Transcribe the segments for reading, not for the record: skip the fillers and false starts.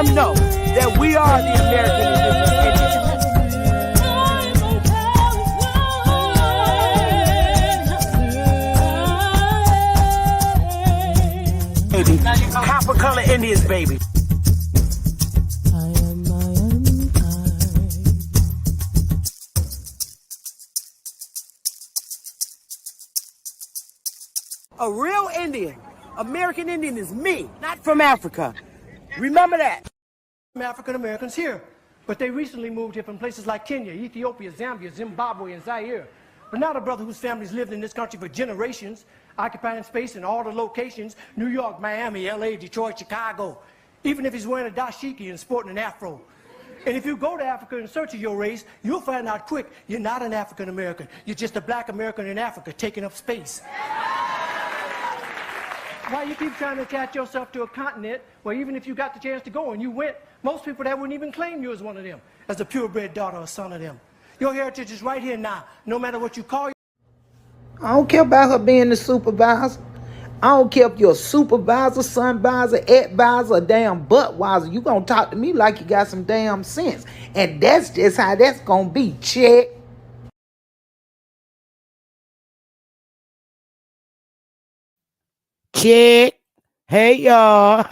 them know that we are the American Indians. Baby. Copper color Indians, baby. A real Indian, American Indian is me, not from Africa. Remember that. African Americans here, but they recently moved here from places like Kenya, Ethiopia, Zambia, Zimbabwe, and Zaire. But now the brother whose family's lived in this country for generations, occupying space in all the locations, New York, Miami, LA, Detroit, Chicago, even if he's wearing a dashiki and sporting an afro. And if you go to Africa in search of your race, you'll find out quick you're not an African American. You're just a black American in Africa taking up space. Why you keep trying to attach yourself to a continent where even if you got the chance to go and you went, most people that wouldn't even claim you as one of them, as a purebred daughter or son of them. Your heritage is right here now, no matter what you call. I don't care about her being the supervisor. I don't care if you're a supervisor, sunvisor, advisor, or damn buttwiser. You gonna talk to me like you got some damn sense. And that's just how that's gonna be. Check. Check. Hey, y'all.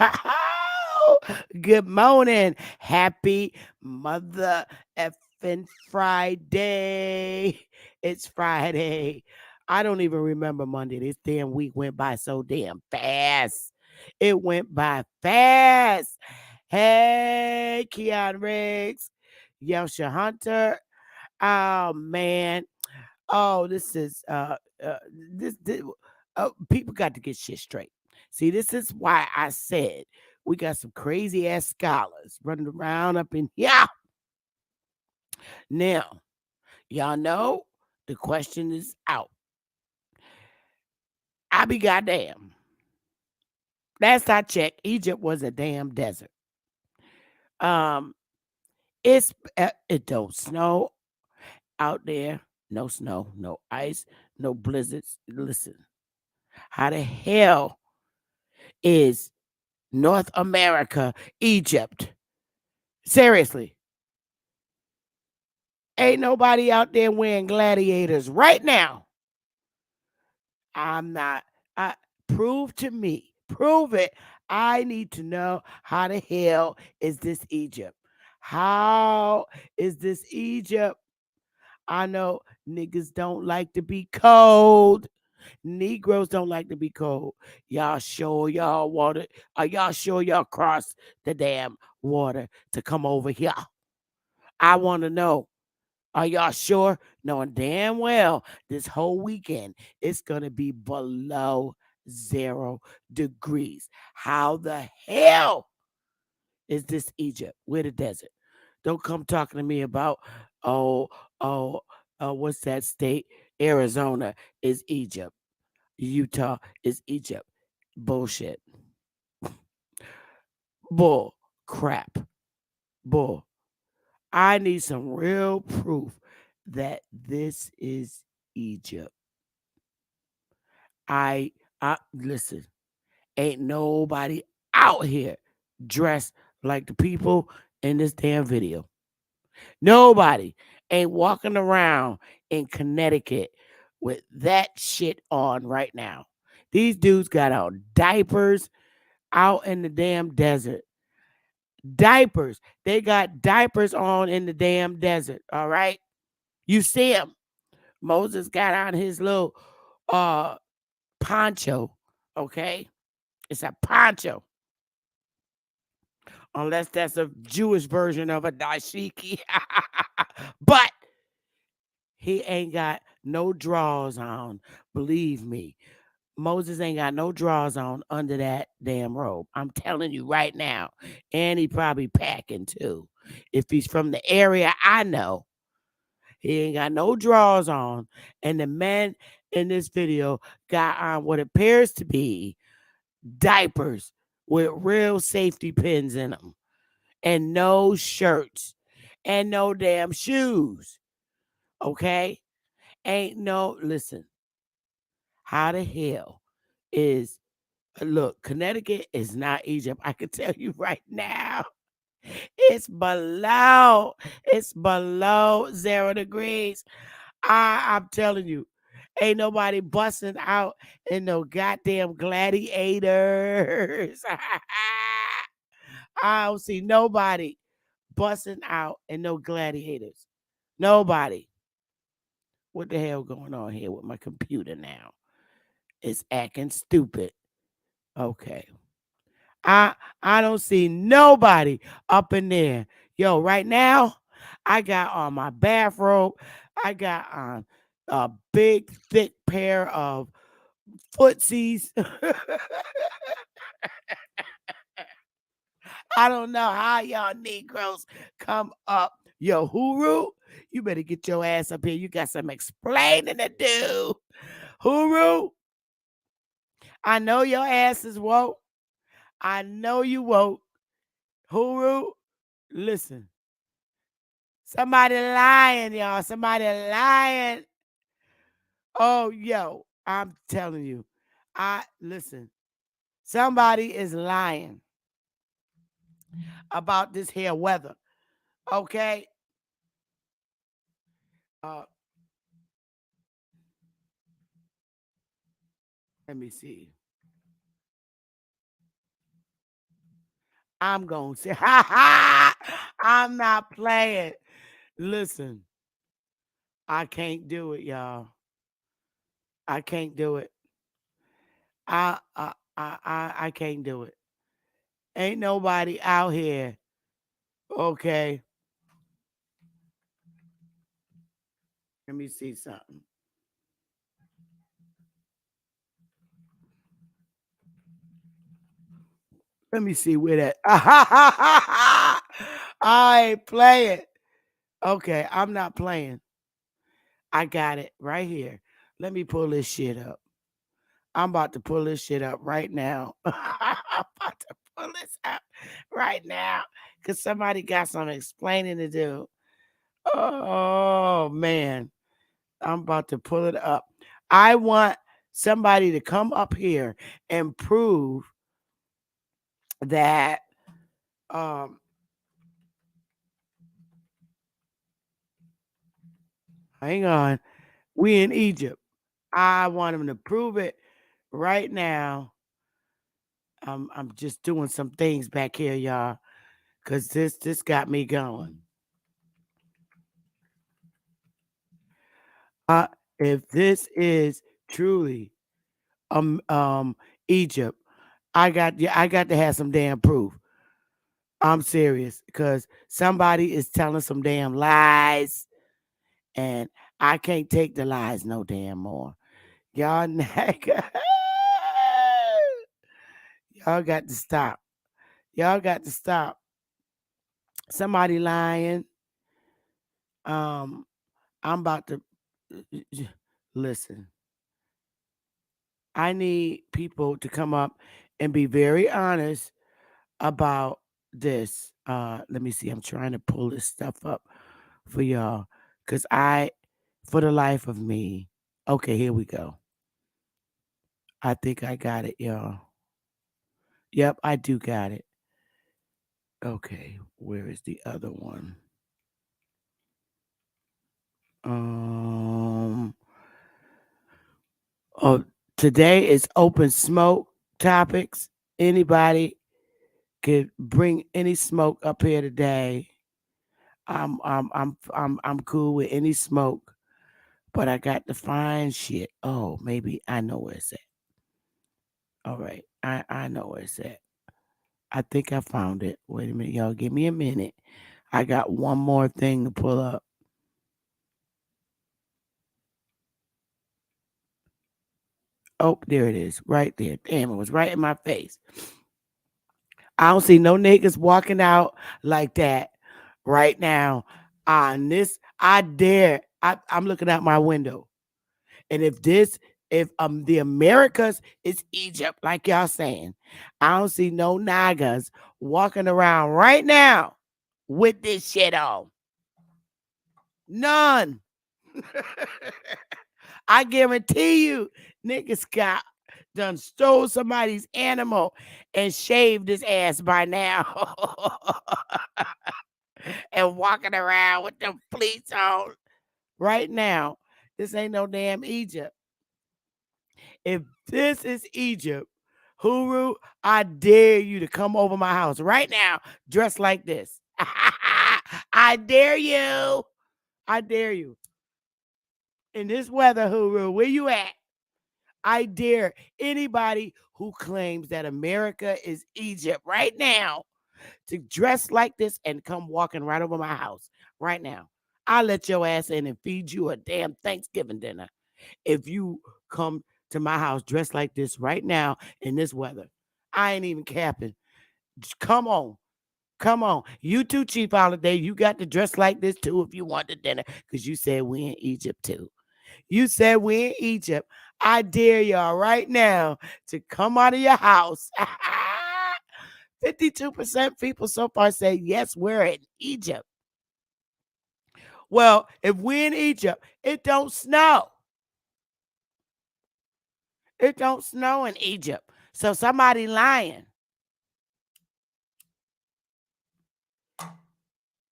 Good morning. Happy Mother effing Friday. It's Friday. I don't even remember Monday. This damn week went by so damn fast. It went by fast. Hey, Keon Riggs. Yelsha Hunter. Oh, man. Oh, this is, people got to get shit straight. See, this is why I said we got some crazy ass scholars running around up in here. Now, y'all know the question is out. I be goddamn. Last I checked, Egypt was a damn desert. It don't snow out there. No snow, no ice, no blizzards. Listen, how the hell is North America, Egypt? Seriously. Ain't nobody out there wearing gladiators right now. I'm not. Prove to me. Prove it. I need to know how the hell is this Egypt? How is this Egypt? I know niggas don't like to be cold. Negroes don't like to be cold. Y'all sure y'all want it? Are y'all sure y'all cross the damn water to come over here? I want to know. Are y'all sure? Knowing damn well this whole weekend it's going to be below 0 degrees. How the hell is this Egypt? We're the desert. Don't come talking to me about, what's that state? Arizona is Egypt. Utah is Egypt. Bullshit. Bull crap. Bull. I need some real proof that this is Egypt. I listen, ain't nobody out here dressed like the people in this damn video. Nobody ain't walking around in Connecticut with that shit on right now. These dudes got on diapers out in the damn desert. Diapers. They got diapers on in the damn desert. All right. You see him. Moses got on his little poncho. Okay. It's a poncho. Unless that's a Jewish version of a dashiki. But he ain't got no drawers on. Believe me. Moses ain't got no drawers on under that damn robe. I'm telling you right now. And he probably packing too. If he's from the area I know, he ain't got no drawers on. And the man in this video got on what appears to be diapers with real safety pins in them. And no shirts. And no damn shoes. Okay? Listen. How the hell is, look, Connecticut is not Egypt. I can tell you right now. It's below 0 degrees. I'm telling you, ain't nobody busting out in no goddamn gladiators. I don't see nobody busting out in no gladiators. Nobody. What the hell going on here with my computer now? It's acting stupid. Okay. I I don't see nobody up in there. Yo, right now, I got on my bathrobe. I got on a big, thick pair of footsies. I don't know how y'all Negroes come up. Yo, Huru, you better get your ass up here. You got some explaining to do. Huru, I know your ass is woke. I know you woke. Huru, listen. Somebody lying, y'all. Somebody lying. Oh, yo, I'm telling you. I listen. Somebody is lying about this here weather. Okay. Uh, let me see. I'm gonna say, ha ha. I'm not playing. Listen, I can't do it, y'all. I can't do it. I can't do it. Ain't nobody out here. Okay. Let me see something. Let me see where that. I ain't playing. Okay, I'm not playing. I got it right here. Let me pull this shit up. I'm about to pull this shit up right now. I'm about to pull this up right now because somebody got some explaining to do. Oh, man. I'm about to pull it up. I want somebody to come up here and prove that um hang on, we in Egypt. I want them to prove it right now. I'm just doing some things back here, y'all, cause this got me going. Uh, if this is truly Egypt, I got to have some damn proof. I'm serious, cause somebody is telling some damn lies, and I can't take the lies no damn more. Y'all, y'all got to stop. Y'all got to stop. Somebody lying. Um, I'm about to listen. I need people to come up and be very honest about this. Let me see. I'm trying to pull this stuff up for y'all. Cause for the life of me. Okay, here we go. I think I got it, y'all. Yep, I do got it. Okay, where is the other one? Um oh, today is open smoke topics. Anybody could bring any smoke up here today. I'm cool with any smoke, but I got to find shit. Oh, maybe I know where it's at. All right, I know where it's at. I think I found it. Wait a minute, y'all. Give me a minute. I got one more thing to pull up. Oh, there it is, right there. Damn, it was right in my face. I don't see no niggas walking out like that right now on this. I dare. I'm looking out my window. And if the Americas is Egypt, like y'all saying, I don't see no Nagas walking around right now with this shit on. None. I guarantee you, niggas got done stole somebody's animal and shaved his ass by now. And walking around with them fleets on right now. This ain't no damn Egypt. If this is Egypt, Huru, I dare you to come over my house right now dressed like this. I dare you. I dare you. In this weather, Huru, where you at? I dare anybody who claims that America is Egypt right now to dress like this and come walking right over my house right now. I'll let your ass in and feed you a damn Thanksgiving dinner if you come to my house dressed like this right now in this weather. I ain't even capping. Just come on. Come on. You too, Chief Holiday. You got to dress like this too if you want the dinner because you said we in Egypt too. You said we in Egypt. I dare y'all right now to come out of your house. 52% people so far say, yes, we're in Egypt. Well, if we're in Egypt, it don't snow. It don't snow in Egypt. So somebody lying.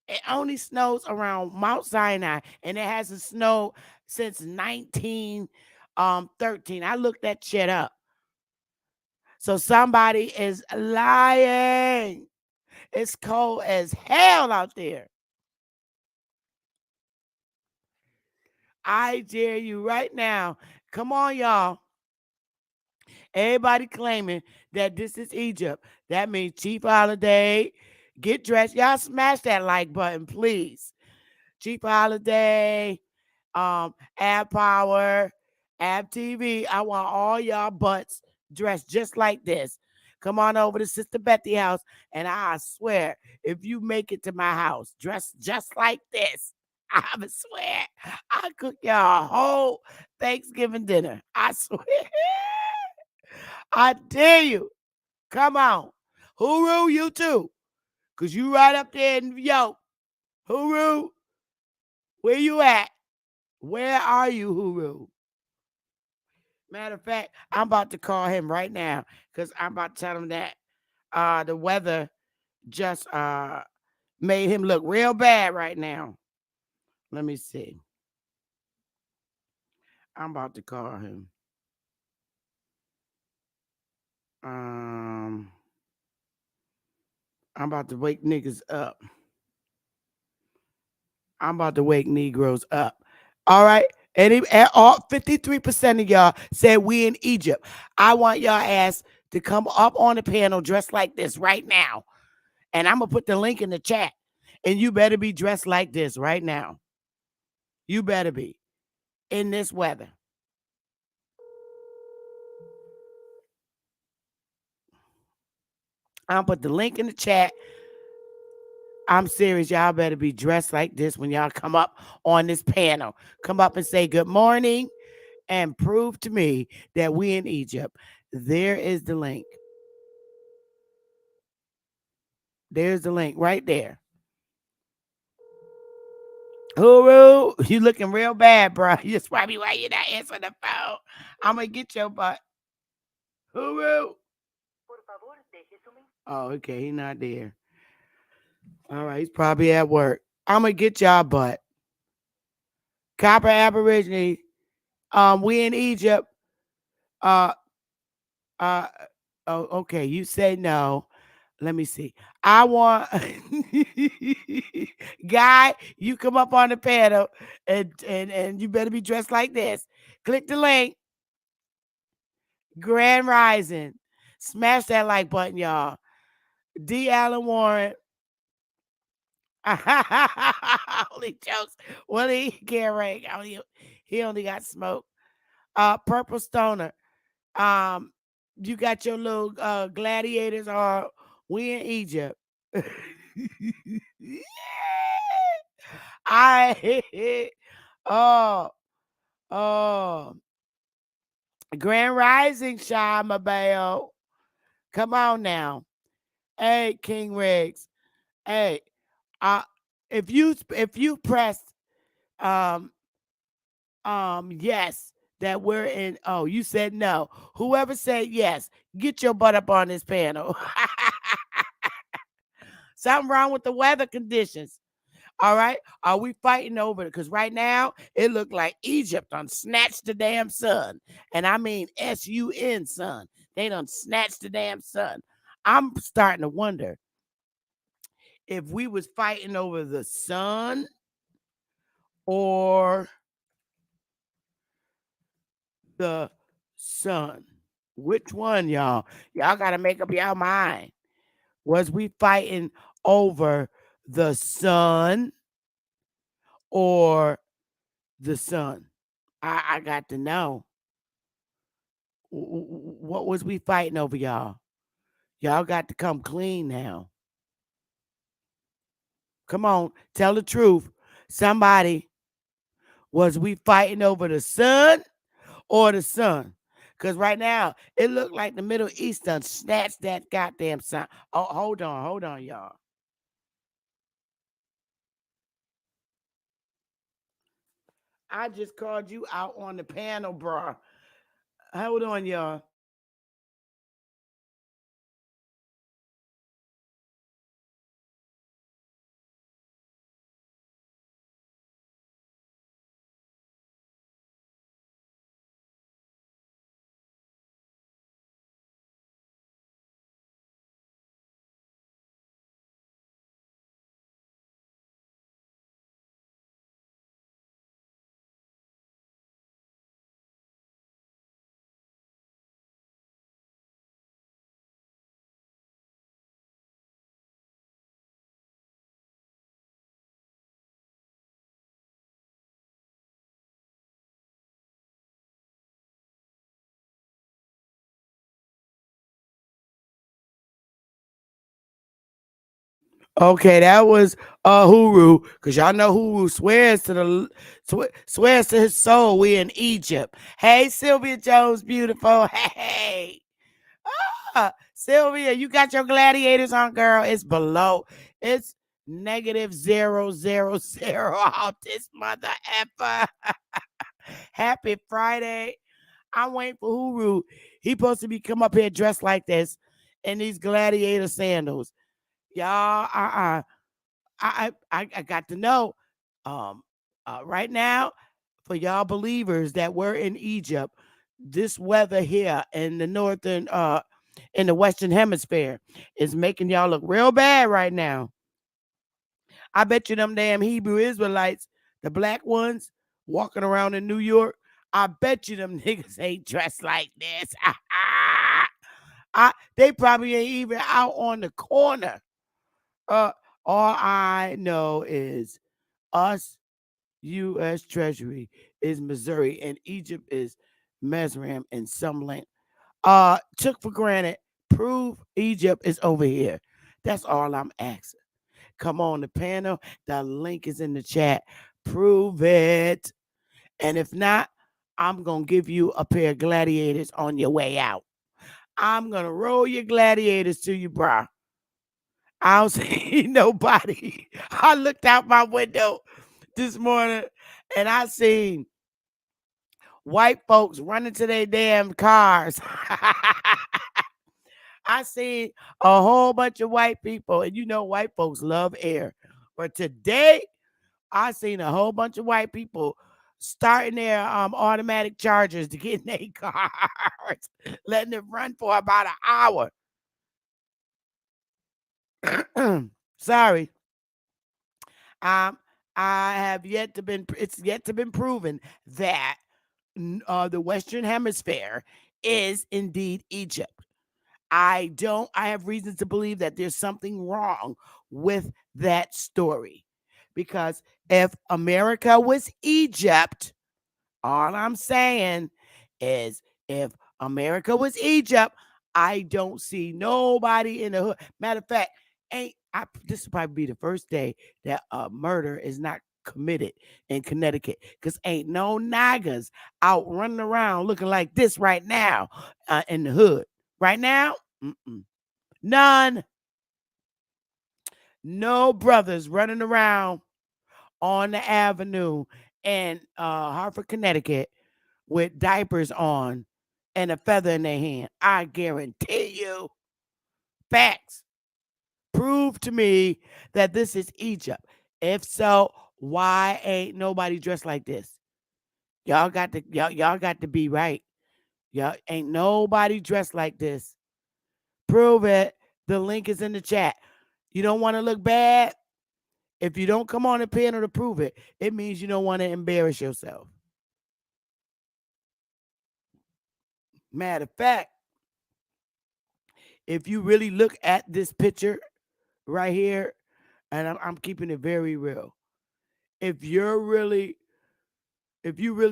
It only snows around Mount Sinai, and it hasn't snowed since 1913. I looked that shit up. So somebody is lying. It's cold as hell out there. I dare you right now. Come on, y'all. Everybody claiming that this is Egypt. That means Chief Holiday. Get dressed. Y'all smash that like button, please. Chief Holiday, Ab Power, Ab TV. I want all y'all butts dressed just like this. Come on over to Sister Bethy house, and I swear, if you make it to my house dressed just like this, I swear, I cook y'all a whole Thanksgiving dinner. I swear. I dare you. Come on. Huru, you too. Because you right up there in yo. Huru, where you at? Where are you, Huru? Matter of fact, I'm about to call him right now because I'm about to tell him that the weather just made him look real bad right now. Let me see. I'm about to call him. Um, I'm about to wake niggas up. I'm about to wake Negroes up. All right. All 53% of y'all said we in Egypt. I want y'all ass to come up on the panel dressed like this right now. And I'm going to put the link in the chat. And you better be dressed like this right now. You better be in this weather. I'll put the link in the chat. I'm serious. Y'all better be dressed like this when y'all come up on this panel. Come up and say good morning and prove to me that we in Egypt. There is the link. There's the link right there. Huru, you looking real bad, bro. That's probably why you're not answering the phone. I'm gonna get your butt. Huru. Oh, okay, he not there. All right, he's probably at work. I'm gonna get y'all butt. Copper Aborigine. We in Egypt. Uh uh oh, okay. You say no. Let me see. I want guy, you come up on the panel and you better be dressed like this. Click the link. Grand Rising. Smash that like button, y'all. D. Allen Warren. Only jokes. Well, he can't rank. He only got smoke. Purple Stoner. Um, you got your little gladiators on. We in Egypt. I oh oh Grand Rising, Shy Mabel. Come on now. Hey, King Riggs. Hey, uh, if you press um yes, that we're in. Oh, you said no. Whoever said yes, get your butt up on this panel. Something wrong with the weather conditions. All right. Are we fighting over it? Because right now it looked like Egypt done snatched the damn sun. And I mean sun, sun. They done snatched the damn sun. I'm starting to wonder if we was fighting over the sun or the sun. Which one, y'all? Y'all got to make up your mind. Was we fighting over the sun or the sun? I got to know. What was we fighting over, y'all? Y'all got to come clean now. Come on, tell the truth. Somebody, was we fighting over the sun or the sun? Because right now, it looked like the Middle East done snatched that goddamn sun. Oh, hold on, y'all. I just called you out on the panel, bro. Hold on, y'all. Okay, that was Huru, because y'all know Huru swears to swears to his soul we in Egypt. Hey, Sylvia Jones, beautiful. Hey, Sylvia, you got your gladiators on, girl. It's below. It's -000 out this mother effer. Happy Friday. I'm waiting for Huru. He supposed to be come up here dressed like this in these gladiator sandals. Y'all, I got to know. Um, right now, for y'all believers that were in Egypt, this weather here in the in the Western Hemisphere is making y'all look real bad right now. I bet you them damn Hebrew Israelites, the black ones walking around in New York, I bet you them niggas ain't dressed like this. They probably ain't even out on the corner. Uh, all I know is us, U.S. Treasury is Missouri, and Egypt is Mesrim in some length. Took for granted. Prove Egypt is over here. That's all I'm asking. Come on the panel. The link is in the chat. Prove it. And if not, I'm gonna give you a pair of gladiators on your way out. I'm gonna roll your gladiators to you, bro. I don't see nobody. I looked out my window this morning and I seen white folks running to their damn cars. I seen a whole bunch of white people, and you know white folks love air. But today, I seen a whole bunch of white people starting their automatic chargers to get in their cars, letting it run for about an hour. Sorry. Um, I have yet to been. It's yet to been proven that the Western Hemisphere is indeed Egypt. I have reasons to believe that there's something wrong with that story. Because if America was Egypt, all I'm saying is if America was Egypt, I don't see nobody in the hood. Matter of fact, this will probably be the first day that a murder is not committed in Connecticut. Because ain't no nagas out running around looking like this right now in the hood. Right now, none. No brothers running around on the avenue in Hartford, Connecticut with diapers on and a feather in their hand. I guarantee you. Facts. Prove to me that this is Egypt. If so, why ain't nobody dressed like this? Y'all got to be right. Y'all ain't nobody dressed like this. Prove it. The link is in the chat. You don't want to look bad? If you don't come on the panel to prove it, it means you don't want to embarrass yourself. Matter of fact, if you really look at this picture right here, and I'm keeping it very real. If you really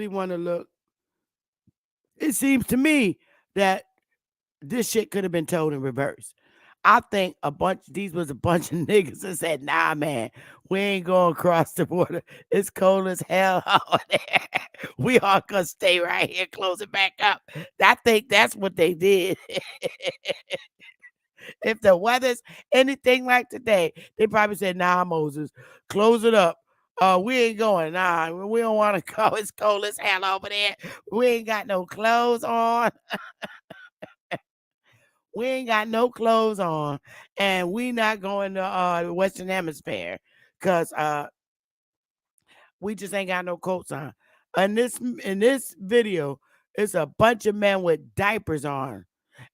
want to look, it seems to me that this shit could have been told in reverse. I think these was a bunch of niggas that said, nah, man, we ain't going across the border. It's cold as hell out there. We all gonna stay right here, close it back up. I think that's what they did. If the weather's anything like today, they probably said, nah, Moses, close it up. We ain't going. Nah, we don't want to go. It's cold as hell over there. We ain't got no clothes on. We ain't got no clothes on, and we not going to the Western Hemisphere because we just ain't got no coats on. In this video, it's a bunch of men with diapers on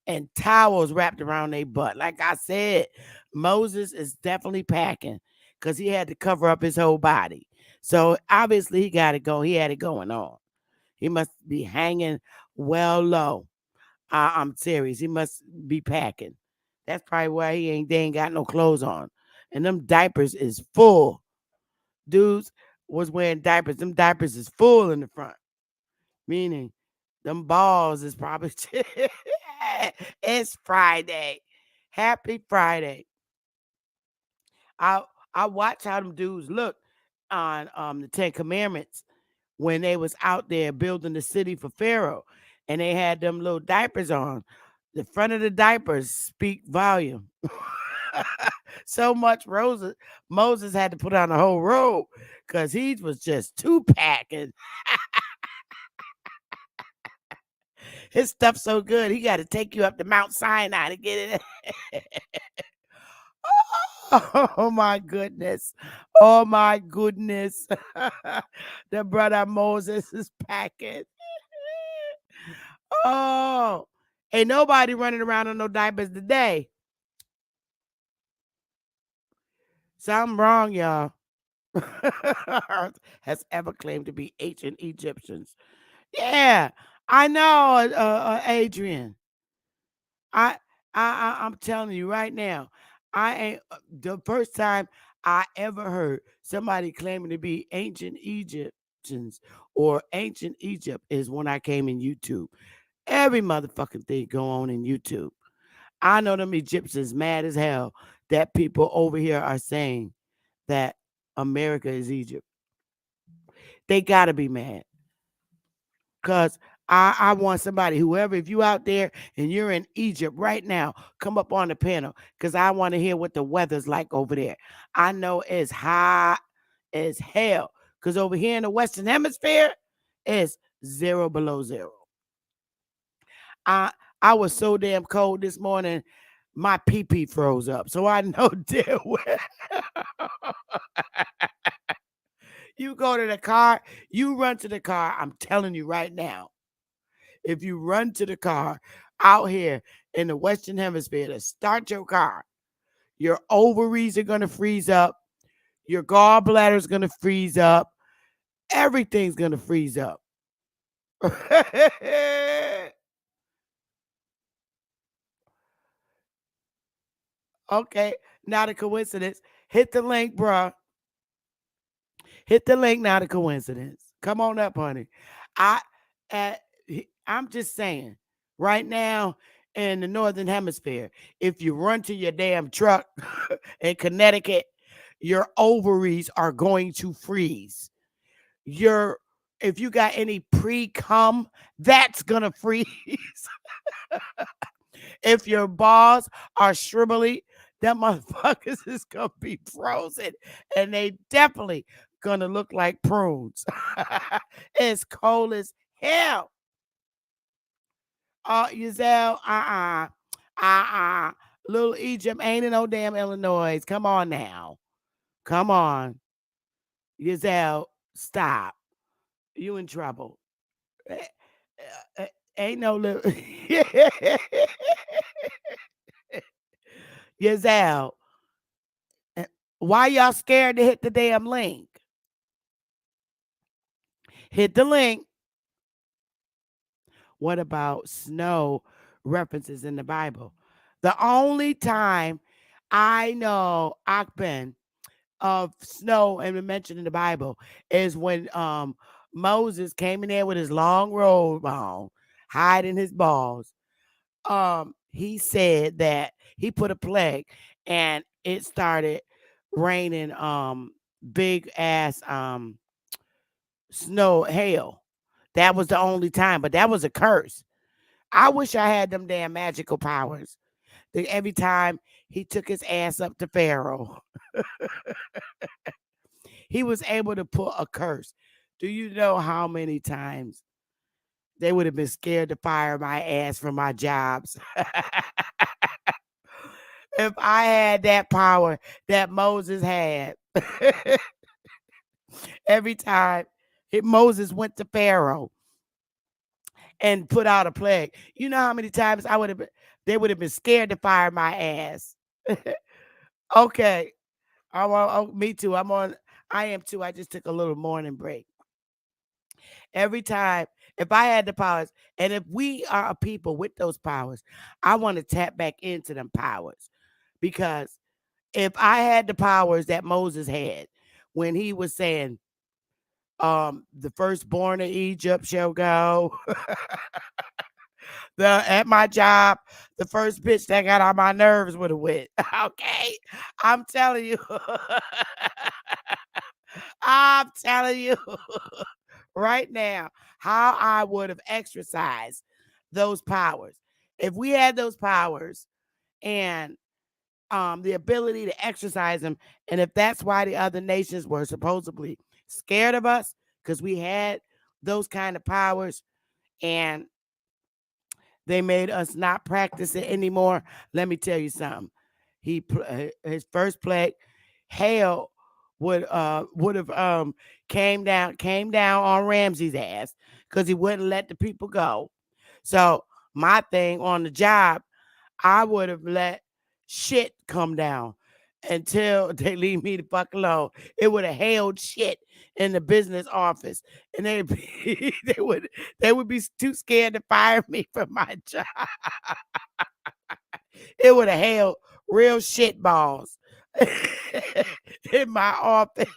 and towels wrapped around their butt. Like I said, Moses is definitely packing because he had to cover up his whole body. So obviously he got to go. He had it going on. He must be hanging well low. I'm serious. He must be packing. That's probably why they ain't got no clothes on. And them diapers is full. Dudes was wearing diapers. Them diapers is full in the front. Meaning them balls is probably it's Friday. Happy Friday. I I watch how them dudes look on the Ten Commandments when they was out there building the city for Pharaoh and they had them little diapers on. The front of the diapers speak volume. So much Moses had to put on a whole robe because he was just too packing. His stuff's so good, he got to take you up to Mount Sinai to get it. Oh my goodness. Oh my goodness. The brother Moses is packing. Oh, ain't nobody running around in no diapers today. Something wrong, y'all. Earth has ever claimed to be ancient Egyptians. Yeah, I know, Adrian. I, I'm telling you right now, I ain't the first time I ever heard somebody claiming to be ancient Egyptians or ancient Egypt is when I came in YouTube. Every motherfucking thing go on in YouTube. I know them Egyptians mad as hell that people over here are saying that America is Egypt. They gotta be mad. Cause I want somebody, whoever, if you out there and you're in Egypt right now, come up on the panel. Cause I want to hear what the weather's like over there. I know it's hot as hell. Cause over here in the Western Hemisphere, it's 0 below 0. I I was so damn cold this morning, my pee froze up. So I know damn well. You go to the car, you run to the car. I'm telling you right now, if you run to the car out here in the Western Hemisphere to start your car, your ovaries are going to freeze up, your gallbladder is going to freeze up, everything's going to freeze up. Okay, not a coincidence. Hit the link, bruh. Hit the link, not a coincidence. Come on up, honey. I uh, I'm just saying, right now in the Northern Hemisphere, if you run to your damn truck in Connecticut, your ovaries are going to freeze. Your If you got any pre-cum, that's gonna freeze. If your balls are shrivelly, that motherfuckers is gonna be frozen, and they definitely gonna look like prunes. It's cold as hell. Giselle, uh-uh. Little Egypt ain't in no damn Illinois. Come on now. Come on. Giselle, stop. You in trouble. Eh, Ain't no little Giselle. eh, Why y'all scared to hit the damn link? Hit the link. What about snow references in the Bible? The only time I know Akben of snow and mentioned in the Bible is when Moses came in there with his long robe on, hiding his balls. He said that he put a plague and it started raining big ass snow, hail. That was the only time, but that was a curse. I wish I had them damn magical powers. That every time he took his ass up to Pharaoh, he was able to put a curse. Do you know how many times they would have been scared to fire my ass from my jobs? If I had that power that Moses had, every time Moses went to Pharaoh and put out a plague, you know how many times they would have been scared to fire my ass. Okay, me too. I am too. I just took a little morning break. Every time, if I had the powers, and if we are a people with those powers, I want to tap back into them powers. Because if I had the powers that Moses had when he was saying, the firstborn of Egypt shall go. At my job, the first bitch that got on my nerves would have went. Okay. I'm telling you. I'm telling you right now how I would have exercised those powers. If we had those powers and the ability to exercise them, and if that's why the other nations were supposedly scared of us, because we had those kind of powers and they made us not practice it anymore. Let me tell you something. His first plague, hail would have came down on Ramsey's ass because he wouldn't let the people go. So my thing on the job, I would have let shit come down until they leave me the fuck alone. It would have hailed shit in the business office, and they would be too scared to fire me from my job. It would have hailed real shit balls in my office.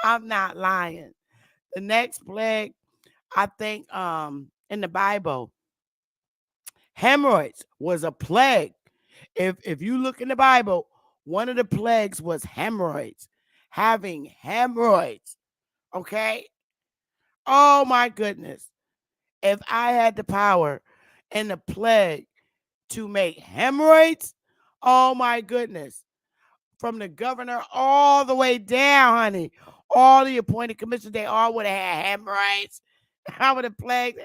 I'm not lying. The next plague, I think, in the Bible, hemorrhoids was a plague. If you look in the Bible, one of the plagues was hemorrhoids. Having hemorrhoids. Okay? Oh my goodness. If I had the power and the plague to make hemorrhoids, oh my goodness. From the governor all the way down, honey. All the appointed commissioners, they all would have had hemorrhoids. I would have plagued.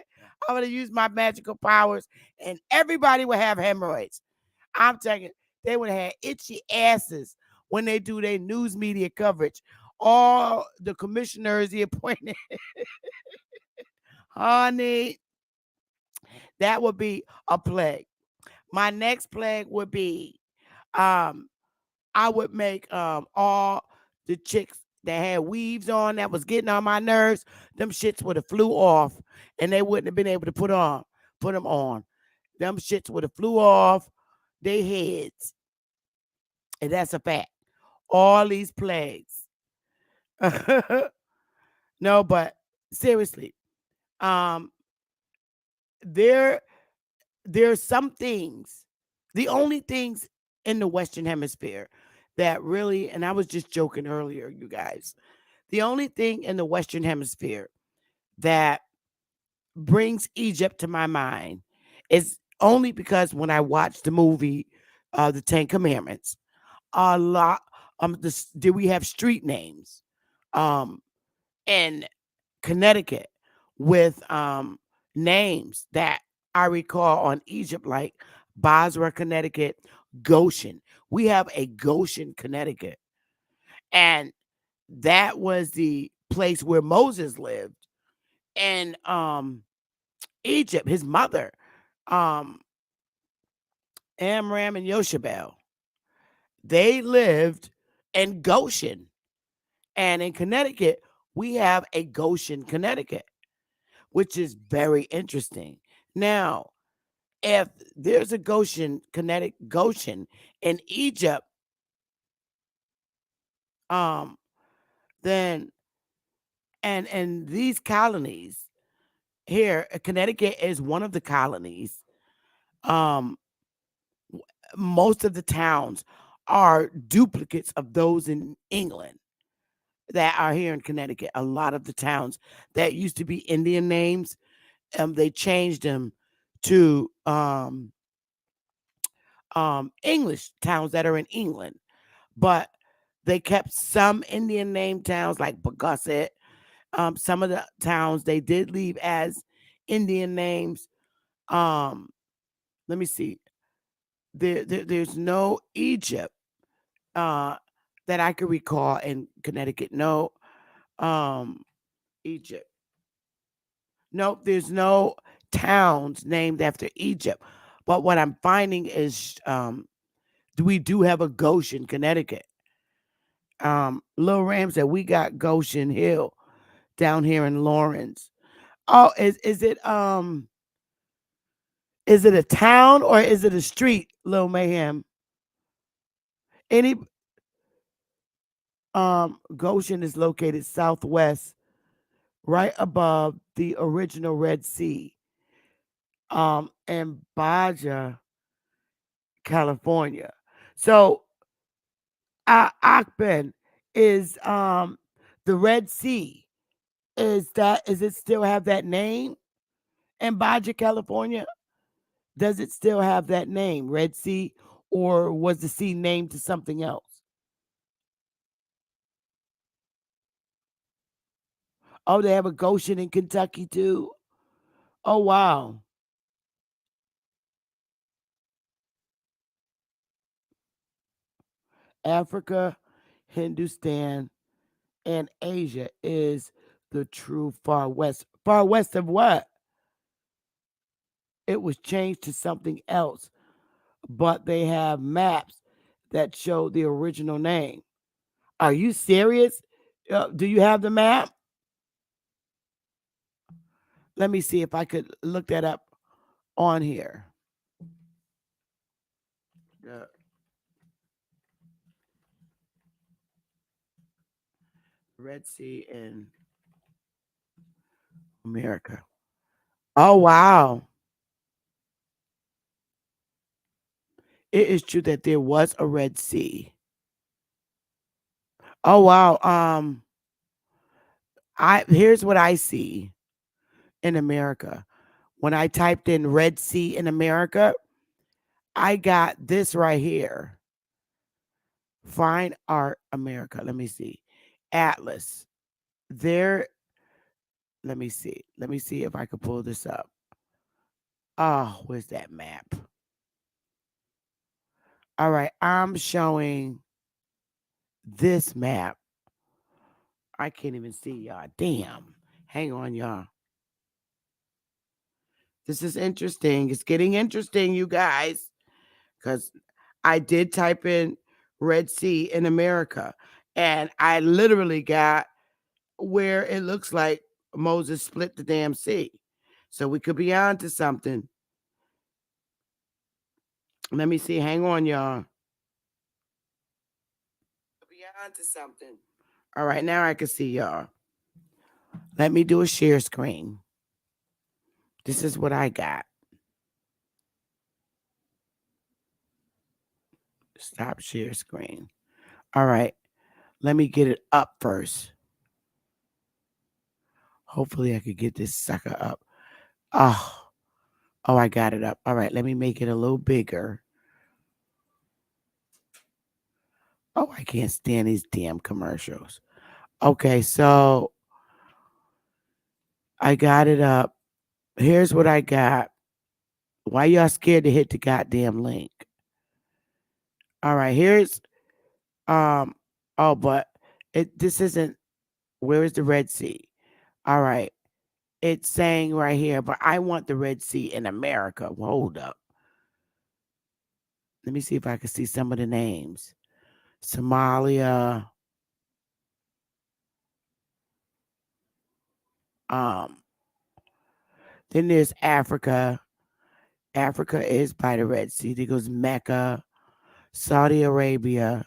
I would have used my magical powers, and everybody would have hemorrhoids. I'm telling you, they would have had itchy asses when they do their news media coverage. All the commissioners, the appointed, honey, that would be a plague. My next plague would be, um, I would make all the chicks that had weaves on that was getting on my nerves, them shits would have flew off and they wouldn't have been able to put them on. Them shits would have flew off their heads. And that's a fact. All these plagues. No, but seriously, um, there there's some things, the only things in the Western Hemisphere that really, and I was just joking earlier, you guys, the only thing in the Western Hemisphere that brings Egypt to my mind is only because when I watched the movie, The Ten Commandments, a lot, did we have street names, in Connecticut with, names that I recall on Egypt, like Basra, Connecticut, Goshen. We have a Goshen, Connecticut. And that was the place where Moses lived. And Egypt, his mother, um, Amram and Yoshabel, they lived in Goshen. And in Connecticut, we have a Goshen, Connecticut, which is very interesting. Now, if there's a Goshen, Connecticut, Goshen in Egypt, um, then and these colonies here, Connecticut is one of the colonies. Um, most of the towns are duplicates of those in England that are here in Connecticut. A lot of the towns that used to be Indian names, they changed them to English towns that are in England, but they kept some Indian name towns like Bagusset. Some of the towns they did leave as Indian names. Um, Let me see. There's no Egypt uh, that I could recall in Connecticut. No, um, Egypt. Nope, there's no towns named after Egypt. But what I'm finding is we do have a Goshen, Connecticut. Little Ram said we got Goshen Hill down here in Lawrence. Oh, is it a town or is it a street, Lil Mayhem? Any Goshen is located southwest, right above the original Red Sea. In Baja, California. So Akben is the Red Sea. Is it still have that name in Baja, California? Does it still have that name, Red Sea, or was the sea named to something else? Oh, they have a Goshen in Kentucky too. Oh wow. Africa, Hindustan, and Asia is the true far west. Far west of what? It was changed to something else, but they have maps that show the original name. Are you serious? Do you have the map? Let me see if I could look that up on here. The Red Sea in America. Oh wow. It is true that there was a Red Sea. Oh wow. I here's what I see in America. When I typed in Red Sea in America, I got this right here. Fine Art America. Let me see. Atlas. There, let me see. Let me see if I can pull this up. Oh, where's that map? All right, I'm showing this map. I can't even see y'all. Damn. Hang on, y'all. This is interesting. It's getting interesting, you guys, because I did type in Red Sea in America, and I literally got where it looks like Moses split the damn sea. So we could be on to something. Let me see. Hang on, y'all. Be on to something. All right, now I can see y'all. Let me do a share screen. This is what I got. Stop share screen. All right. Let me get it up first. Hopefully I could get this sucker up. Oh, oh, I got it up. All right, let me make it a little bigger. Oh, I can't stand these damn commercials. Okay, so I got it up. Here's what I got. Why y'all scared to hit the goddamn link? All right, here's oh, but this isn't where is the Red Sea? All right. It's saying right here, but I want the Red Sea in America. Well, hold up. Let me see if I can see some of the names. Somalia. Um, then there's Africa. Africa is by the Red Sea. There goes Mecca, Saudi Arabia,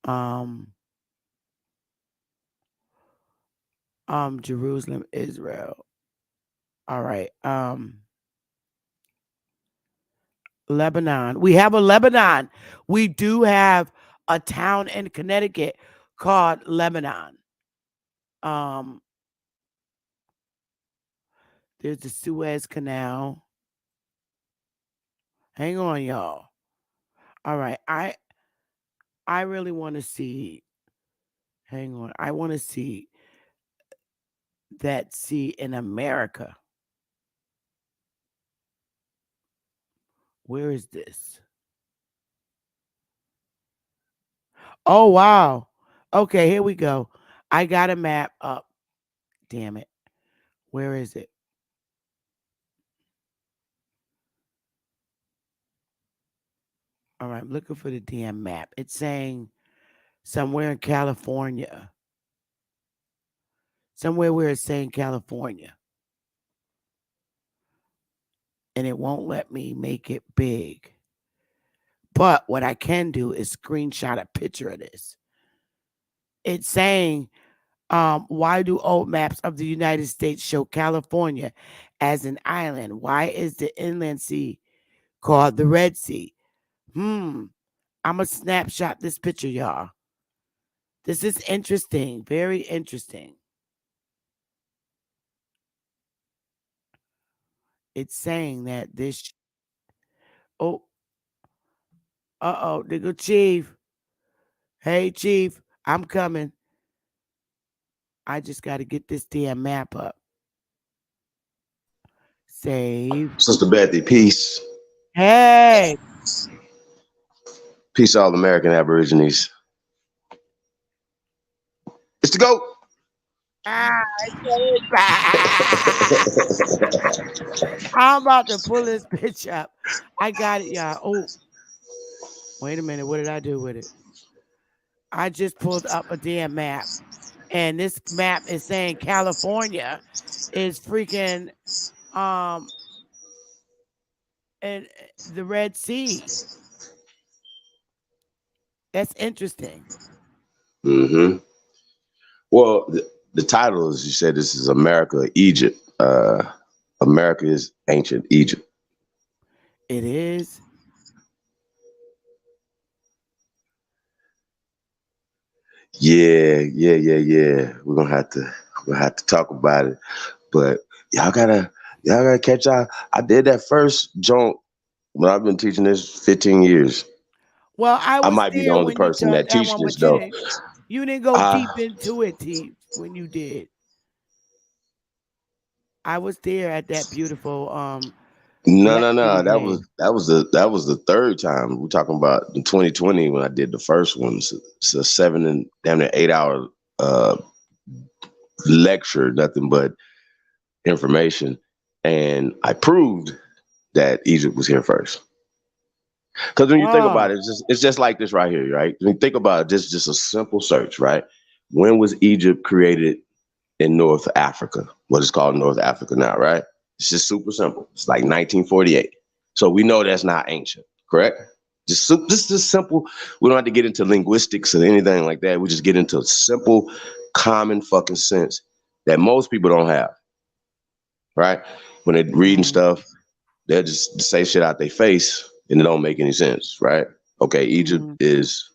um, Jerusalem, Israel. All right. Lebanon. We have a Lebanon. We do have a town in Connecticut called Lebanon. Um, there's the Suez Canal. Hang on, y'all. All right. I really want to see. Hang on. I want to see that sea in America. Where is this? Oh wow. Okay, here we go. I got a map up. Damn it. Where is it? All right, I'm looking for the damn map. It's saying somewhere in California. Somewhere where it's saying California. And it won't let me make it big. But what I can do is screenshot a picture of this. It's saying, why do old maps of the United States show California as an island? Why is the inland sea called the Red Sea? I'm going to snapshot this picture, y'all. This is interesting. Very interesting. It's saying that this. Oh, there go Chief. Hey, Chief, I'm coming. I just got to get this damn map up. Save. Sister Bethy, peace. Hey. Peace, all American Aborigines. It's the GOAT. Ah, I'm about to pull this bitch up. I got it, y'all. Oh, wait a minute. What did I do with it? I just pulled up a damn map. And this map is saying California is freaking and the Red Sea. That's interesting. Mm-hmm. Well, the title is, you said this is America, Egypt. America is ancient Egypt. It is. Yeah. We're gonna have to talk about it. But y'all gotta catch y'all. I did that first joint when I've been teaching this 15 years. Well, I I was might be the there only when you person taught that that teach one, this but you though. didn't go I deep into it, T, when you did. I was there at that beautiful lecture you No. That was gave. that was the that was the third time. We're talking about in 2020 when I did the first one. It's a 7 and damn near 8 hour uh, lecture, nothing but information, and I proved that Egypt was here first. Because when you think about Oh. it, it's just like this right here, right? When you think about it, this is just a simple search, right? When was Egypt created in North Africa? What is called North Africa now, right? It's just super simple. It's like 1948. So we know that's not ancient, correct? Just simple. We don't have to get into linguistics or anything like that. We just get into simple, common fucking sense that most people don't have, right? When they're reading Mm-hmm. stuff, they'll just say shit out their face and it don't make any sense, right? Okay, Egypt Mm-hmm. is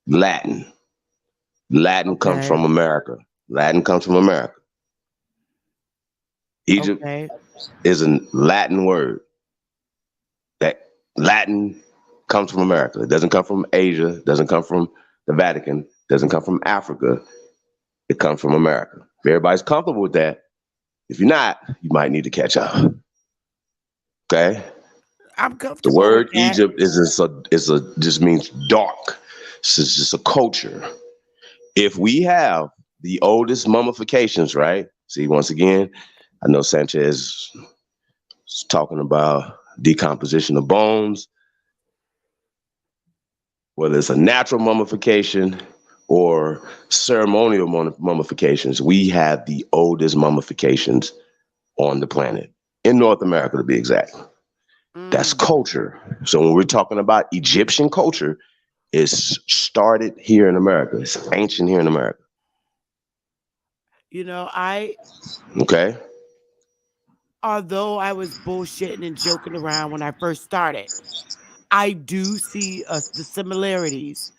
Latin. Latin comes Okay. from America. Latin comes from America. Egypt Okay. is a Latin word. That Latin comes from America. It doesn't come from Asia. It doesn't come from the Vatican. It doesn't come from Africa. It comes from America. If everybody's comfortable with that, If you're not, you might need to catch up. Okay. I'm The comfortable with word that. Egypt is a just means dark. It's just a culture. If we have the oldest mummifications, right? See, once again, I know Sanchez is talking about decomposition of bones, whether it's a natural mummification or ceremonial mummifications. We have the oldest mummifications on the planet, in North America to be exact. That's Mm. culture. So when we're talking about Egyptian culture, it's started here in America. It's ancient here in America. You know, I Okay. although I was bullshitting and joking around when I first started, I do see the similarities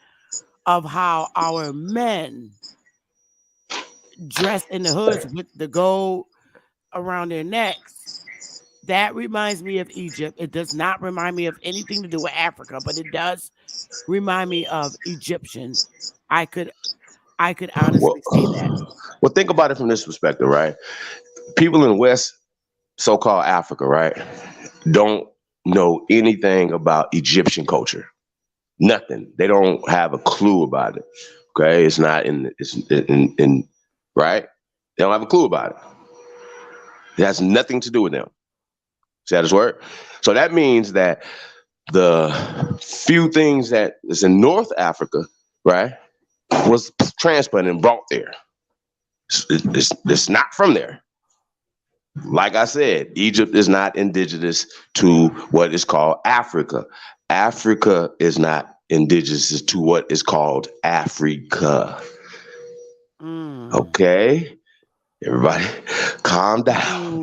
of how our men dress in the hoods with the gold around their necks. That reminds me of Egypt. It does not remind me of anything to do with Africa, but it does remind me of Egyptian. I could Well, honestly say that. well, think about it from this perspective, right? People in West, so-called Africa, right, don't know anything about Egyptian culture. Nothing. They don't have a clue about it. Okay, it's not in right. They don't have a clue about it. It has nothing to do with them. See how this work? So that means that the few things that is in North Africa, right, was transplanted and brought there. It's not from there. Like I said, Egypt is not indigenous to what is called Africa. Africa is not indigenous to what is called Africa. Mm. Okay, everybody, calm down.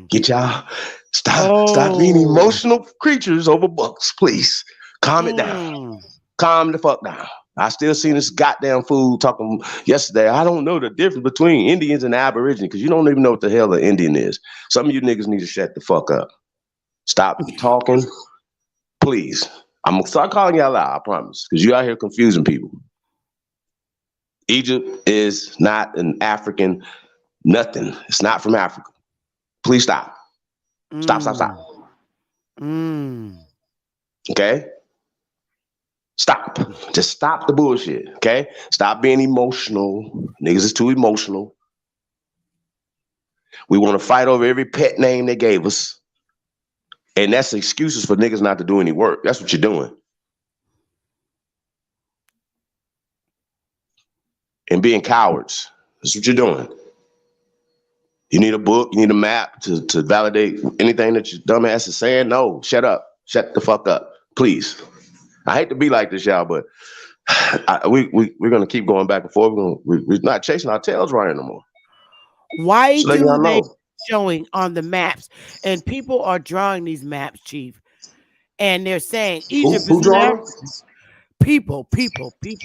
Mm. Get y'all stop being Oh. emotional creatures over books, please. Calm it down. Mm. Calm the fuck down. I still seen this goddamn fool talking yesterday. I don't know the difference between Indians and Aborigines because you don't even know what the hell an Indian is. Some of you niggas need to shut the fuck up. Stop talking, please. I'm gonna start calling you out loud, I promise, because you out here confusing people. Egypt is not an African nothing. It's not from Africa. Please stop. Stop. Mm. Mm. Okay? Stop. Just stop the bullshit. Okay? Stop being emotional. Niggas is too emotional. We want to fight over every pet name they gave us. And that's excuses for niggas not to do any work. That's what you're doing. And being cowards. That's what you're doing. You need a book, you need a map to validate anything that your dumbass is saying. No, shut up. Shut the fuck up. Please. I hate to be like this, y'all, but we're going to keep going back and forth. We're not chasing our tails right no more. Why Just letting do y'all they know. showing on the maps? And people are drawing these maps, Chief, and they're saying Egypt Who is in drawing them? Africa. People,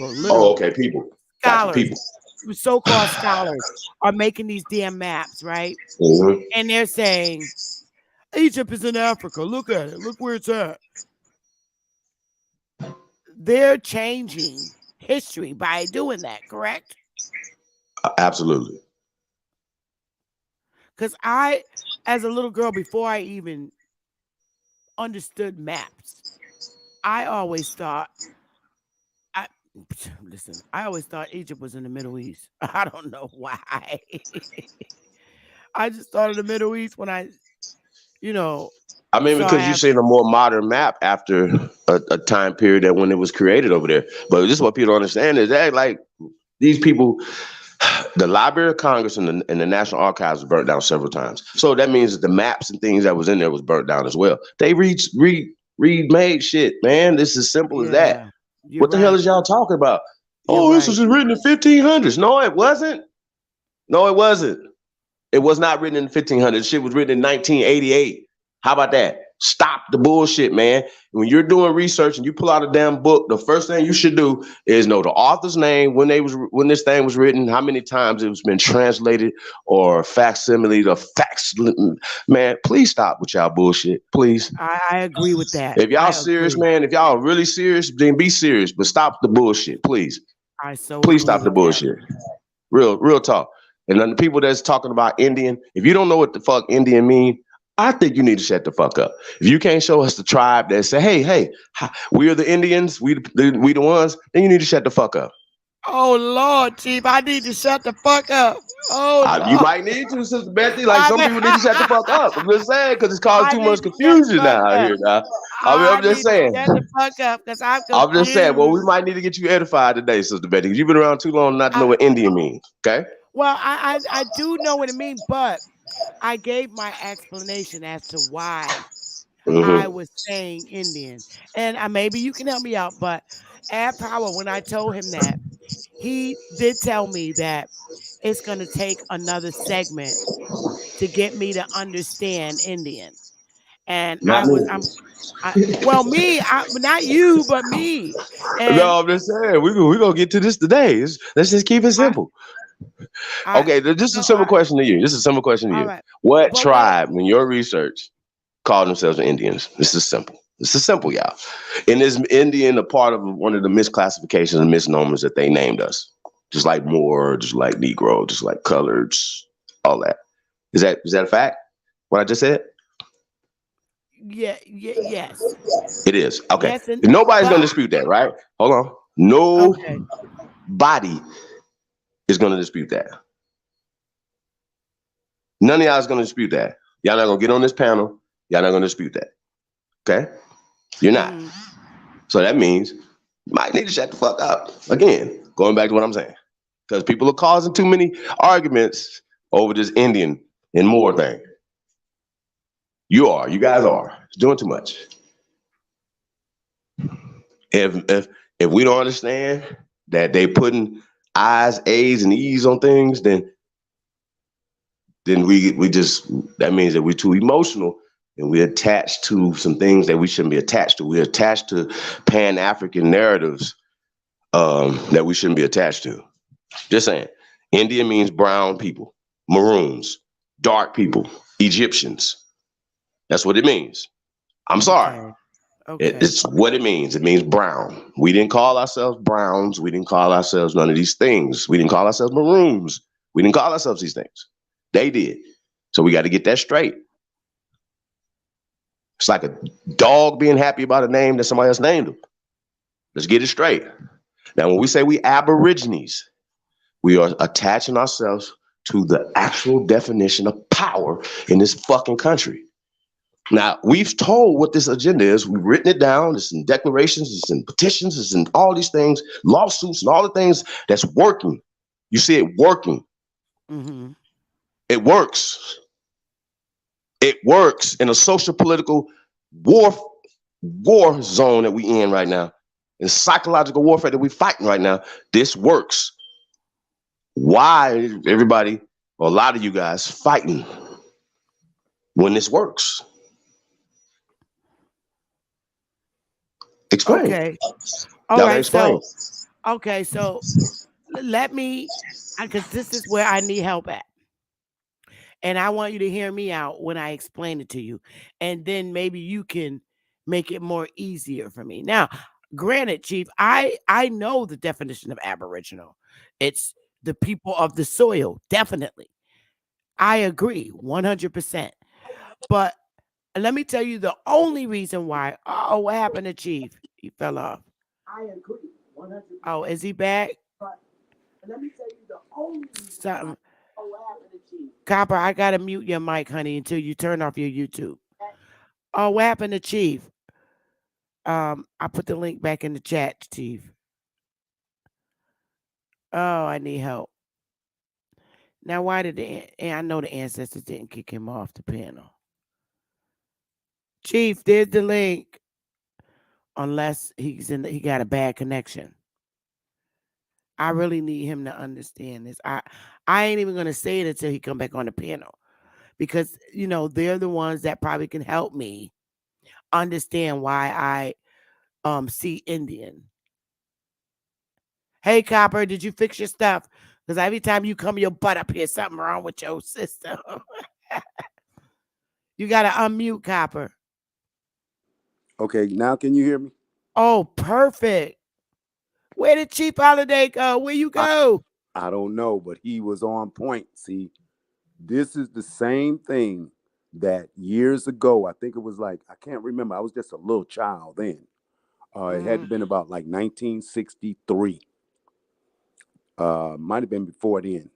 Oh, literally okay, people. Gotcha, scholars, people. so-called scholars are making these damn maps, right? Mm-hmm. And they're saying Egypt is in Africa. Look at it. Look where it's at. They're changing history by doing that, correct? Absolutely. Because I, as a little girl, before I even understood maps, I always thought, I listen, I always thought Egypt was in the Middle East. I don't know why. I just thought of the Middle East when I, you know, I mean, saw because you've seen a more modern map after a time period that when it was created over there. But this is what people don't understand is that like these people, the Library of Congress and the National Archives was burnt down several times. So that means that the maps and things that was in there was burnt down as well. They remade shit, man. This is as simple as that. yeah, you're What the hell right. is y'all talking about? You're Oh, this right. was written in 1500s. No, it wasn't. No, it wasn't. It was not written in 1500s. Shit was written in 1988. How about that? Stop the bullshit, man. When you're doing research and you pull out a damn book, the first thing you should do is know the author's name, when this thing was written, how many times it was been translated or facsimile or fax. Man, please stop with y'all bullshit, please. I agree with that. If y'all I serious, agree. man, if y'all really serious, then be serious, but stop the bullshit, please. I so Please agree stop the with that. bullshit. Real talk. And then the people that's talking about Indian, if you don't know what the fuck Indian mean, I think you need to shut the fuck up. If you can't show us the tribe that say, hey, we are the Indians, we the ones, then you need to shut the fuck up. Oh Lord, Chief, I need to shut the fuck up. Oh You Lord. might need to, Sister Bethy. Like I some mean, people need to shut the fuck up. I'm just saying, because it's causing I too much need to shut the confusion fuck now up. here now. I I'm just need to saying. shut the fuck up because I'm I'm just saying, well, we confused. might need to get you edified today, Sister Betty, because you've been around too long not to know I, what Indian means. Okay? well, I do know what it means, but I gave my explanation as to why I Mm-hmm. was saying Indian. And maybe you can help me out, but at Power, when I told him that, he did tell me that it's going to take another segment to get me to understand Indian. And Not me. well, me, not you, but me. And No, I'm just saying, we're going to get to this today. Let's just keep it I, simple. I, Okay, this is a so simple question to you. This is a simple question to all you. right. What But what, tribe, in your research, call themselves Indians? This is simple. This is simple, y'all. And is Indian a part of one of the misclassifications and misnomers that they named us? Just like Moor, just like Negro, just like colored, all that. Is that a fact? What I just said? yeah, yes. It is. Okay. Yes, and Nobody's gonna but dispute that, right? Hold on. okay. Nobody is gonna dispute that. None of y'all is gonna dispute that. Y'all not gonna get on this panel. Y'all not gonna dispute that. Okay? You're not. Mm-hmm. So that means you might need to shut the fuck up. Again, going back to what I'm saying. Because people are causing too many arguments over this Indian and Moor thing. You guys are. It's doing too much. If we don't understand that they putting I's, A's, and E's on things, then we just, that means that we're too emotional and we're attached to some things that we shouldn't be attached to. We're attached to Pan-African narratives that we shouldn't be attached to. Just saying. India means brown people, maroons, dark people, Egyptians. That's what it means. I'm sorry. Okay. Okay. It's what it means. It means brown. We didn't call ourselves browns. We didn't call ourselves none of these things. We didn't call ourselves maroons. We didn't call ourselves these things. They did. So we got to get that straight. It's like a dog being happy about a name that somebody else named him. Let's get it straight. Now, when we say we Aborigines, we are attaching ourselves to the actual definition of power in this fucking country. Now, we've told what this agenda is. We've written it down. It's in declarations, it's in petitions, it's in all these things, lawsuits, and all the things that's working. You see it working. Mm-hmm. It works. It works in a social political war zone that we in right now, in psychological warfare that we're fighting right now. This works. Why everybody, or a lot of you guys, fighting when this works? Explain. Okay. All Y'all can right. explain. So let me, because this is where I need help at. And I want you to hear me out when I explain it to you. And then maybe you can make it more easier for me. Now, granted, Chief, I know the definition of Aboriginal. It's the people of the soil, definitely. I agree 100%. But let me tell you the only reason why. Oh, what happened to Chief? He fell off. I agree 100%. Oh, is he back? But let me tell you the only reason something. Oh, what happened to Chief? Copper, I gotta mute your mic, honey, until you turn off your YouTube. Oh, what happened to Chief? I put the link back in the chat, Chief. Oh, I need help. Now, why did I know the ancestors didn't kick him off the panel? Chief, there's the link. Unless he got a bad connection. I really need him to understand this. I ain't even gonna say it until he come back on the panel. Because they're the ones that probably can help me understand why I see Indian. Hey Copper, did you fix your stuff? Because every time you come your butt up here, something wrong with your system. You gotta unmute Copper. Okay, now can you hear me? Oh, perfect. Where did Chief Holiday go? Where you I, go? I don't know, but he was on point. See, this is the same thing that years ago, I think it was like, I can't remember. I was just a little child then. It had to Mm, been about like 1963. Might have been before then.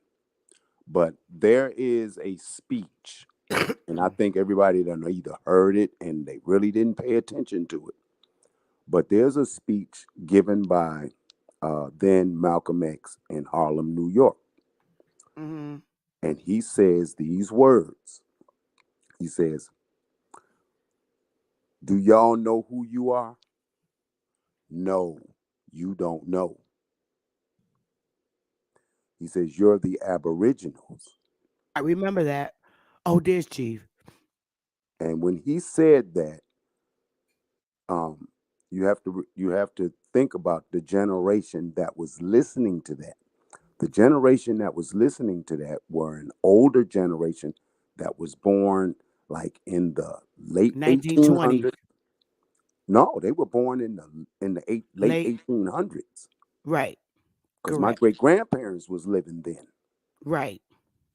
But there is a speech, and I think everybody done either heard it and they really didn't pay attention to it. But there's a speech given by then Malcolm X in Harlem, New York. mm, And he says these words. He says, "Do y'all know who you are? No, you don't know." He says, "You're the Aboriginals." I remember that. Oh, there's Chief. And when he said that, um, you have to think about the generation that was listening to that. The generation that was listening to that were an older generation that was born like in the late 1920s. 1800s. No, they were born in the late Late. 1800s Right. because my Correct. great grandparents was living then. Right.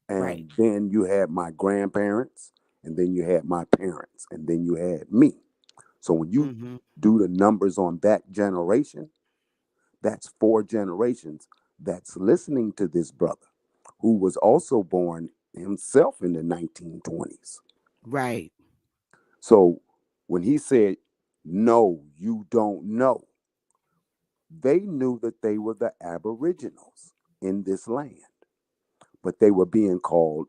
Right. And then you had my grandparents, and then you had my parents, and then you had me. So when you Mm-hmm. do the numbers on that generation, that's four generations that's listening to this brother who was also born himself in the 1920s. Right. So when he said, "No, you don't know," they knew that they were the Aboriginals in this land, but they were being called,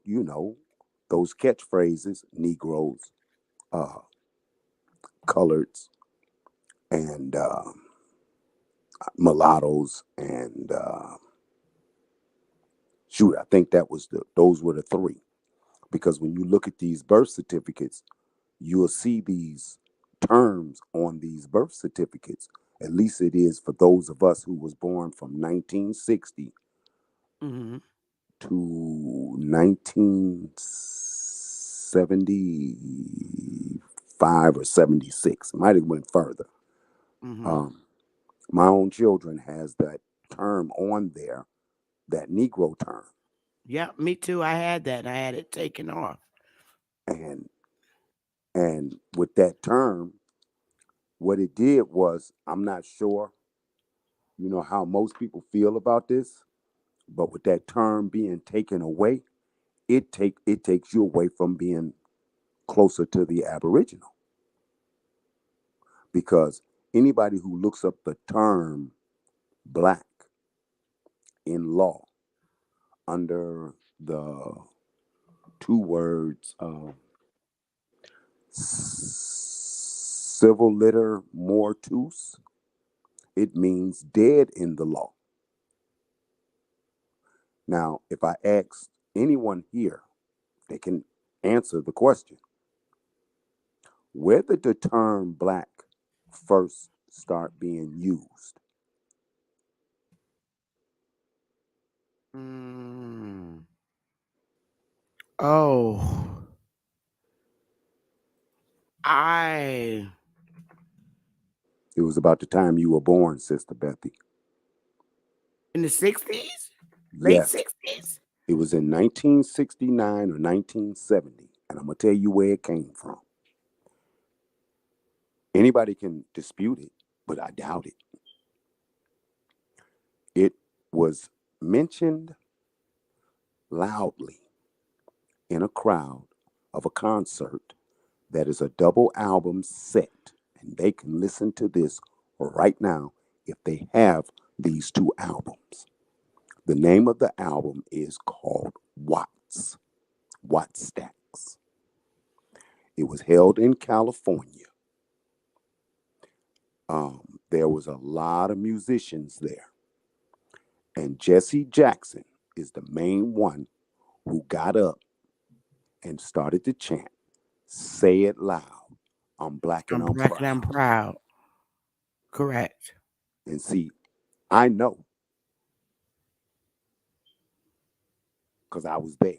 those catchphrases: Negroes, uh, coloreds, and mulattoes, and shoot, I think those were the three. Because when you look at these birth certificates, you'll see these terms on these birth certificates. At least it is for those of us who was born from 1960 Mm-hmm. to 1975 or 76. Might have went further. Mm-hmm. Um, my own children has that term on there, that Negro term. Yeah, me too. I had that. I had it taken off. And and with that term, what it did was, I'm not sure, how most people feel about this, but with that term being taken away, it takes you away from being closer to the Aboriginal, because anybody who looks up the term black in law under the two words civil liter mortuus, it means dead in the law. Now, if I ask anyone here, they can answer the question: where did the term black first start being used? Mm. Oh, I It was about the time you were born, Sister Bethy. in the 60s, late Yes, 60s. it was in 1969 or 1970, and I'm going to tell you where it came from. Anybody can dispute it, but I doubt it. It was mentioned loudly in a crowd of a concert that is a double album set, and they can listen to this right now if they have these two albums. The name of the album is called Watt Stacks. It was held in California. There was a lot of musicians there, and Jesse Jackson is the main one who got up and started to chant, "Say it loud, I'm black and I'm I'm black and I'm proud." proud. Correct. And see, I know because I was there.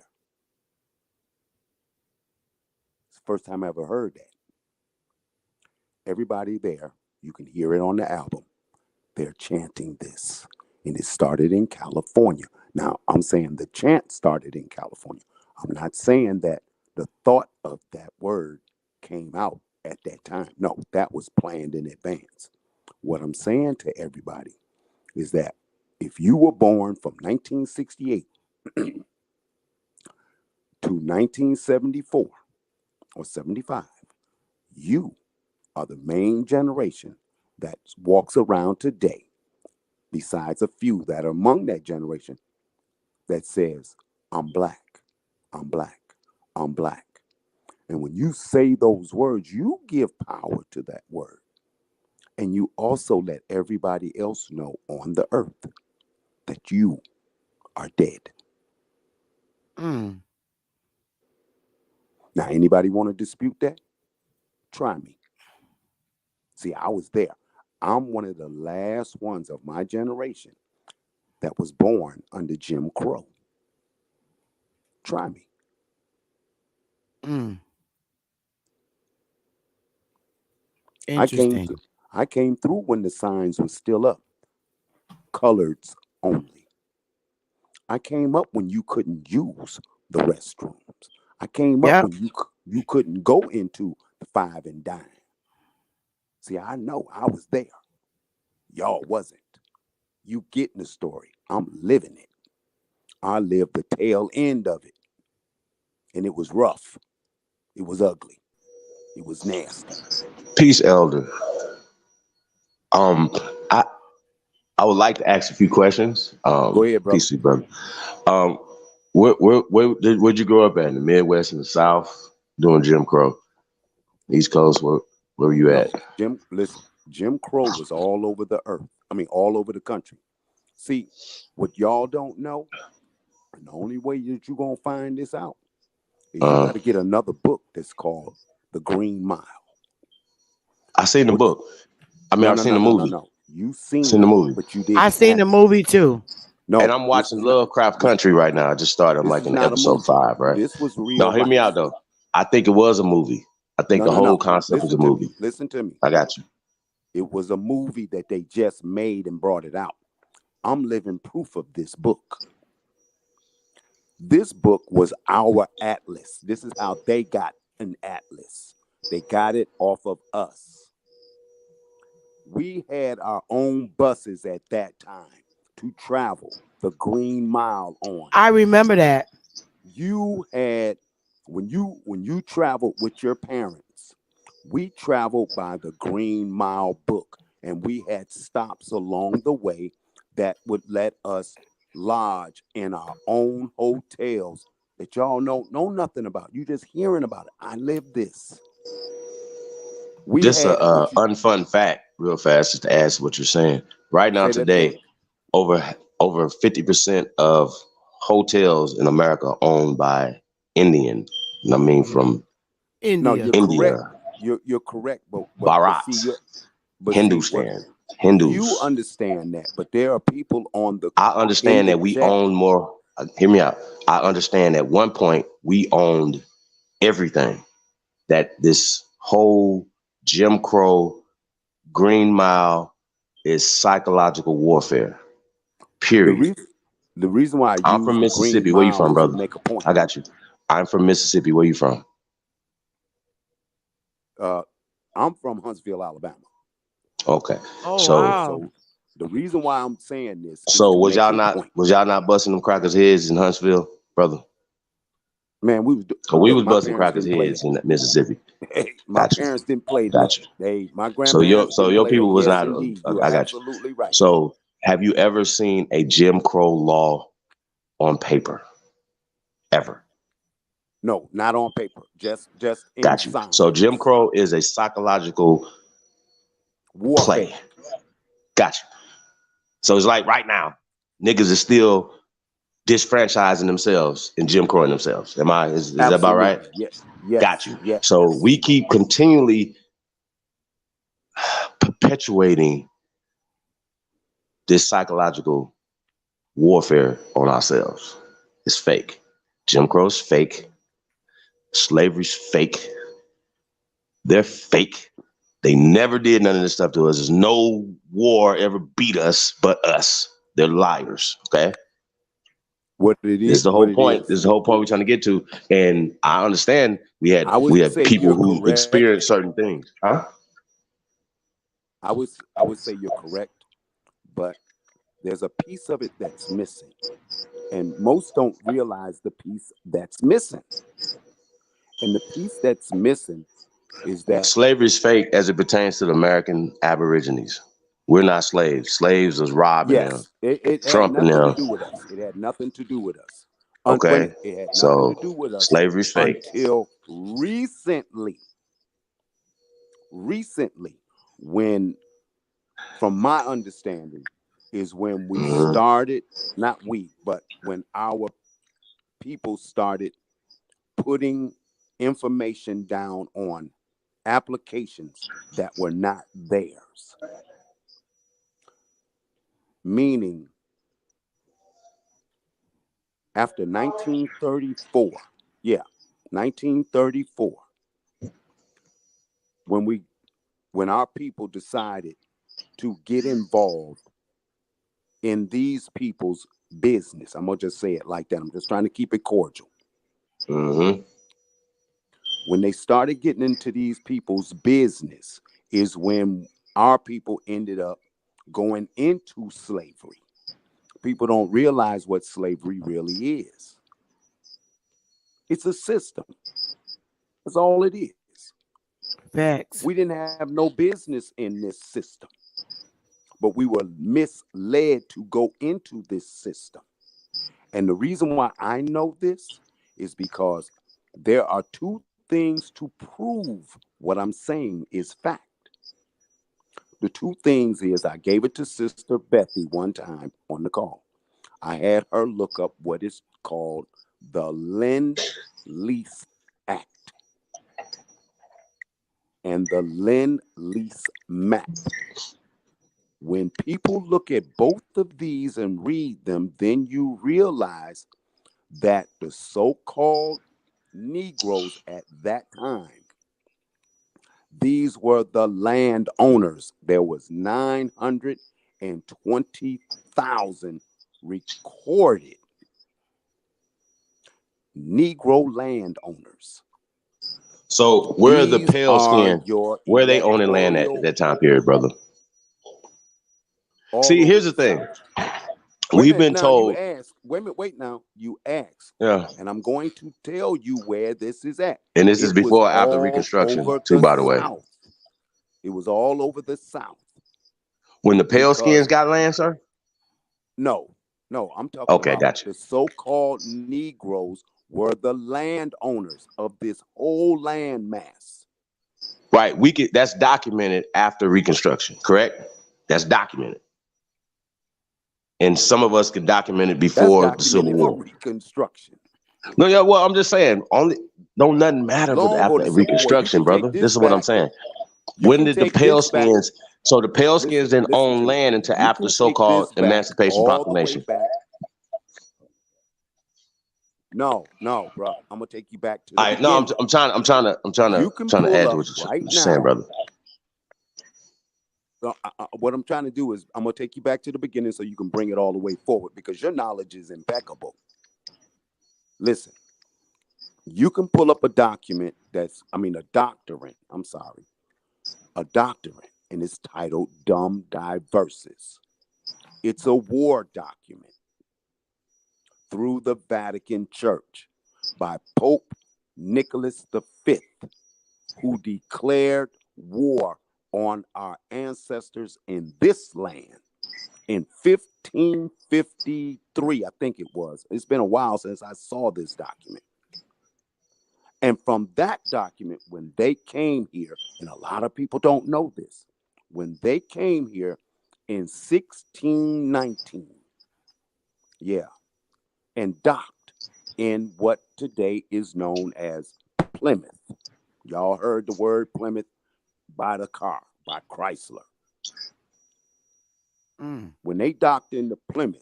It's the first time I ever heard that. Everybody there, you can hear it on the album. They're chanting this. And it started in California. Now, I'm saying the chant started in California. I'm not saying that the thought of that word came out at that time. No, that was planned in advance. What I'm saying to everybody is that if you were born from 1968 to 1974 or 75, you are the main generation that walks around today, besides a few that are among that generation, that says, I'm black, I'm black, I'm black. And when you say those words, you give power to that word. And you also let everybody else know on the earth that you are dead. Mm. Now, anybody want to dispute that? Try me. See, I was there. I'm one of the last ones of my generation that was born under Jim Crow. Try me. Mm. I came Interesting. through. I came through when the signs were still up, coloreds only. I came up when you couldn't use the restrooms. I came up Yep. when you couldn't go into the five and dime. See, I know I was there. Y'all wasn't. You getting the story. I'm living it. I lived the tail end of it. And it was rough. It was ugly. It was nasty. Peace, Elder. Um, I I would like to ask a few questions. Go ahead, brother. Peace to you, brother. Um, where'd you grow up at? In the Midwest and the South, doing Jim Crow? East Coast, where were you at? No, listen, Jim Crow was all over the earth. I mean, all over the country. See, what y'all don't know, and the only way that you're going to find this out is you Uh, got to get another book that's called The Green Mile. I seen the What? book. I mean, No, I've no, seen no, the no, no, movie. no. You seen Seen the it, movie. but you I didn't seen the act. movie too. And No, I'm this watching is not. Lovecraft This, Country right now. I just started. I'm this like is in not a episode movie. 5, right? This was No, real hear me life. out though. I think it was a movie. I think No, the no, whole no. concept was a Listen to me. movie. Listen to me. I got you. It was a movie that they just made and brought it out. I'm living proof of this book. This book was our atlas. This is how they got an atlas. They got it off of us. We had our own buses at that time to travel the Green Mile on. I remember that. You had when you traveled with your parents, we traveled by the Green Mile book, and we had stops along the way that would let us lodge in our own hotels that y'all know nothing about. You just hearing about it. I lived this. We Just a had what you unfun fact, real fast, just to add to what you're saying. Right now, say that again. today, over 50% of hotels in America are owned by Indian. I mean, from No, India. you're correct. India, You're correct, but see Bharat, you but see what Hindustan, you Hindus. understand that, but there are people on the I in understand the that we chat. own more. Hear me out. I understand at one point we owned everything. That this whole Jim Crow, Green Mile is psychological warfare. The Period. reason the reason why I I'm use from the Green Mississippi. Where you Mile from, is to brother? make a point. I got you. I'm from Mississippi. Where you from? Uh, I'm from Huntsville, Alabama. Okay. Oh So wow. So the reason why I'm saying this is so to make a point. was y'all not busting them crackers heads in Huntsville, brother? Man, Cause we look. was My busting parents crackers didn't play heads that. in Mississippi. My Got you. parents didn't play. Look, Got you. my So your grandparents so didn't your play that. people was Yes, not. indeed, you're I got you. absolutely right. So have you ever seen a Jim Crow law on paper? Ever? No, not on paper. Just in Got you. So Jim signs. Crow is a psychological play. Warfare. Got you. So it's like right now, niggas is still disfranchising themselves and Jim Crow themselves. Is that about right? Absolutely. Yes. Got you. Yes. So we keep continually perpetuating this psychological warfare on ourselves. It's fake. Jim Crow's fake. Slavery's fake. They're fake. They never did none of this stuff to us. There's no war ever beat us but us. They're liars. Okay. What it This is, is the what whole it point. This is. is the whole point we're trying to get to. And I understand I we would had say people you're who correct. experienced certain things. Huh? I would say you're correct, but there's a piece of it that's missing. And most don't realize the piece that's missing. And the piece that's missing is that, Slavery is fake as it pertains to the American Aborigines. We're not slaves. Slaves was robbing them, yes, it had trumping nothing to them. do with us. It had nothing to do with us. Wait a Okay. minute. It had nothing to So do with us slavery is fake. until recently. Recently, when, from my understanding, is when we Mhm. started, not we, but when our people started putting information down on applications that were not theirs. Meaning, after 1934, yeah, 1934, when our people decided to get involved in these people's business, I'm gonna just say it like that. I'm just trying to keep it cordial. Mhm. When they started getting into these people's business is when our people ended up going into slavery. People don't realize what slavery really is. It's a system. That's all it is. Facts. We didn't have no business in this system, but we were misled to go into this system. And the reason why I know this is because there are two things to prove what I'm saying is fact. The two things is I gave it to Sister Bethy one time on the call. I had her look up what is called the Lend Lease Act and the Lend Lease Map. When people look at both of these and read them, then you realize that the so-called Negroes at that time, these were the landowners. There was 920,000 recorded Negro landowners. So where are the These pale are skin? your Where are they owning land at electoral that time period, brother? all See, over here's the the thing. South. Wait a We've minute, been now you told, ask. Wait a minute, wait now. You ask. yeah, And I'm going to tell you where this is at. and this is It was before or after all Reconstruction, over too, the by the way. South. It was all over the South. When the pale skins Because got land, sir? no, I'm talking Okay, about gotcha. the so-called Negroes were the landowners of this whole land mass. Right. That's documented after Reconstruction, correct? That's documented. And some of us could document it That's before the Civil documented for War. Reconstruction. No, yeah, well, I'm just saying, only don't nothing matter but Long before the after Civil War. You Reconstruction, can take brother. This this is what I'm back. saying. You When can did the take pale this back. skins? So the pale skins didn't Listen own to me. land until You after can take so-called this back Emancipation all the way Proclamation. back. No, bro. I'm gonna take you back to the All right, no, beginning. You can trying to pull add to up what right you're saying, now. brother. What I'm trying to do is I'm gonna take you back to the beginning so you can bring it all the way forward because your knowledge is impeccable. Listen, you can pull up a document a doctrine. I'm sorry, a doctrine, and it's titled "Dumb Diverses." It's a war document through the Vatican Church by Pope Nicholas V, who declared war on our ancestors in this land in 1553, I think it was. It's been a while since I saw this document. And from that document, when they came here, and a lot of people don't know this, when they came here in 1619, yeah, and docked in what today is known as Plymouth. Y'all heard the word Plymouth by the car, by Chrysler. When they docked into Plymouth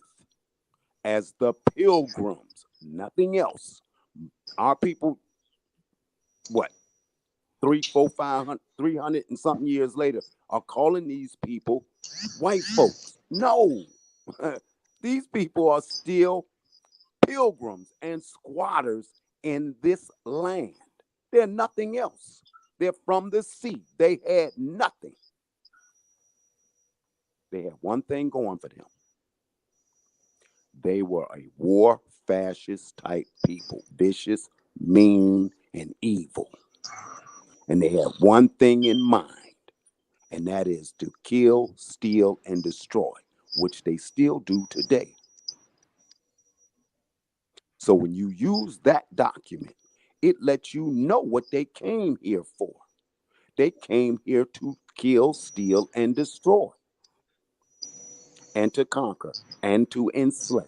as the Pilgrims, nothing else, our people, what, 300 and something years later, are calling these people white folks. No, these people are still pilgrims and squatters in this land. They're nothing else. They're from the sea. They had nothing. They had one thing going for them. They were a war fascist type people, vicious, mean, and evil. And they had one thing in mind, and that is to kill, steal, and destroy, which they still do today. So when you use that document, it lets you know what they came here for. They came here to kill, steal, and destroy, and to conquer, and to enslave.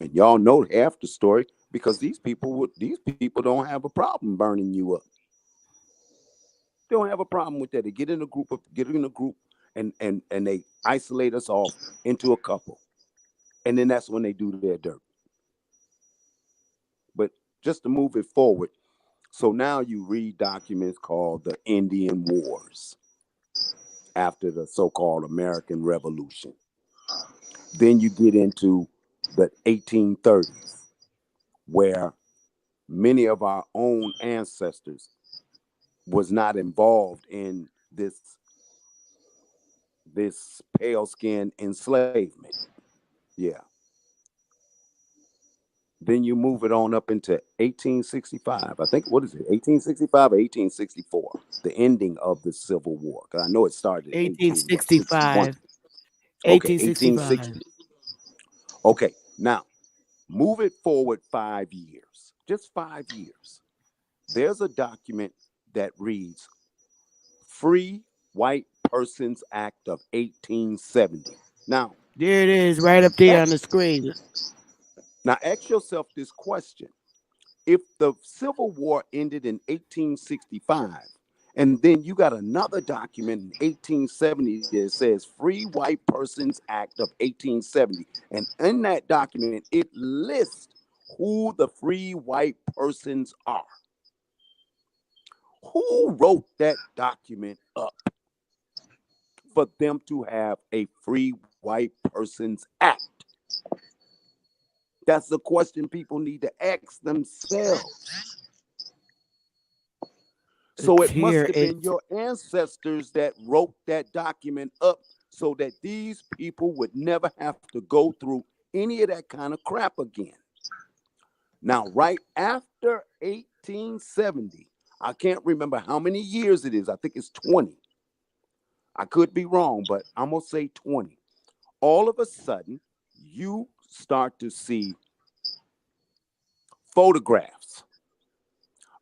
And y'all know half the story because these people don't have a problem burning you up. They don't have a problem with that. They get in a group and they isolate us off into a couple. And then that's when they do their dirt. But just to move it forward, so now you read documents called the Indian Wars after the so-called American Revolution. Then you get into the 1830s, where many of our own ancestors was not involved in this pale skin enslavement. Yeah. Then you move it on up into 1865. I think, what is it, 1865 or 1864? The ending of the Civil War. Because I know it started in 1865. 1861. Okay, 1865. 1860. Okay, now move it forward 5 years, just 5 years. There's a document that reads Free White Persons Act of 1870. Now, There it is, right up there on the screen. Now ask yourself this question. If the Civil War ended in 1865, and then you got another document in 1870 that says Free White Persons Act of 1870, and in that document, it lists who the free white persons are. Who wrote that document up for them to have a Free White Persons Act? That's the question people need to ask themselves. So it must have been your ancestors that wrote that document up so that these people would never have to go through any of that kind of crap again. Now, right after 1870, I can't remember how many years it is. I think it's 20. I could be wrong, but I'm going to say 20. All of a sudden, you start to see photographs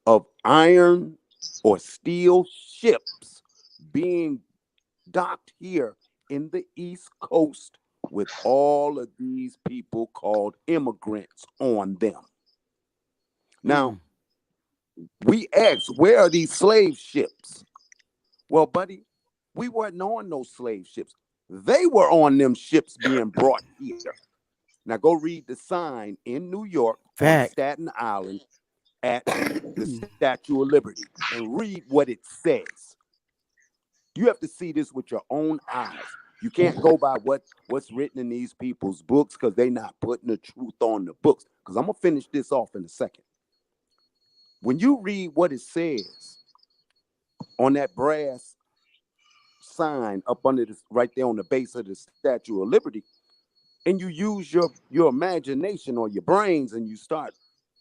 of iron or steel ships being docked here in the East Coast with all of these people called immigrants on them. Now, we ask, where are these slave ships? Well, buddy, we weren't on those slave ships. They were on them ships being brought here. Now, go read the sign in New York on Staten Island at the Statue of Liberty and read what it says. You have to see this with your own eyes. You can't go by what's written in these people's books because they're not putting the truth on the books. Because I'm going to finish this off in a second. When you read what it says on that brass sign up under this, right there on the base of the Statue of Liberty, and you use your imagination or your brains and you start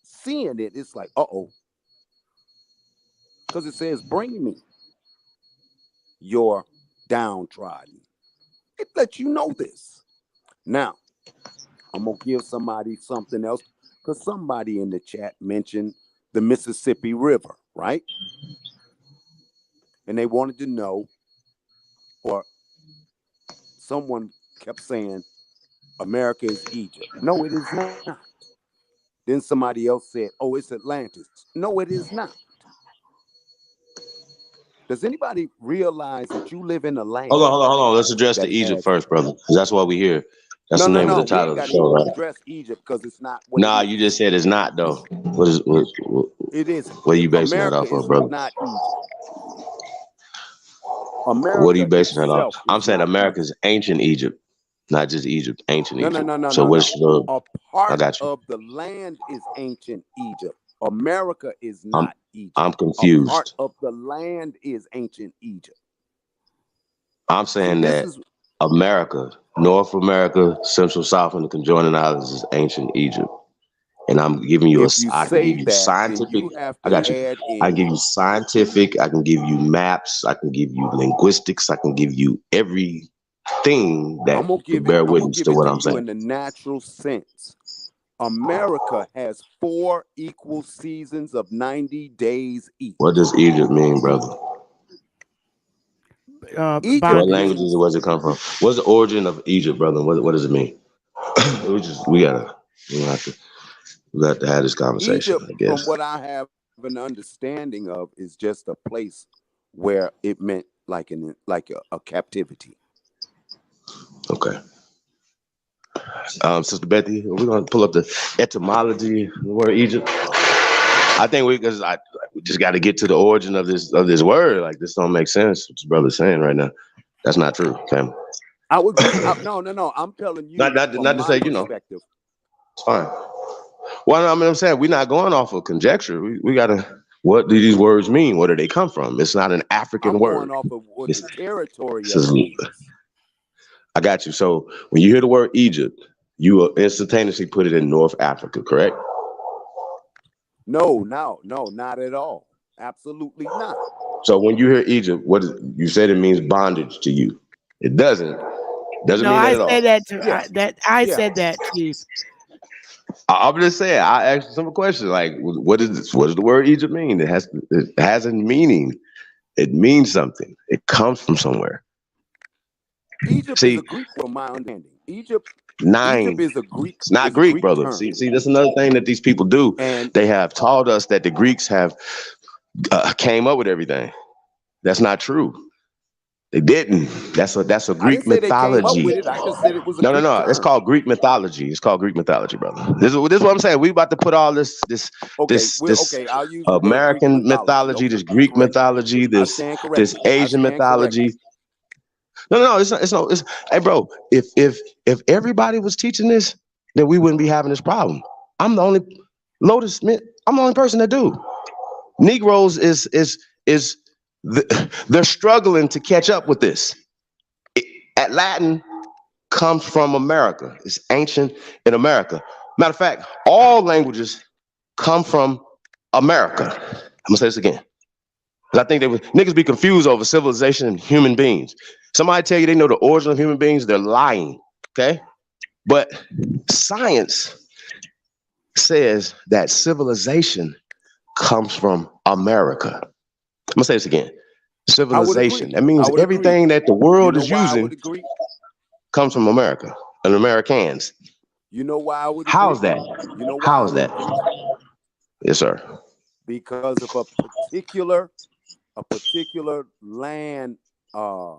seeing it, it's like, uh-oh. Because it says, bring me your downtrodden. It lets you know this. Now, I'm going to give somebody something else because somebody in the chat mentioned the Mississippi River, right? And they wanted to know, or someone kept saying, America is Egypt. No, it is not. Then somebody else said, oh, it's Atlantis. No, it is not. Does anybody realize that you live in a land? Hold on. Let's address the Egypt first, brother. Because that's why we're here. That's the name of the title of the show, right? Address Egypt because it's not. What nah, you just said it's not though. What it is? What are you basing that off of, brother? Not Egypt. America what are you basing that off? I'm saying America's ancient Egypt. not just Egypt, ancient No, no, Egypt. no, no, So no, what's no. the? A I part got you. of the land is ancient Egypt. America is I'm not Egypt. I'm A part confused. of the land is ancient Egypt. I'm See, saying this that is America, North America, Central, South, and the conjoining islands is ancient Egypt. And I'm giving you if you I can say give you that, then scientific. you have I to got you. add I can in. give you scientific. I can give you maps. I can give you linguistics. I can give you everything that could bear I'm gonna witness give to it what to I'm you saying. in the natural sense. America has 4 equal seasons of 90 days What each. does Egypt mean, brother? Egypt What Bondage. languages means does it come from? What's the origin of Egypt, brother? What does it mean? We gotta we got to have this conversation, Egypt, I from guess. what I have an understanding of, is just a place where it meant like a captivity. Okay. Sister Bethy, we're gonna pull up the etymology of the word Egypt. I think we just got to get to the origin of this word. Like this don't make sense. What this brother's saying right now, that's not true, family. I would agree. No, no, no. I'm telling Not you not from not to my say perspective. it's fine. Well, I mean, I'm saying we're not going off of conjecture. We gotta. What do these words mean? Where do they come from? It's not an African I'm word. going off of what This, the territory this of is. it is. I got you. So when you hear the word Egypt, you will instantaneously put it in North Africa, correct? No, no, no, not at all. Absolutely not. So when you hear Egypt, you said it means bondage to you. It doesn't. Doesn't No, mean that I at all. said that to Yeah, I yeah. said that, Chief. I'm just saying. I asked you some questions like, what is this? What does the word Egypt mean? It has a meaning. It means something. It comes from somewhere. Egypt is a See, Greek word, from my understanding. Egypt nine. It's not is a Greek, Greek brother. term. See, that's another thing that these people do. And They have taught us that the Greeks have came up with everything. That's not true. They didn't. That's a I didn't Greek say they came up mythology. with it. I just said it was a No, no, Greek no. It's term. called Greek mythology. It's called Greek mythology, brother. This is what I'm saying. We about to put all Okay, this okay. I'll use the word Greek American mythology. mythology, Okay, this Greek corrected. mythology, I this stand this corrected. I Asian stand corrected. mythology. No, no, no. It's not. It's no. It's hey, bro. If everybody was teaching this, then we wouldn't be having this problem. I'm the only Lotus Smith. I'm the only person that do. Negroes is they're struggling to catch up with this. At Latin comes from America. It's ancient in America. Matter of fact, all languages come from America. I'm gonna say this again. Because I think niggas be confused over civilization and human beings. Somebody tell you they know the origin of human beings, they're lying. Okay? But science says that civilization comes from America. I'm gonna say this again. I would agree. Civilization. That I means would agree. everything that the You world know is why I using would agree? comes from America and Americans. You know why I would How's agree? that? You know why I How's would that? agree? Yes, sir. Because of a particular land uh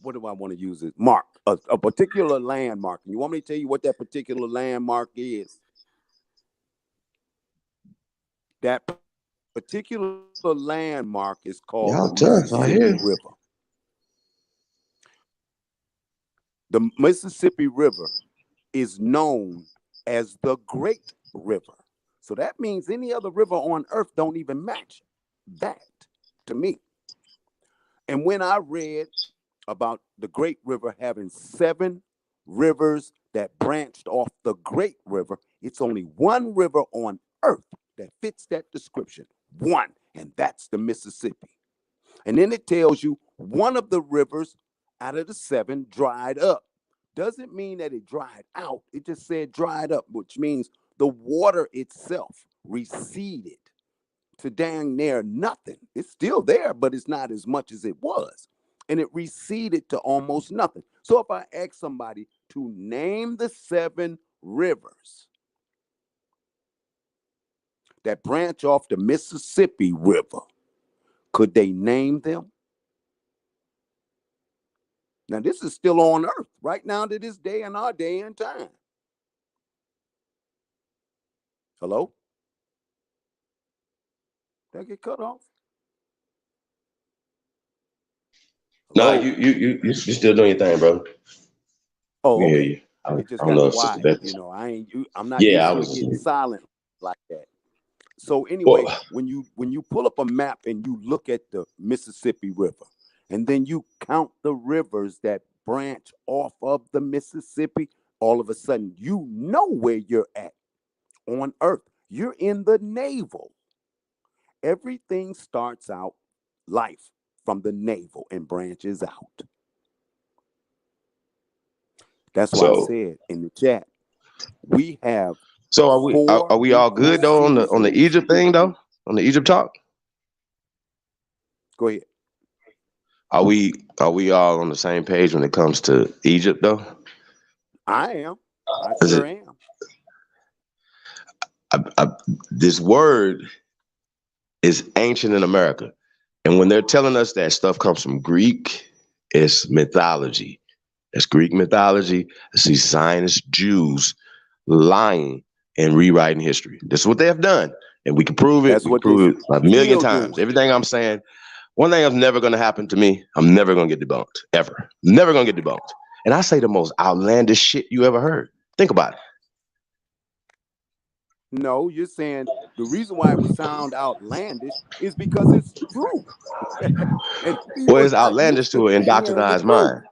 what do I want to use it? Mark. A particular landmark. You want me to tell you what that particular landmark is? That particular landmark is called the Y'all tough out Mississippi here. River. The Mississippi River is known as the Great River. So that means any other river on earth don't even match that to me. And when I read about the Great River having 7 rivers that branched off the Great River, it's only one river on earth that fits that description. One, and that's the Mississippi. And then it tells you one of the rivers out of the 7 dried up. Doesn't mean that it dried out. It just said dried up, which means the water itself receded to dang near nothing. It's still there, but it's not as much as it was. And it receded to almost nothing. So if I ask somebody to name the 7 rivers that branch off the Mississippi River, could they name them? Now, this is still on earth right now to this day in our day and time. Hello? Did I get cut off? Nah, Hello? you still doing your thing, bro. Oh, We can hear okay. you. I It just don't got know if Sister quiet. Beth. You know, I'm not Yeah, used I to it was. getting silent like that. So anyway, Well, when you pull up a map and you look at the Mississippi River, and then you count the rivers that branch off of the Mississippi, all of a sudden you know where you're at on Earth. You're in the navel. Everything starts out life from the navel and branches out. That's why I so said in the chat, we have so are four we all equal good though on the seasons. Egypt thing though? On the Egypt talk? Go ahead. Are we all on the same page when it comes to Egypt though? I am. I Is sure it am. I, this word is ancient in America, and when they're telling us that stuff comes from Greek, it's mythology. It's Greek mythology. It's these Zionist Jews lying and rewriting history. This is what they have done, and we can prove it. That's We can what they prove it a million still times. doing. Everything I'm saying. One thing that's never going to happen to me, I'm never going to get debunked, ever. Never going to get debunked. And I say the most outlandish shit you ever heard. Think about it. No, you're saying the reason why it would sound outlandish is because it's true. And Well, people are it's not outlandish used to to an hearing the indoctrinized truth. mind.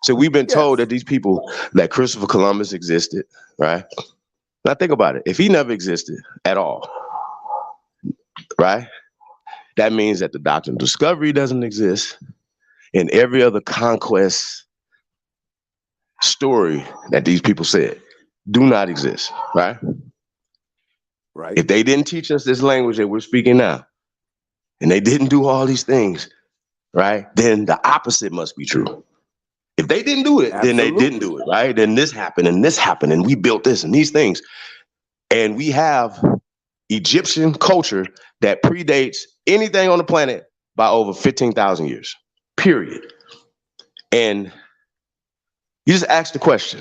So we've been told Yes, that these people, that Christopher Columbus existed, right? Now think about it. If he never existed at all, right? That means that the doctrine of discovery doesn't exist, and every other conquest story that these people said do not exist, right? right. If they didn't teach us this language that we're speaking now, and they didn't do all these things, right? Then the opposite must be true. If they didn't do it, then they didn't Absolutely. do it, right? Then this happened, and we built this and these things. And we have Egyptian culture that predates anything on the planet by over 15,000 years, period. And you just ask the question,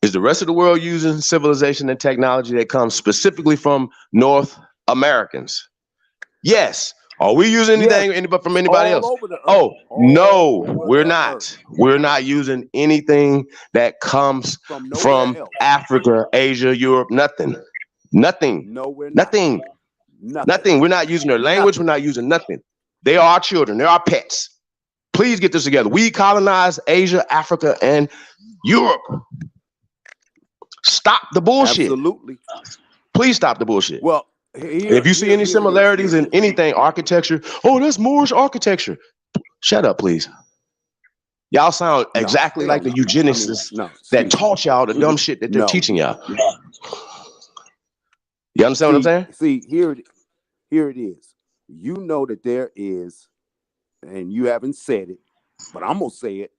is the rest of the world using civilization and technology that comes specifically from North Americans? Yes. Are we using Yes, anything from anybody all else? over the earth. Oh, All no, over we're the earth. not. We're not using anything that comes From nowhere from else. Africa, Asia, Europe, nothing. Nothing. No, we're not. Nothing. Nothing. Nothing. We're not using their language. We're Nothing. not using nothing. They are our children. They're our pets. Please get this together. We colonized Asia, Africa, and Europe. Stop the bullshit. Absolutely. Please stop the bullshit. Well, If you see any here it is. similarities in anything, architecture, oh, that's Moorish architecture. Shut up, please. Y'all sound No, exactly hell like the no. I mean, eugenicists no, that excuse me. taught y'all the dumb shit that they're No. teaching y'all. You understand what I'm saying? See, here it is. You know that there is, and you haven't said it, but I'm gonna say it.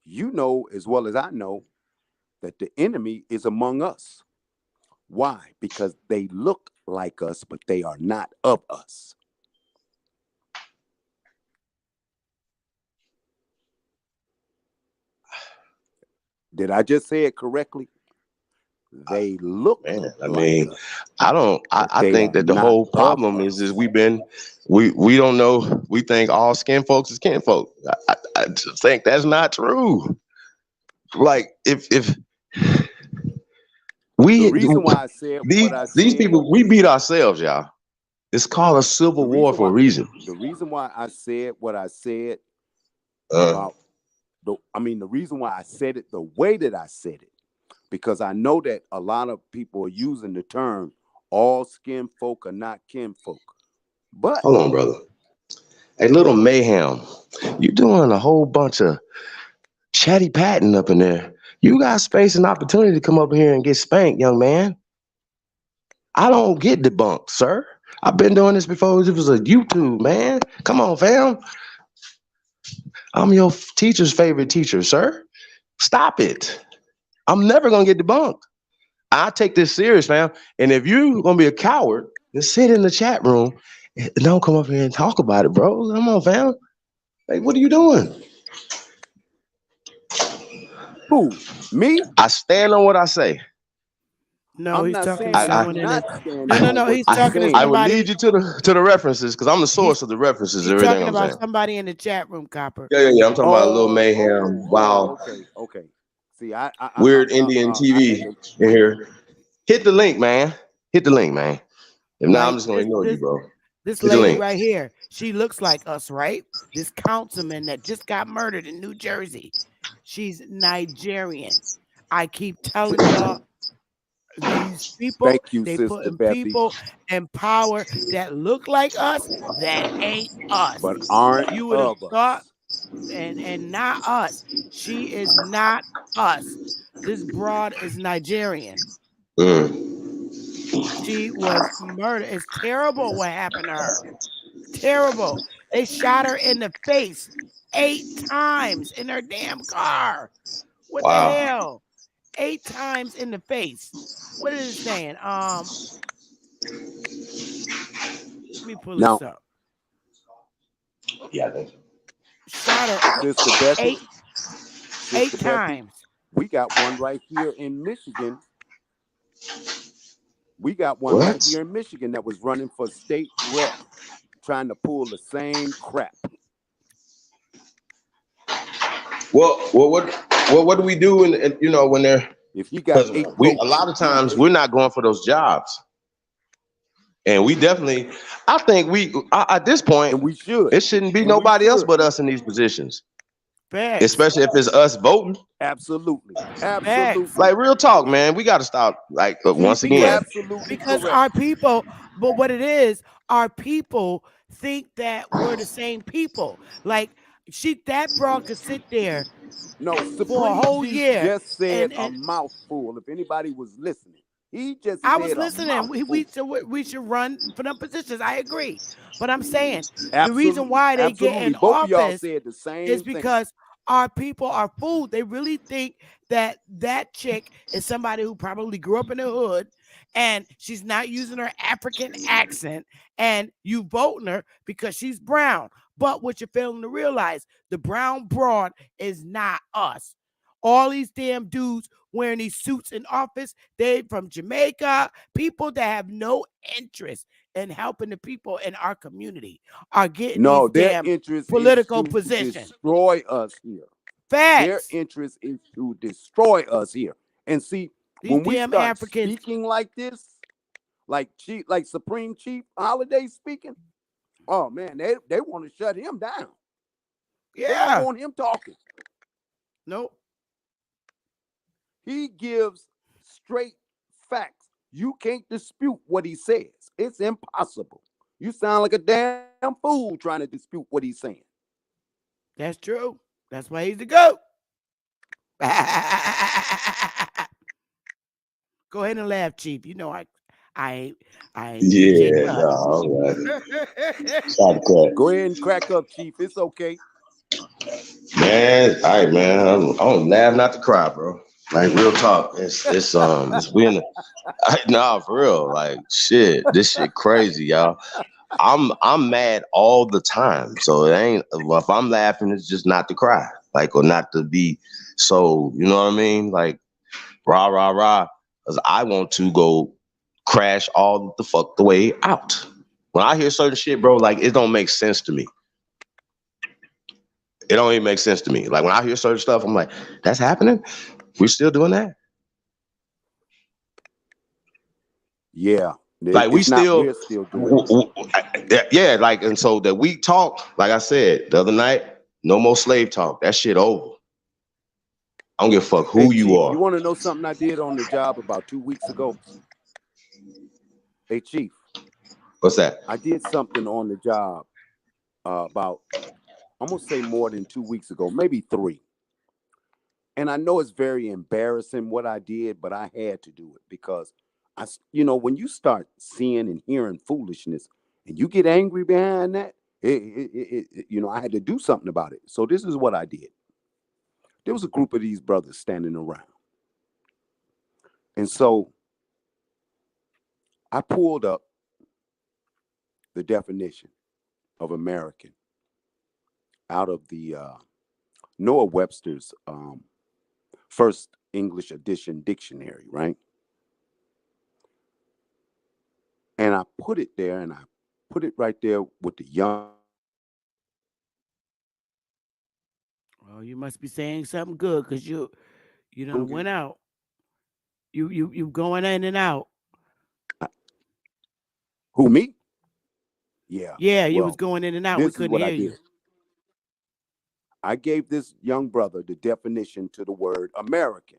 You know as well as I know that the enemy is among us. Why? Because they look like us, but they are not of us. Did I just say it correctly? They look Man, I like mean, us, but I they think are that the not whole of problem us. is we don't know. We think all skin folks is kin folk. I just think that's not true. Like if The we reason why I said what I these said, people, we beat ourselves, y'all. It's called a civil the war reason for a why reason. the reason why I said what I said Uh, about the reason why I said it the way that I said it, because I know that a lot of people are using the term all skin folk are not kinfolk. But Hold on, brother. A little mayhem. You doing a whole bunch of chatty patting up in there. You got space and opportunity to come up here and get spanked, young man. I don't get debunked, sir. I've been doing this before. It was a YouTube, man. Come on, fam. I'm your teacher's favorite teacher, sir. Stop it. I'm never gonna get debunked. I take this serious, fam. And if you're gonna be a coward, then sit in the chat room and don't come up here and talk about it, bro. Come on, fam. Like, what are you doing? who? Me? I stand on what I say. No, I'm he's not talking to saying that I I'm someone in the. not No, standing no, on no. what He's you're talking to saying. I will lead somebody. you to the references because I'm the He's source of the references. he's Everything talking I'm about saying. somebody in the chat room, Copper. Yeah, yeah, yeah. I'm talking about a little mayhem, Oh, wow, okay, okay. See, weird Indian I had TV to. in here. Hit the link, man. Hit the link, man. If not, I'm Like just gonna ignore you, this bro. this Hit the lady link. right here. She looks like us, right? This councilman that just got murdered in New Jersey. She's Nigerian. I keep telling y'all, these people, Thank you, they Sister putting Bethy, people in power that look like us that ain't us. but aren't You would have of thought, us. and not us. She is not us. This broad is Nigerian. Mm. She was murdered. It's terrible what happened to her. Terrible. They shot her in the face 8 times in her damn car. What the Wow. hell? 8 times in the face. What is it saying? Let me pull this Now, up. Yeah, I think so. Shot her Sister Bethy, eight Sister eight Bethy, times. we got one right here in Michigan. We got one right What? here in Michigan that was running for state rep, trying to pull the same crap. What do we do? And you know when they're If you got because 8 votes, a lot of times we're not going for those jobs, and we definitely, I think at this point and we should, it shouldn't be and we nobody else should, but us in these positions, Facts. especially if it's us voting. absolutely, Facts. absolutely. Like real talk, man. We got to stop. Like Chief, once you again, Because absolutely because correct. our people, but what it is, our people think that we're the same people. Like that broad could sit there No, for a Supreme whole Chief year just said a and mouthful. If anybody was listening, he just I was said a listening. mouthful. We should run for them positions. I agree, but I'm saying the reason Absolutely, why they get absolutely. in Both of y'all office said the is same thing. because our people are fooled. They really think that that chick is somebody who probably grew up in the hood, and she's not using her African accent, and you voting her because she's brown. But what you're failing to realize, the brown broad is not us. All these damn dudes wearing these suits in office, they from Jamaica, people that have no interest in helping the people in our community are getting No, these their damn interest is political to positions. destroy us here. Their Facts. interest is to destroy us here. And see, These when we damn start Africans, speaking like this, like Supreme Chief Holiday speaking, oh man, they want to shut him down. They don't yeah. want him talking. Nope. He gives straight facts. You can't dispute what he says. It's impossible. You sound like a damn fool trying to dispute what he's saying. That's true. That's why he's the GOAT. Go ahead and laugh, Chief. You know I ain't DJ yeah, no, Muggs. all right. Stop that, Go ahead and crack up, Chief. It's okay. man. All right, man. I don't laugh not to cry, bro. Like real talk. It's we in the, nah, for real. Like shit, this shit crazy, y'all. I'm mad all the time. So it ain't, well, if I'm laughing, it's just not to cry. Like or not to be so, you know what I mean? Like rah rah rah. Because I want to go crash all the fuck the way out. When I hear certain shit, bro, like it don't make sense to me. It don't even make sense to me. Like when I hear certain stuff, I'm like, that's happening? We're still doing that? Yeah, Like we it's not. still We're still doing it. yeah, like and so that we talk, like I said the other night, no more slave talk. That shit over. I don't give a fuck Hey, who you Chief, you are. want to know something I did on the job about 2 weeks ago? Hey, Chief, What's that? I did something on the job about, I'm going to say more than 2 weeks ago, maybe 3. And I know it's very embarrassing what I did, but I had to do it because when you start seeing and hearing foolishness and you get angry behind that, I had to do something about it. So this is what I did. There was a group of these brothers standing around. And so I pulled up the definition of American out of the Noah Webster's first English edition dictionary, right? put it there, and I put it right there with the Oh, you must be saying something good because you done youngest. went out. You going in and out. Who, me? Yeah. Yeah, you was Well, going in and out. We this is couldn't what I hear did. you. I gave this young brother the definition to the word American.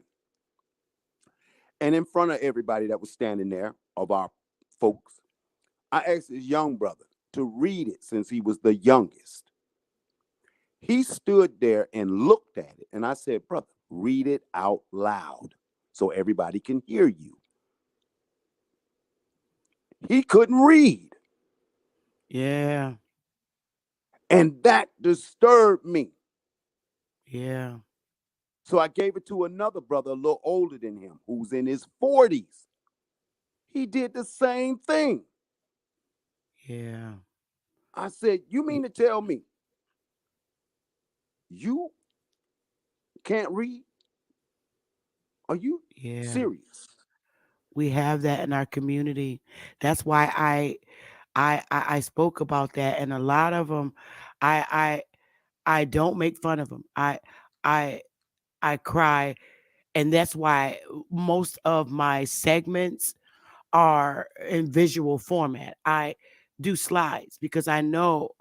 And in front of everybody that was standing there, of our folks, I asked this young brother to read it since he was the youngest. He stood there and looked at it. And I said, brother, read it out loud so everybody can hear you. He couldn't read. Yeah, And that disturbed me. yeah, So I gave it to another brother a little older than him who's in his 40s. He did the same thing. yeah, I said, you y- mean to tell me you can't read? Are you yeah. serious? We have that in our community. That's why I spoke about that, and a lot of them, I I don't make fun of them. I I cry, and that's why most of my segments are in visual format. I do slides because I know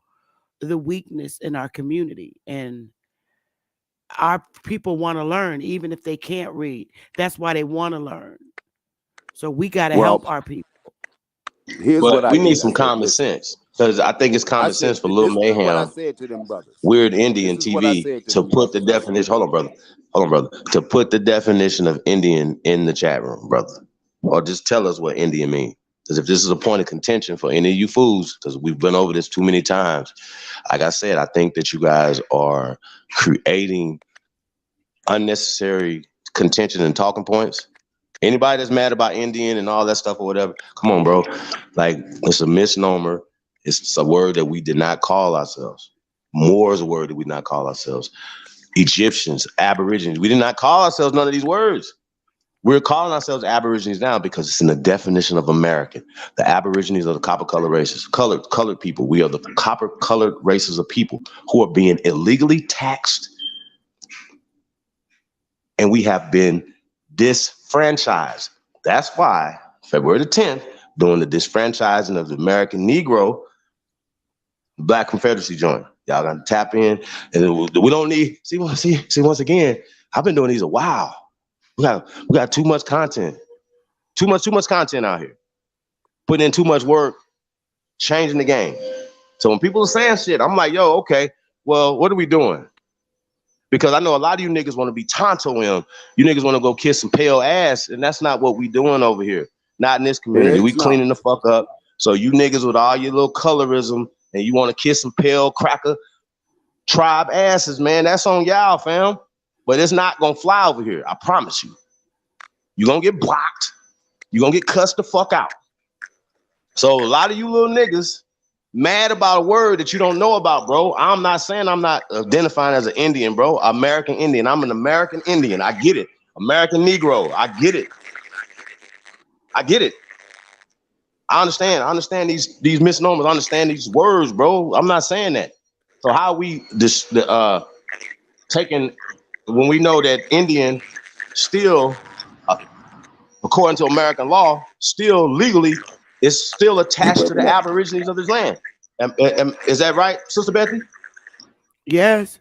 the weakness in our community, and our people want to learn even if they can't read. That's why they want to learn. So we got to Well, help our people. here's what But I we need did. I some said, common listen, sense because I think it's I common sense said, for Lil this is what I Mayhem, said to them brothers. Weird This Indian is what I TV said to to them put the brothers. I said, definition. Hold on, brother. To put the definition of Indian in the chat room, brother, or just tell us what Indian means. Because if this is a point of contention for any of you fools, because we've been over this too many times, like I said, I think that you guys are creating unnecessary contention and talking points. Anybody that's mad about Indian and all that stuff or whatever, come on, bro. Like, it's a misnomer. It's a word that we did not call ourselves. Moor is a word that we did not call ourselves. Egyptians, Aborigines, we did not call ourselves none of these words. We're calling ourselves Aborigines now because it's in the definition of American. The Aborigines are the copper colored races, colored people. We are the copper colored races of people who are being illegally taxed, and we have been disfranchised. That's why February the 10th, during the disfranchising of the American Negro, Black Confederacy joined. Y'all got to tap in, and we don't need see once again. I've been doing these a while. We got too much content, too much content out here. Putting in too much work, changing the game. So when people are saying shit, I'm like, yo, okay, well, what are we doing? Because I know a lot of you niggas want to be Tonto him. You niggas want to go kiss some pale ass, and that's not what we doing over here. Not in this community. We it's not. cleaning the fuck up. So you niggas with all your little colorism and you want to kiss some pale cracker tribe asses, man, that's on y'all, fam. But it's not gonna fly over here. I promise you. You gonna get blocked. You gonna get cussed the fuck out. So a lot of you little niggas mad about a word that you don't know about, bro. I'm not saying I'm not identifying as an Indian, bro. American Indian. I'm an American Indian. I get it. American Negro. I get it. I get it. I understand. I understand these misnomers. I understand these words, bro. I'm not saying that. So how are we taking when we know that Indian still, according to American law, still legally is still You attached to breaking the up. Aborigines of this land? Is that right, Sister Bethy? Yes,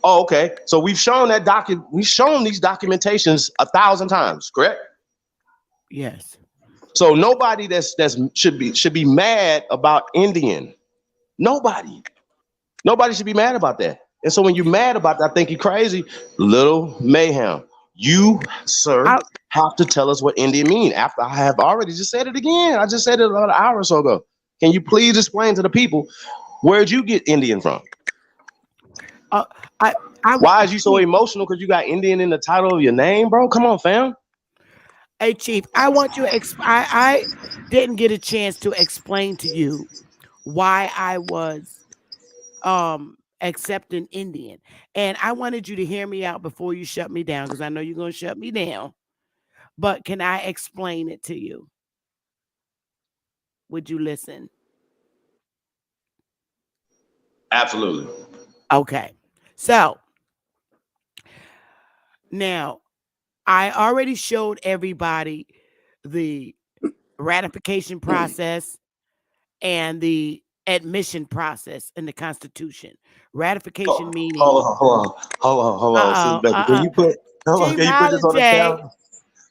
Oh, okay. So we've shown these documentations 1,000 times, correct? yes. So nobody that's should be mad about Indian. Nobody. Nobody should be mad about that. And so when you're mad about that, I think you're crazy. Little Mayhem. You, sir, I have to tell us what Indian mean. After I have already just said it again. I just said it about an hour or so ago. Can you please explain to the people where'd you get Indian from? uh, I I Why is you so Chief, emotional? Because you got Indian in the title of your name, bro? Come on, fam. hey Chief, I want you I didn't get a chance to explain to you why I was accepting Indian. And I wanted you to hear me out before you shut me down because I know you're going to shut me down. But can I explain it to you? Would you listen? Absolutely. Okay. So now I already showed everybody the ratification process and the admission process in the Constitution. Hold Ratification meaning, hold on, hold on, Sister Bethy. Can you put hold on? Keep Can you put this hollering, on the Jay. calendar?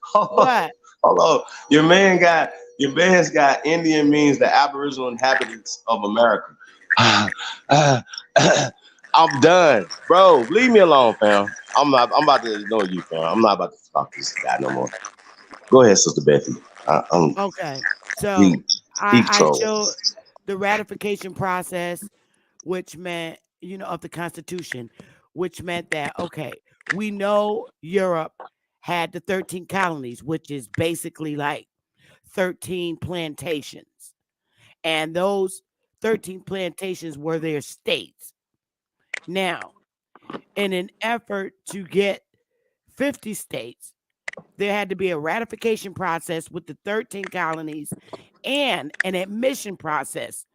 Hold on, What? hold on. Your man's got Indian means the Aboriginal inhabitants of America. I'm done, bro. Leave me alone, fam. I'm about to ignore you, fam. I'm not about to talk to this guy no more. Go ahead, Sister Bethy. Okay. So He he I trolling. showed the ratification process, which meant, of the Constitution, which meant that, okay, we know Europe had the 13 colonies, which is basically like 13 plantations. And those 13 plantations were their states. Now, in an effort to get 50 states, there had to be a ratification process with the 13 colonies and an admission process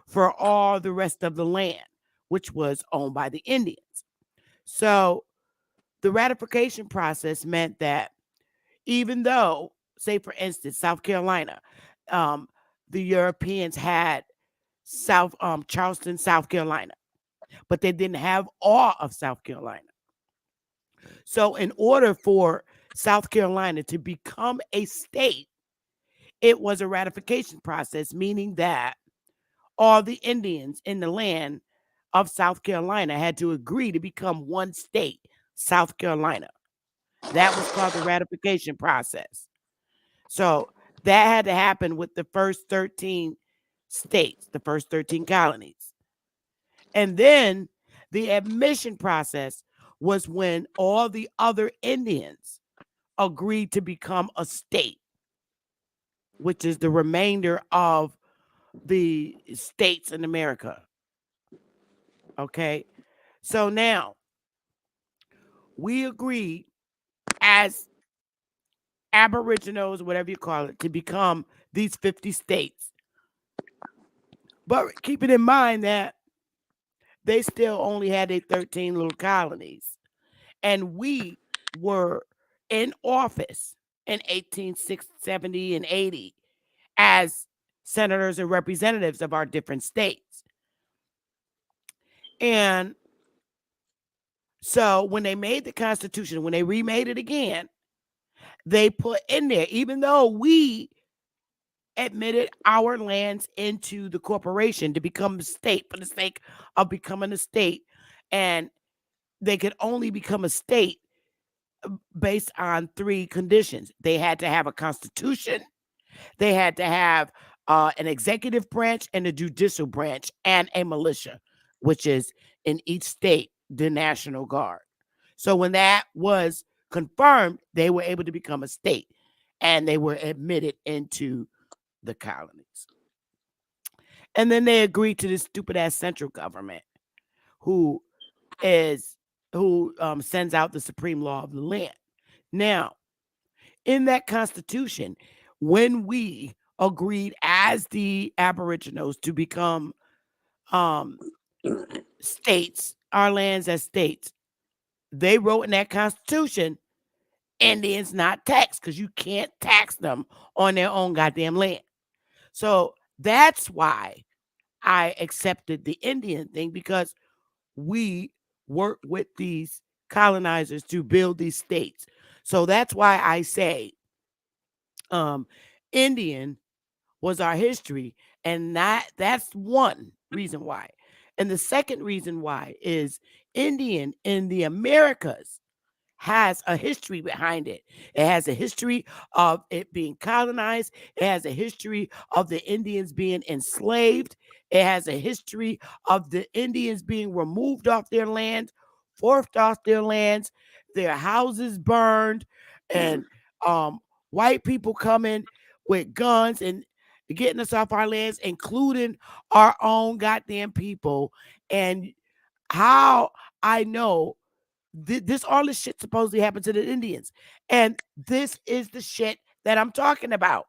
for all the rest of the land, which was owned by the Indians. So the ratification process meant that even though, say for instance, South Carolina, um, the Europeans had Charleston, South Carolina, but they didn't have all of South Carolina. So in order for South Carolina to become a state, it was a ratification process, meaning that all the Indians in the land of South Carolina had to agree to become one state, South Carolina. That was called the ratification process. So that had to happen with the first 13 states, the first 13 colonies. And then the admission process was when all the other Indians agreed to become a state, which is the remainder of the states in America. Okay. So now we agreed as Aboriginals, whatever you call it, to become these 50 states. But keeping in mind that they still only had their 13 little colonies. And we were in office in 1870 and 80 as senators and representatives of our different states. And so when they made the Constitution, when they remade it again, they put in there, even though we admitted our lands into the corporation to become a state for the sake of becoming a state, and they could only become a state based on three conditions. They had to have a constitution, they had to have an executive branch and a judicial branch and a militia, which is in each state the National Guard. So when that was confirmed, they were able to become a state and they were admitted into the colonies. And then they agreed to this stupid ass central government who is who sends out the supreme law of the land. Now, in that constitution, when we agreed as the Aboriginals to become um, states, our lands as states, they wrote in that constitution, Indians not taxed because you can't tax them on their own goddamn land. So that's why I accepted the Indian thing, because we work with these colonizers to build these states. So that's why I say um, Indian was our history, and that's one reason why. And the second reason why is Indian in the Americas has a history behind it. It has a history of it being colonized. It has a history of the Indians being enslaved. It has a history of the Indians being removed off their land, forced off their lands, their houses burned, and um, white people coming with guns and getting us off our lands, including our own goddamn people. And how I know this all this shit supposedly happened to the Indians. And this is the shit that I'm talking about.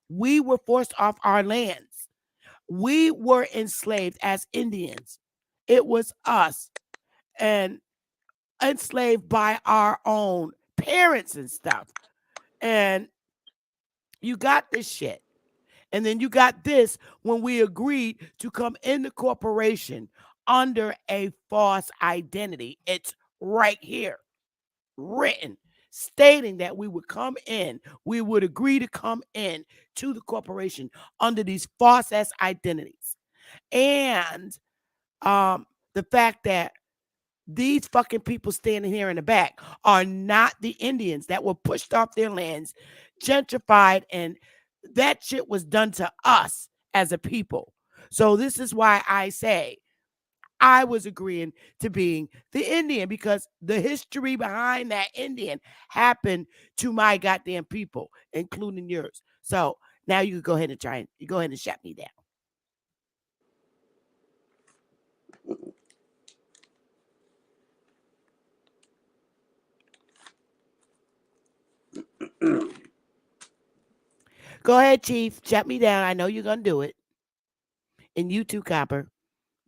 We were forced off our lands. We were enslaved as Indians. It was us, and enslaved by our own parents and stuff. And you got this shit. And then you got this when we agreed to come into corporation under a false identity. It's right here, written, stating that we would come in, we would agree to come in to the corporation under these false ass identities. And the fact that these fucking people standing here in the back are not the Indians that were pushed off their lands, gentrified, and that shit was done to us as a people. So this is why I say I was agreeing to being the Indian, because the history behind that Indian happened to my goddamn people, including yours. So now you can go ahead and go ahead and shut me down. Go ahead, Chief. Shut me down. I know you're gonna do it. And you too, Copper.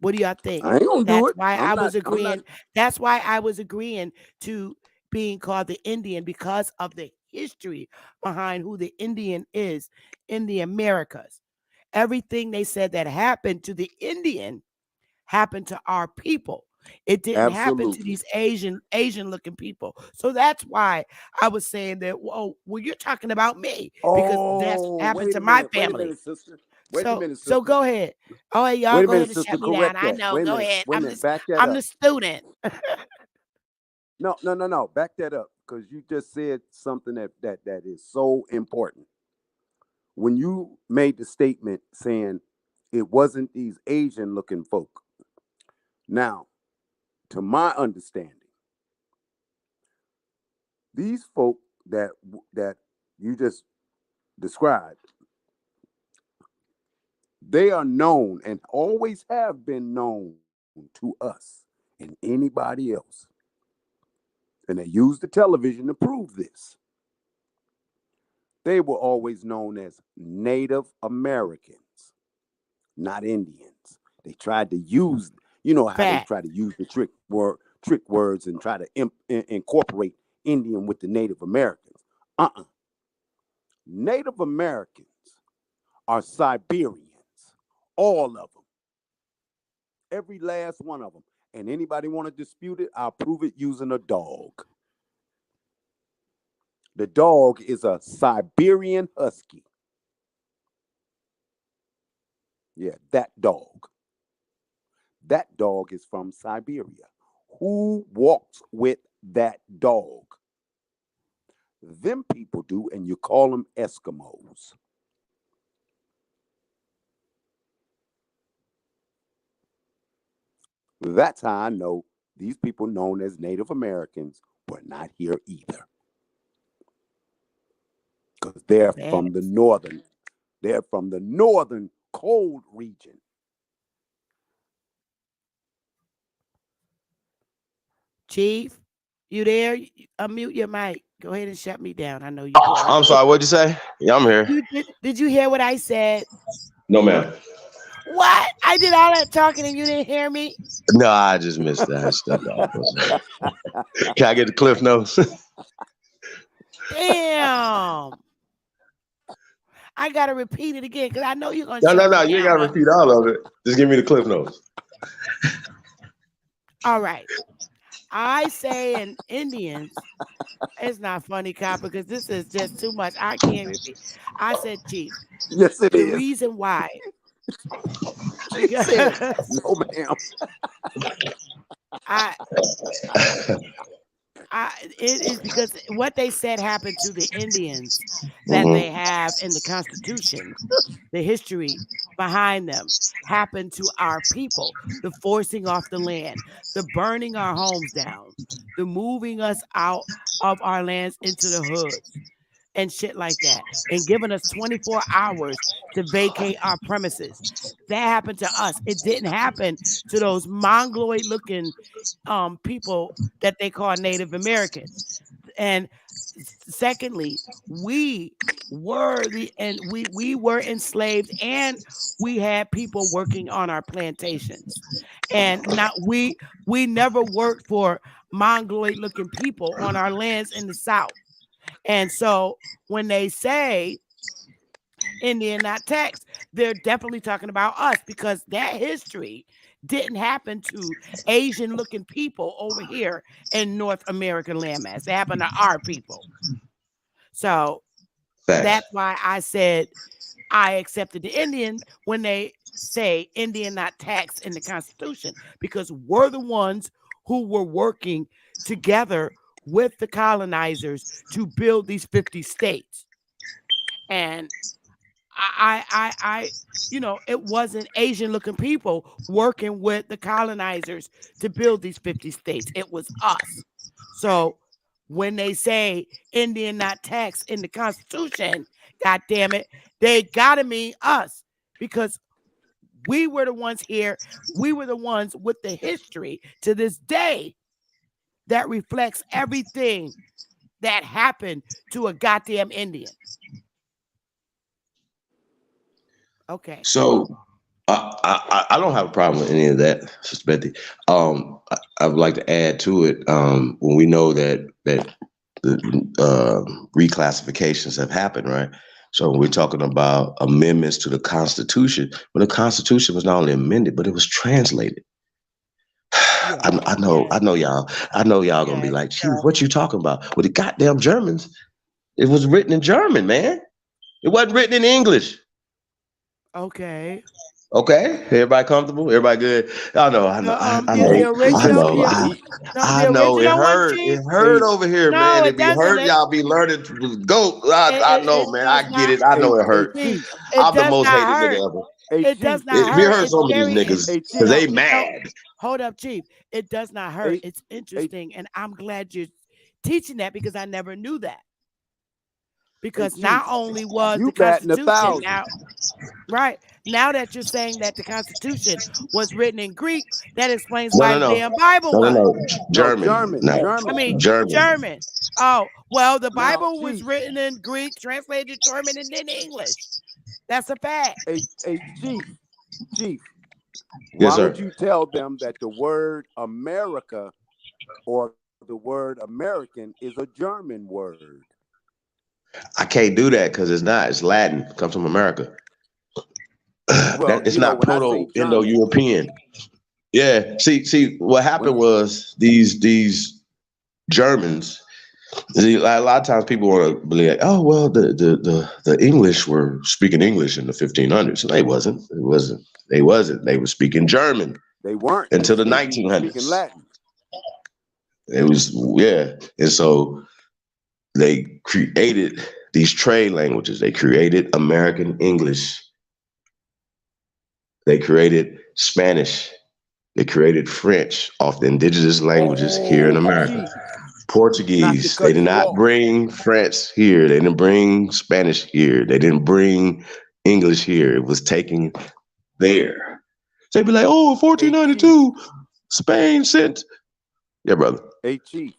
What do y'all think? I ain't gonna do That's it. why I was I'm not. agreeing. That's why I was agreeing to being called the Indian, because of the history behind who the Indian is in the Americas. Everything they said that happened to the Indian happened to our people. It didn't happen to Absolutely. these Asian looking people. So that's why I was saying that, well, you're talking about me, because that's Oh, happened wait to a my minute. Wait a family. minute, sister. Wait a So minute, so sister. go ahead. All right, y'all Wait a go minute, ahead and sister. shut me down. Correct I that. know. Wait a Go minute. ahead. Wait a minute. Back that I'm up. the student. No, no, no, no. Back that up, because you just said something that is so important. When you made the statement saying it wasn't these Asian looking folk. Now, to my understanding, these folk that you just described, they are known and always have been known to us and anybody else. And they use the television to prove this. They were always known as Native Americans, not Indians. They tried to use, you know how they Fact. try to use the trick words and try to incorporate Indian with the Native Americans. Uh-uh. Native Americans are Siberians, all of them, every last one of them. And anybody want to dispute it, I'll prove it using a dog. The dog is a Siberian Husky. Yeah, that dog. That dog is from Siberia. Who walks with that dog? Them people do, and you call them Eskimos. That's how I know these people known as Native Americans were not here either. Because Facts. they're from the northern cold region. Chief, you there? Unmute your mic. Go ahead and shut me down. I know you are. I'm sorry. What'd you say? Yeah, I'm here. Did you hear what I said? No, ma'am. What? I did all that talking and you didn't hear me? No, I just missed that stuff. Can I get the cliff notes? Damn. I gotta repeat it again because I know you're gonna No, no, shut me no. You ain't down, gotta brother. repeat all of it. Just give me the cliff notes. All right. I say in Indians, it's not funny, Cop, because this is just too much. I can't repeat. I said, Chief, Yes, it the is. reason why, She said, because no, ma'am. I, it is because what they said happened to the Indians that they Mm-hmm. have in the Constitution, the history behind them, happened to our people. The forcing off the land, the burning our homes down, the moving us out of our lands into the hoods and shit like that, and giving us 24 hours to vacate our premises. That happened to us. It didn't happen to those mongoloid looking people that they call Native Americans. And Secondly, we we were enslaved, and we had people working on our plantations. And not we never worked for mongoloid looking people on our lands in the South. And so when they say Indian, not text, they're definitely talking about us, because that history didn't happen to Asian looking people over here in North American landmass. It happened to our people. So Facts. that's why I said I accepted the Indian when they say Indian, not tax in the Constitution, because we're the ones who were working together with the colonizers to build these 50 states. And it wasn't Asian looking people working with the colonizers to build these 50 states. It was us. So when they say Indian not tax in the Constitution, God damn it, they gotta mean us, because we were the ones here. We were the ones with the history to this day that reflects everything that happened to a goddamn Indian. Okay. So I don't have a problem with any of that, Sister Bethy. I would like to add to it, when we know that the reclassifications have happened, right? So we're talking about amendments to the Constitution. When the Constitution was not only amended, but it was translated. I know, Yes. I know y'all gonna be Yes. like, "Shoot, what you talking about?" Well, the goddamn Germans, it was written in German, man. It wasn't written in English. Okay. Okay, everybody comfortable? Everybody good? I know, The I the, know, the Hey, I hey, original know, the Chief. I, no I the know. It original one, hurt. It Chief. hurt Hey, over here, No, man. it It be doesn't. hurt. Y'all be learning to go. I know, It man. does I get not. it. I know it hey, hurt. Chief, Chief. it I'm the does most not hated hurt. nigga ever. Hey, It does Chief. not We hurt. hurt It's some of these very niggas Hey, because Chief. they no. mad. Hold up, Chief. It does not hurt. Hey, It's hey, interesting, and I'm glad you're teaching that, because I never knew that. hey, Because Chief. not only was You the batting a Constitution thousand. now right now that you're saying that the Constitution was written in Greek, that explains No, why no, the no, damn Bible no, no, was. no. No, German, German. no, I German. mean, German. German. Oh, well, the Now, Bible was Chief. written in Greek, translated German, and then English. That's a fact. Hey, Chief. Chief. Yes, Why would sir. you tell them that the word America or the word American is a German word? I can't do that because it's not. It's Latin. It comes from America. Well, That it's not when I say German, Proto-Indo-European. Yeah. See. What when happened was these Germans. See, like, a lot of times people want to believe, like, oh well, the English were speaking English in the 1500s. No, they wasn't. It wasn't. They wasn't. They were speaking German they weren't, they were until the speaking 1900s. Latin. It was yeah, and so they created these trade languages. They created American English. They created Spanish. They created French off the indigenous languages here in Oh, America. Chief, not to Portuguese. They cut did you not off. bring French here. They didn't bring Spanish here. They didn't bring English here. It was taken there. So they'd be like, oh, in Hey, Chief. 1492, Spain sent. Yeah, brother. Hey, Chief.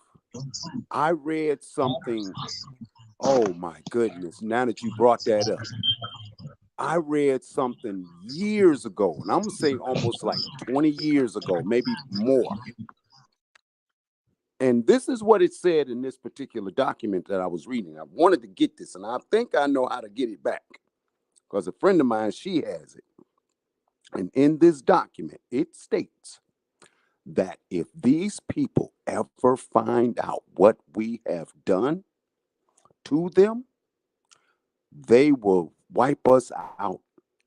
I read something. Oh my goodness! Now that you brought that up, I read something years ago, and I'm gonna say almost like 20 years ago, maybe more. And this is what it said in this particular document that I was reading. I wanted to get this, and I think I know how to get it back because a friend of mine, she has it. And in this document, it states that if these people ever find out what we have done to them, they will wipe us out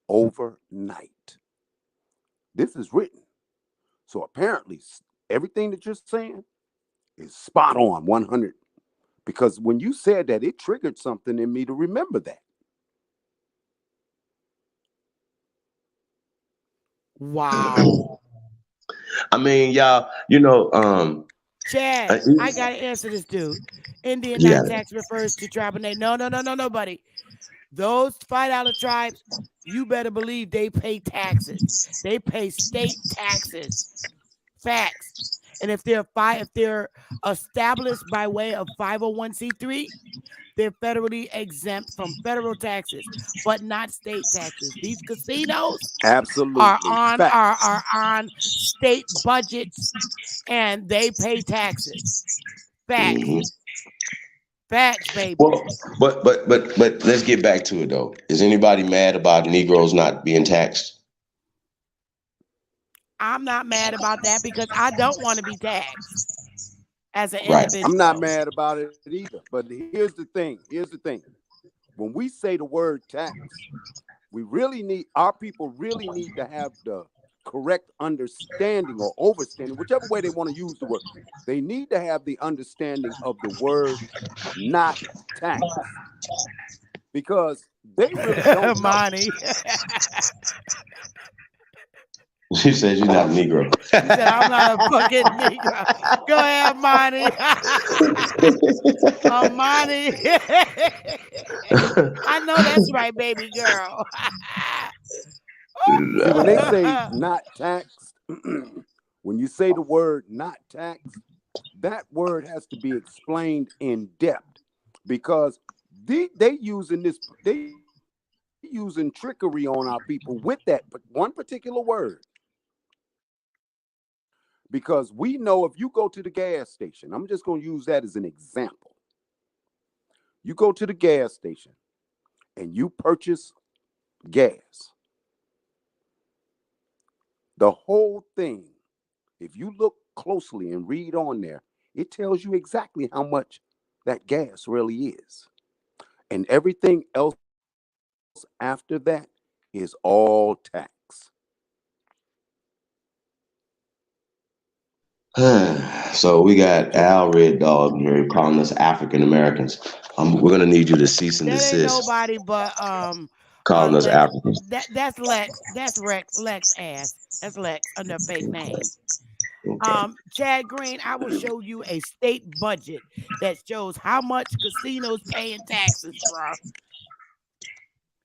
overnight. This is written. So apparently, everything that you're saying is spot on 100. Because when you said that, it triggered something in me to remember that. Wow. I mean, y'all, Chad, uh, I gotta answer this dude. Indian you not got it. tax refers to tribal name. No, buddy. Those $5 tribes, you better believe they pay taxes. They pay state taxes. Facts. And if they're established by way of 501c3, they're federally exempt from federal taxes, but not state taxes. These casinos are Absolutely. on Facts. are on state budgets and they pay taxes. Facts. Mhm. Facts, baby. Well, but let's get back to it though. Is anybody mad about Negroes not being taxed? I'm not mad about that because I don't want to be taxed as an Right. individual. I'm not mad about it either. But here's the thing. Here's the thing. When we say the word tax, our people really need to have the correct understanding or overstanding, whichever way they want to use the word. They need to have the understanding of the word not tax. Because they really don't know. Money. She says you're not a Negro. She said, I'm not a fucking Negro. Go ahead, Monty. Monty. I know that's right, baby girl. See, when they say not taxed, when you say the word not taxed, that word has to be explained in depth because they using trickery on our people with that one particular word. Because we know if you go to the gas station, I'm just going to use that as an example. You go to the gas station and you purchase gas. The whole thing, if you look closely and read on there, it tells you exactly how much that gas really is. And everything else after that is all tax. So we got Al Red Dog here calling us African Americans. We're gonna need you to cease and That ain't desist. nobody but Calling us Lex. Africans. That's Lex. That's Lex ass. That's Lex under fake name. Okay. Chad Green, I will show you a state budget that shows how much casinos pay in taxes, bro.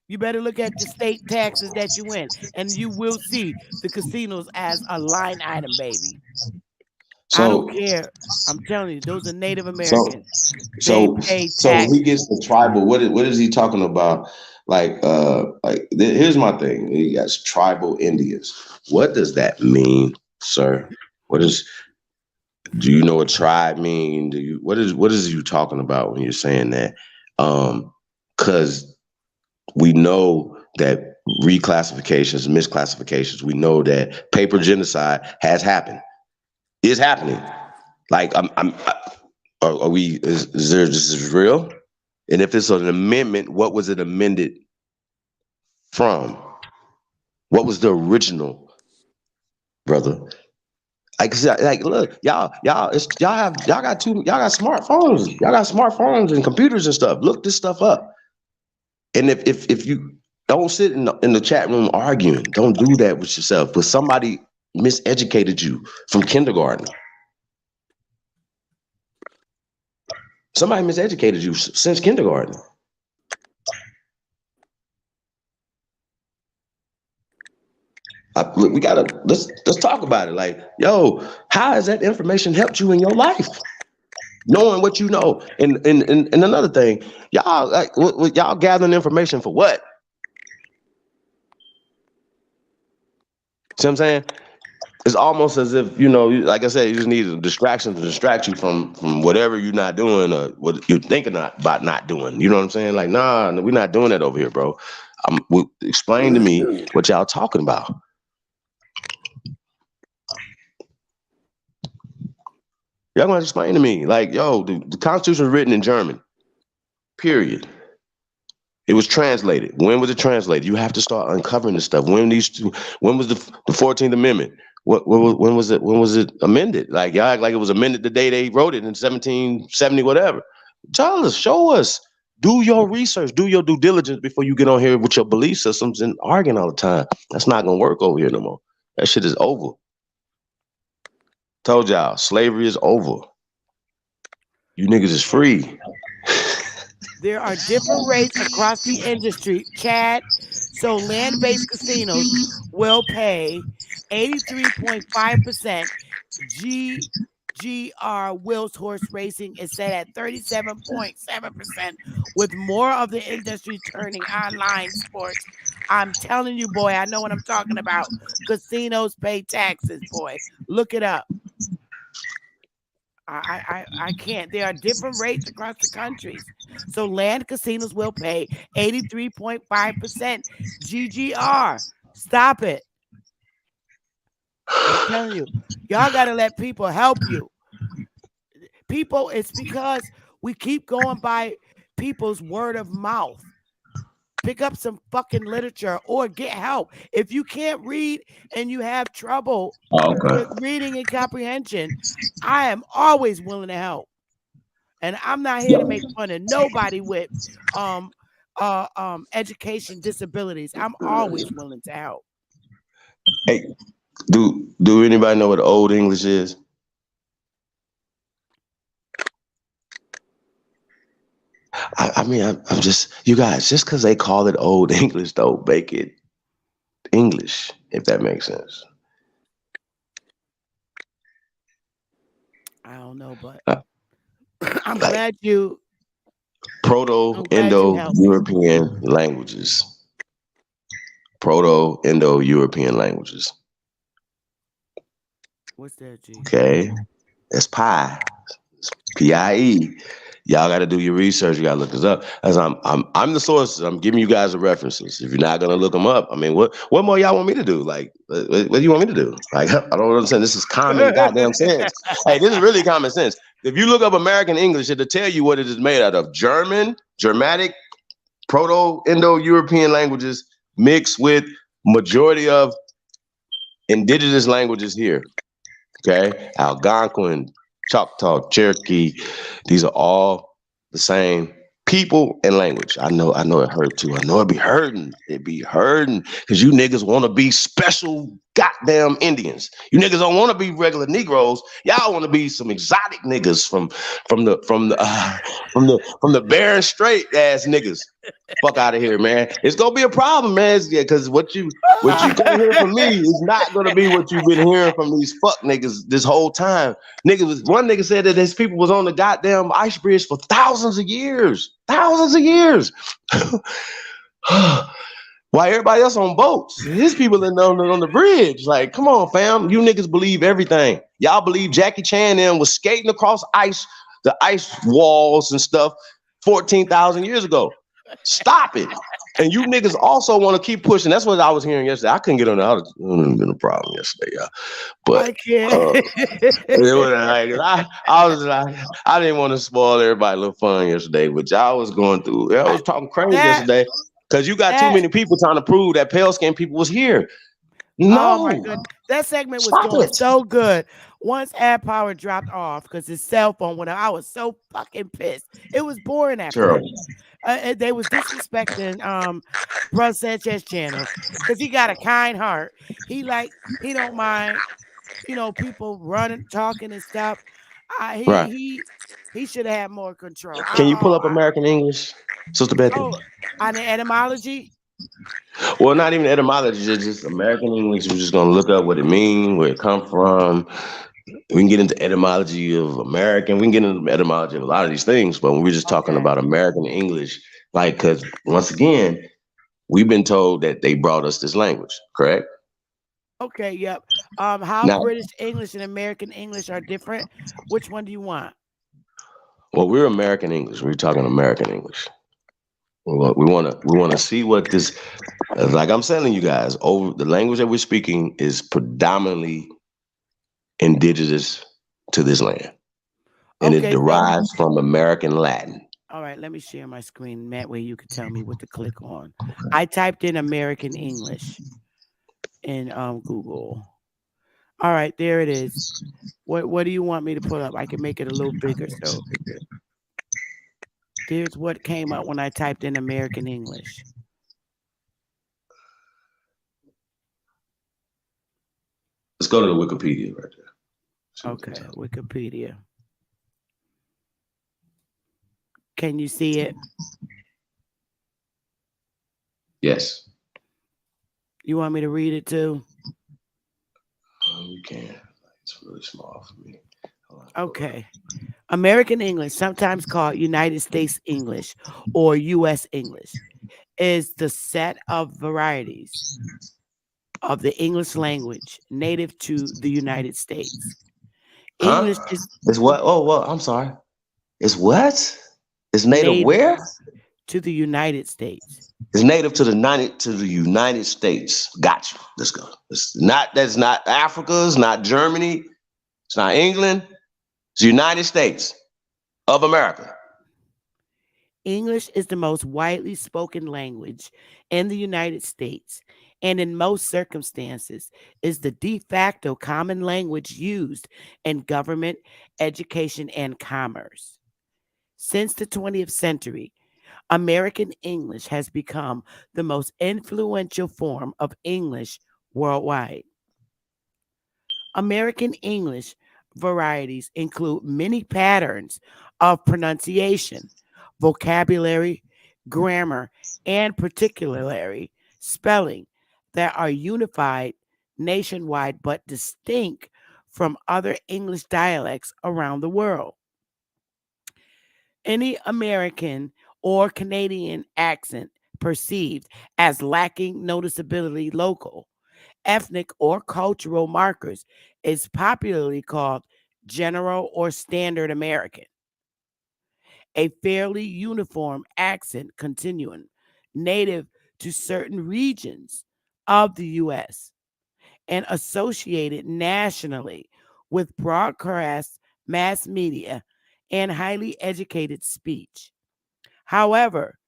You better look at the state taxes that you win, and you will see the casinos as a line item, baby. I don't care. I'm telling you, those are Native Americans. They pay So when he taxes. gets the tribal, what is he talking about? Here's my thing. He got tribal Indians. What does that mean, sir? Do you know what tribe mean? What is you talking about when you're saying that? Because we know that reclassifications, misclassifications, we know that paper genocide has happened. Is happening. Like are we? Is there this is real? And if it's an amendment, what was it amended from? What was the original, brother? Like, look, y'all got smartphones. Y'all got smartphones and computers and stuff. Look this stuff up. And if you don't sit in the chat room arguing, don't do that with yourself. But somebody miseducated you from kindergarten. Somebody miseducated you since kindergarten. Look, let's talk about it. Like, yo, how has that information helped you in your life? Knowing what you know, and another thing, y'all like y'all gathering information for what? See what I'm saying? It's almost as if, like I said, you just need a distraction to distract you from whatever you're not doing or what you're thinking about not doing. You know what I'm saying? Like, nah, we're not doing that over here, bro. Explain to me what y'all talking about. Y'all gonna explain to me, like, yo, the Constitution was written in German, period. It was translated. When was it translated? You have to start uncovering this stuff. When was the 14th Amendment? When was it amended? Like, y'all act like it was amended the day they wrote it in 1770, whatever. Tell us, show us. Do your research, do your due diligence before you get on here with your belief systems and arguing all the time. That's not gonna work over here no more. That shit is over. Told y'all, slavery is over. You niggas is free. There are different rates across the industry, Chad. So land-based casinos will pay 83.5% GGR Wills Horse Racing is set at 37.7%, with more of the industry turning online sports. I'm telling you, boy, I know what I'm talking about. Casinos pay taxes, boy. Look it up. I can't. There are different rates across the countries. So land casinos will pay 83.5% GGR. Stop it. I'm telling you, y'all got to let people help you. People, it's because we keep going by people's word of mouth. Pick up some fucking literature or get help. If you can't read and you have trouble with Okay. reading and comprehension, I am always willing to help. And I'm not here to make fun of nobody with education disabilities. I'm always willing to help. Hey, do anybody know what Old English is? I'm just, you guys, just because they call it Old English, don't make it English, if that makes sense. I don't know, but Uh, I'm like glad you helped me. Proto-Indo-European languages. Proto-Indo-European languages. What's that, G? Okay. That's pi. It's PIE. Y'all got to do your research. You got to look this up. As I'm the source. I'm giving you guys the references. If you're not gonna look them up, I mean, what more y'all want me to do? Like, what do you want me to do? Like, I don't understand. This is common goddamn sense. Hey, this is really common sense. If you look up American English, it'll tell you what it is made out of: German, Germanic, Proto-Indo-European languages mixed with majority of indigenous languages here. Okay, Algonquin, Choctaw, Cherokee. These are all the same people and language. I know it hurt too. I know it be hurting. It be hurting because you niggas want to be special goddamn Indians. You niggas don't want to be regular Negroes. Y'all want to be some exotic niggas from the Barren Strait ass niggas. Fuck out of here, man. It's gonna be a problem, man. Yeah, because what you gonna hear from me is not gonna be what you've been hearing from these fuck niggas this whole time. One nigga said that his people was on the goddamn ice bridge for thousands of years. Thousands of years. Why everybody else on boats? His people in on the bridge. Like, come on, fam. You niggas believe everything. Y'all believe Jackie Chan and them was skating across the ice walls and stuff 14,000 years ago. Stop it. And you niggas also want to keep pushing. That's what I was hearing yesterday. I couldn't get on the other. Been a problem yesterday, y'all. But I can't. it was like, I was like, I didn't want to spoil everybody's little fun yesterday, but y'all was going through. I was talking crazy that yesterday because you got too that many people trying to prove that pale skinned people was here. oh my No, goodness. That segment was stop going it. so good. Once Ad Power dropped off because his cell phone went out, I was so fucking pissed. It was boring after that. Terrible. They was disrespecting Bro Sanchez channel because he got a kind heart. He don't mind, people running, talking and stuff. Right. He should have had more control. Can you pull up American English, Sister Bethy? On the etymology. Well, not even etymology, just American English. We're just gonna look up what it means, where it come from. We can get into etymology of American. We can get into etymology of a lot of these things, but when we're just talking Okay. about American English, like, because once again, we've been told that they brought us this language, correct? Okay. Yep. How Now, British English and American English are different. Which one do you want? well, we're American English. We're talking American English. We want to see what this, like I'm telling you guys, over the language that we're speaking is predominantly indigenous to this land, and it Okay. So, derives from American Latin. all right. Let me share my screen. That way you can tell me what to click on. I typed in American English in Google. All right, there it is. What do you want me to put up? I can make it a little bigger. So there's what came up when I typed in American English. Let's go to the Wikipedia right there. Okay, Wikipedia. Can you see it? Yes. You want me to read it too? You can. It's really small for me. Hold on. Okay. American English, sometimes called United States English or US English, is the set of varieties of the English language native to the United States. Huh? English is It's what? Oh, well, I'm sorry. It's what? It's native native where? to the United States. It's native to the United States. Gotcha. Let's go. That's not Africa, it's not Germany, it's not England, it's the United States of America. English is the most widely spoken language in the United States, and in most circumstances is the de facto common language used in government, education, and commerce. Since the 20th century, American English has become the most influential form of English worldwide. American English varieties include many patterns of pronunciation, vocabulary, grammar, and particularly spelling that are unified nationwide but distinct from other English dialects around the world. Any American or Canadian accent perceived as lacking noticeability local, ethnic, or cultural markers is popularly called General or Standard American, a fairly uniform accent continuum native to certain regions of the U.S. and associated nationally with broadcast mass media and highly educated speech. However,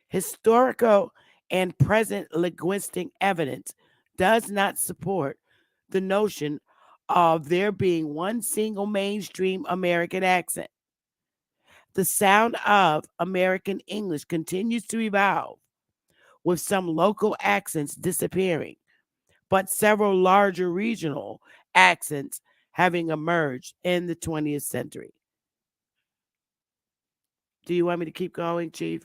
historical and present linguistic evidence does not support the notion of there being one single mainstream American accent. The sound of American English continues to evolve, with some local accents disappearing, but several larger regional accents having emerged in the 20th century. Do you want me to keep going, Chief?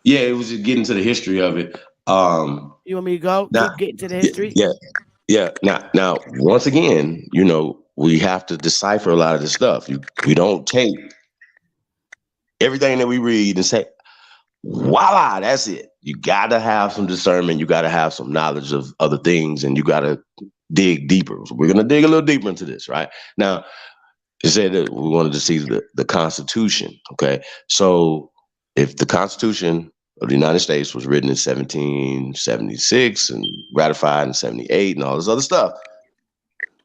Yeah, it was just getting to the history of it. You want me to go? Now, Keep getting to the yeah, history? yeah, yeah. Now, once again, we have to decipher a lot of this stuff. We don't take everything that we read and say, voila, that's it. You got to have some discernment. You got to have some knowledge of other things, and you got to dig deeper. So we're going to dig a little deeper into this, right? Now, you said that we wanted to see the Constitution, okay? So if the Constitution of the United States was written in 1776 and ratified in 78 and all this other stuff,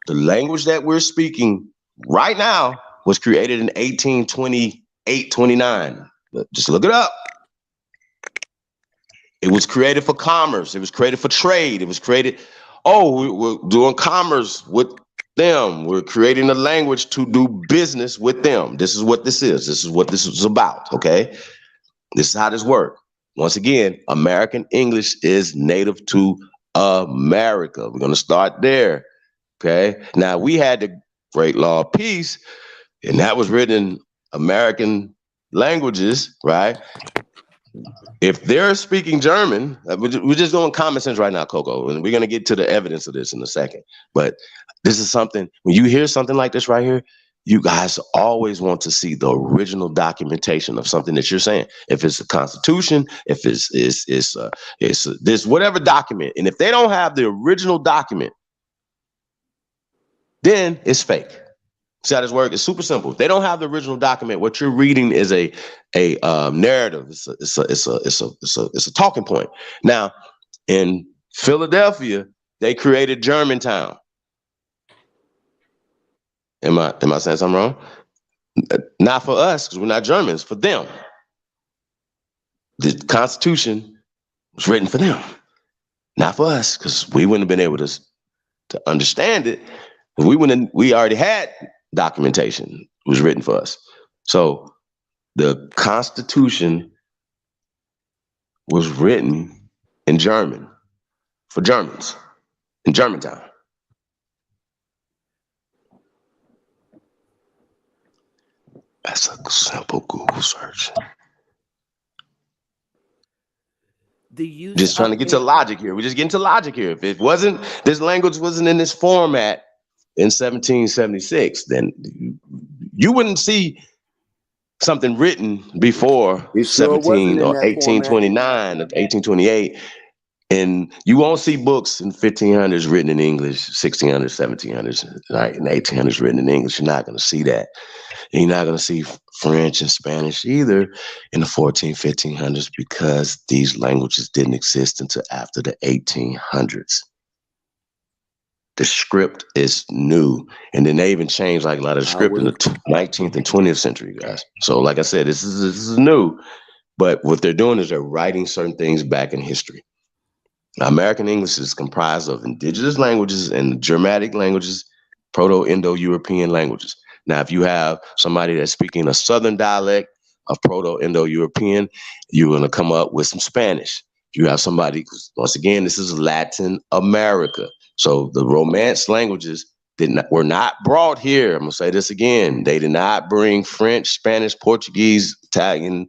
the language that we're speaking right now was created in 1828, 29. Just look it up. It was created for commerce. It was created for trade. It was created, we're doing commerce with them. We're creating a language to do business with them. This is what this is. This is what this is about, okay? This is how this works. Once again, American English is native to America. We're going to start there, okay? Now, we had the Great Law of Peace, and that was written in American languages, right? If they're speaking German, we're just going common sense right now, Coco, and we're going to get to the evidence of this in a second. But this is something, when you hear something like this right here, you guys always want to see the original documentation of something that you're saying. If it's a constitution, if it's this whatever document, and if they don't have the original document, then it's fake. See how this works? It's super simple. If they don't have the original document, what you're reading is a narrative. It's a talking point. Now, in Philadelphia, they created Germantown. Am I saying something wrong? Not for us, because we're not Germans. For them, the Constitution was written for them, not for us, because we wouldn't have been able to understand it. We already had documentation. It was written for us. So the Constitution was written in German for Germans in Germantown. That's a simple Google search. the use Just trying to of get to it. logic here. We're just getting to logic here. If it wasn't, this language wasn't in this format in 1776, then you wouldn't see something written before It sure wasn't 17 in or that format. 1829 or 1828. And you won't see books in 1500s written in English, 1600s, 1700s, right, and 1800s written in English. You're not going to see that. And you're not going to see French and Spanish either in the 1500s because these languages didn't exist until after the 1800s. The script is new. And then they even changed like a lot of the I script in would the 19th and 20th century, guys. So like I said, this is new. But what they're doing is they're writing certain things back in history. Now, American English is comprised of indigenous languages and Germanic languages, Proto-Indo-European languages. Now, if you have somebody that's speaking a Southern dialect of Proto-Indo-European, you're going to come up with some Spanish. If you have somebody, once again, this is Latin America. So the Romance languages were not brought here. I'm going to say this again. They did not bring French, Spanish, Portuguese, Italian,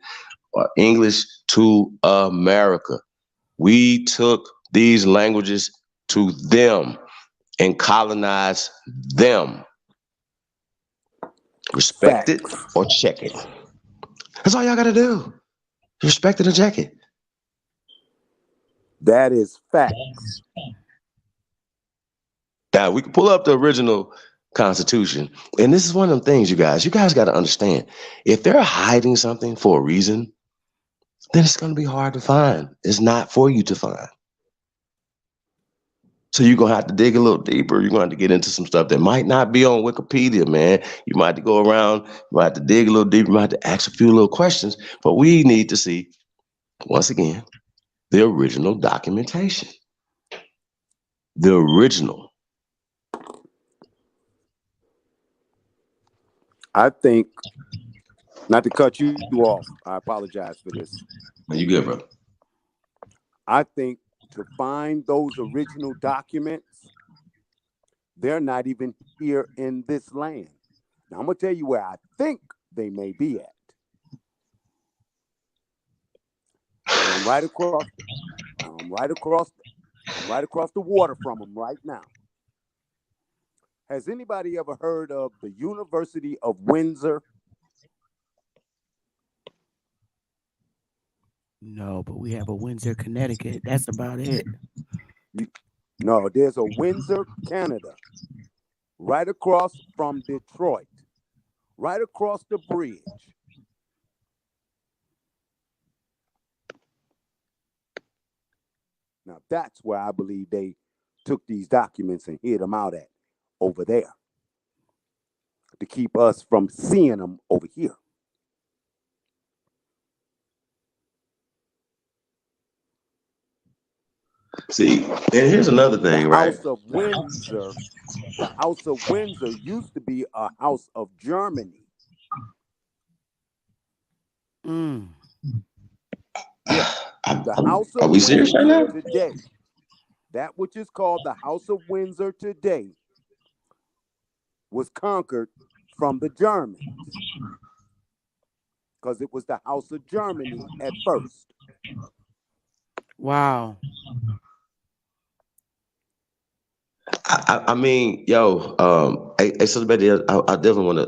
or English to America. We took these languages to them and colonized them. Respect it facts. or check it. That's all y'all got to do. Respect it or check it. That is facts. Now, we can pull up the original Constitution. And this is one of them things, you guys got to understand. If they're hiding something for a reason, then it's going to be hard to find. It's not for you to find. So you're going to have to dig a little deeper. You're going to have to get into some stuff that might not be on Wikipedia, man. You might have to go around, you might have to dig a little deeper, you might have to ask a few little questions. But we need to see, once again, the original documentation. The original. I think, not to cut you off, I apologize for this. You good, bro? I think to find those original documents, they're not even here in this land. Now, I'm going to tell you where I think they may be at. And I'm right across the water from them right now. Has anybody ever heard of the University of Windsor? No, but we have a Windsor, Connecticut. That's about it. No, there's a Windsor, Canada, right across from Detroit, right across the bridge. Now, that's where I believe they took these documents and hid them out at, over there, to keep us from seeing them over here. See, and here's another thing, The right? House of Windsor, the House of Windsor used to be a house of Germany. Mm. Yeah, the House Are of we serious right now? Windsor today, that which is called the House of Windsor today, was conquered from the Germans, because it was the House of Germany at first. Wow. I mean, yo, hey, so Betty, I definitely want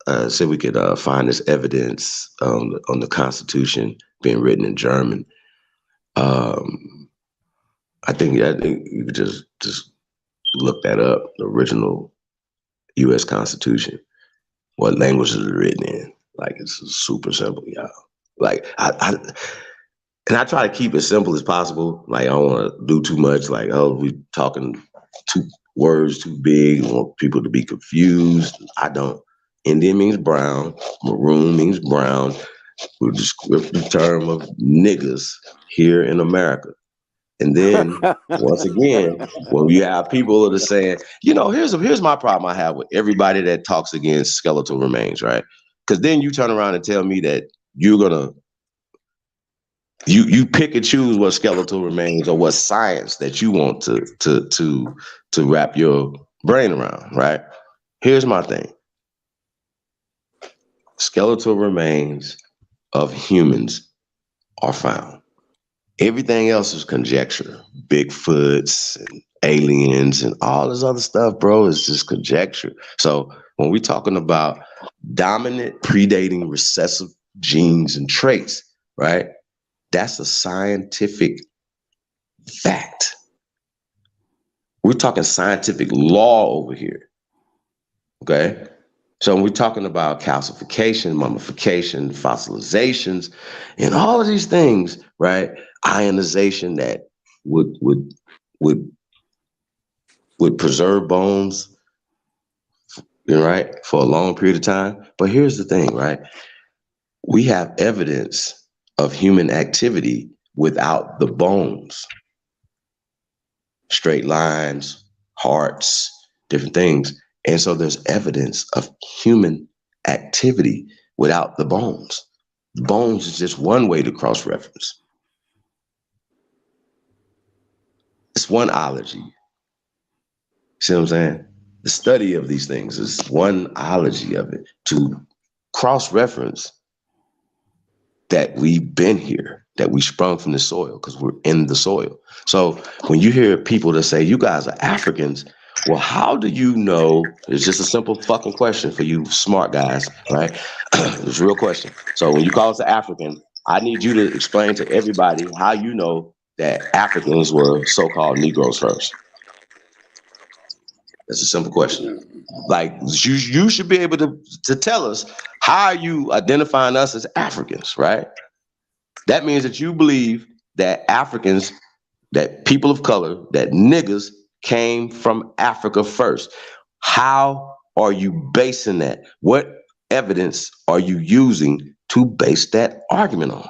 to say we could find this evidence on the Constitution being written in German. I think you could just look that up, the original U.S. Constitution, what languages is written in. Like, it's super simple, y'all. Like, and I try to keep it simple as possible. Like, I don't want to do too much. Like, oh, we talking two words too big. I want people to be confused. I don't. Indian means brown. Maroon means brown. We're descriptive term of niggas here in America. And then once again, when you have people that are saying, here's my problem I have with everybody that talks against skeletal remains, right? Because then you turn around and tell me that you're gonna you pick and choose what skeletal remains or what science that you want to wrap your brain around, right? Here's my thing. Skeletal remains of humans are found Everything else is conjecture. Bigfoots and aliens and all this other stuff, bro, is just conjecture. So when we're talking about dominant, predating, recessive genes and traits, right? That's a scientific fact. We're talking scientific law over here. Okay? So when we're talking about calcification, mummification, fossilizations, and all of these things, right? Ionization that would preserve bones, right, for a long period of time. But here's the thing, right? We have evidence of human activity without the bones. Straight lines, hearts, different things. And so there's evidence of human activity without the bones. Bones is just one way to cross-reference. It's one ology. See what I'm saying? The study of these things is one ology of it to cross-reference that we've been here, that we sprung from the soil because we're in the soil. So when you hear people that say, you guys are Africans, well, how do you know? It's just a simple fucking question for you smart guys, right? It's a real question. So when you call us an African, I need you to explain to everybody how you know that Africans were so-called Negroes first. That's a simple question. Like you should be able to tell us how are you identifying us as Africans, right? That means that you believe that Africans, that people of color, that niggas came from Africa first. How are you basing that? What evidence are you using to base that argument on?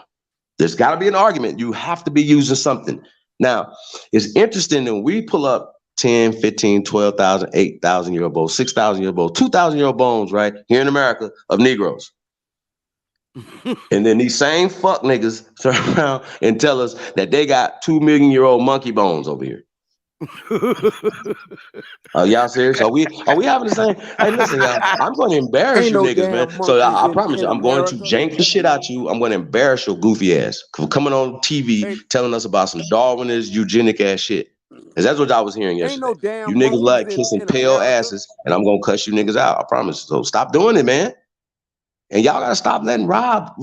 There's got to be an argument. You have to be using something. Now, it's interesting that we pull up 10, 15, 12,000, 8,000 year old bones, 6,000 year old bones, 2,000 year old bones, right, here in America of Negroes. And then these same fuck niggas turn around and tell us that they got 2 million-year-old monkey bones over here. Are y'all serious? Are we having the same? Hey, listen, y'all. I'm going to embarrass Ain't you no niggas, man. damn So monkeys I promise you, in I'm going to America. jank the shit out you. I'm going to embarrass your goofy ass for coming on TV Hey, telling us about some Darwinist, eugenic ass shit. Because that's what I was hearing ain't no yesterday. You damn niggas like monkeys kissing in pale America. asses, and I'm going to cuss you niggas out. I promise. So stop doing it, man. And y'all gotta stop letting Rob.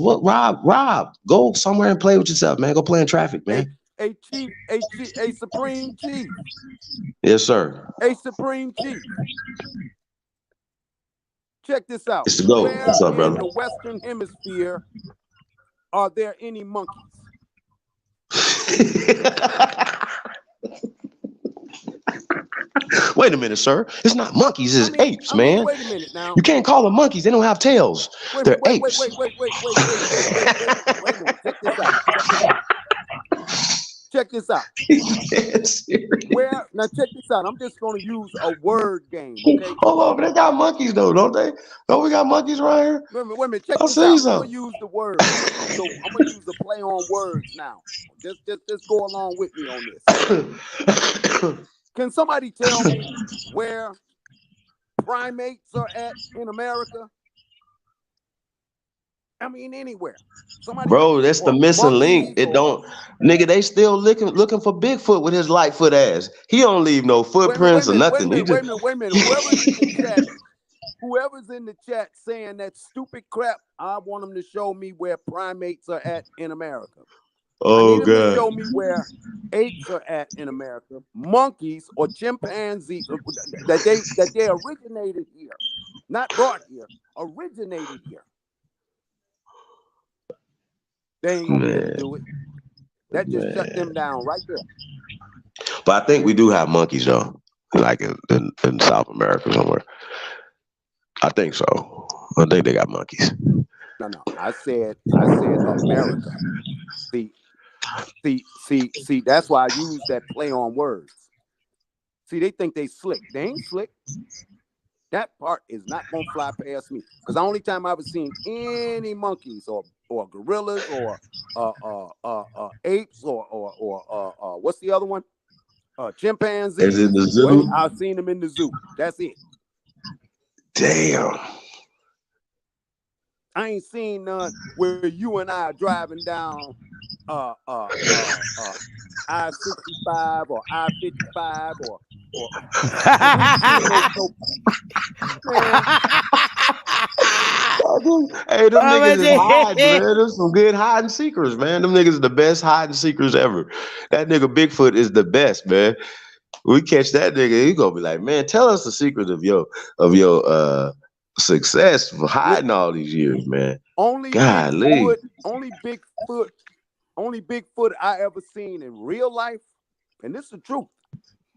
Go somewhere and play with yourself, man. Go play in traffic, man. A supreme chief. Yes, sir. A supreme chief. Check this out. It's the go. Where What's up, in brother? the Western Hemisphere are there any monkeys? Wait a minute, sir. It's not monkeys, it's apes, man. Wait a minute now. You can't call them monkeys. They don't have tails. Wait a They're minute. apes. Wait a minute. Check this out. Check this out. Where now? Check this out. I'm just going to use a word game. Okay. Hold on, but they got monkeys though, don't they? Don't we got monkeys right here? Wait a minute. Check I'll this say out. I'm something. going to use the word. So I'm going to use the play on words now. Just go along with me on this. Can somebody tell me where primates are at in America? I mean, anywhere. Somebody, bro, that's the missing link. It or, don't, nigga. They still looking for Bigfoot with his Lightfoot ass. He don't leave no footprints or nothing. Wait a minute. Whoever's in the chat saying that stupid crap, I want them to show me where primates are at in America. Oh, I need them to God. show me where apes are at in America, monkeys or chimpanzees that they originated here, not brought here, originated here. They ain't gonna be able to do it. That just shut them down right there. But I think we do have monkeys though, like in South America somewhere. I think so. I think they got monkeys. No. I said America. See. That's why I use that play on words. See, they think they slick. They ain't slick. That part is not gonna fly past me. Because the only time I've ever seen any monkeys or gorillas or apes or what's the other one? Chimpanzees. Is it the zoo? I've seen them in the zoo. That's it. Damn. I ain't seen none where you and I are driving down I-65 or I-55 or we ain't seen no man. Hey, them Oh, niggas is hiding, man. man. There's some good hiding seekers, man. Them niggas are the best hiding seekers ever. That nigga Bigfoot is the best, man. We catch that nigga, he gonna be like, man, tell us the secret of your success for hiding all these years, man. Only Golly. only Bigfoot I ever seen in real life, and this is the truth.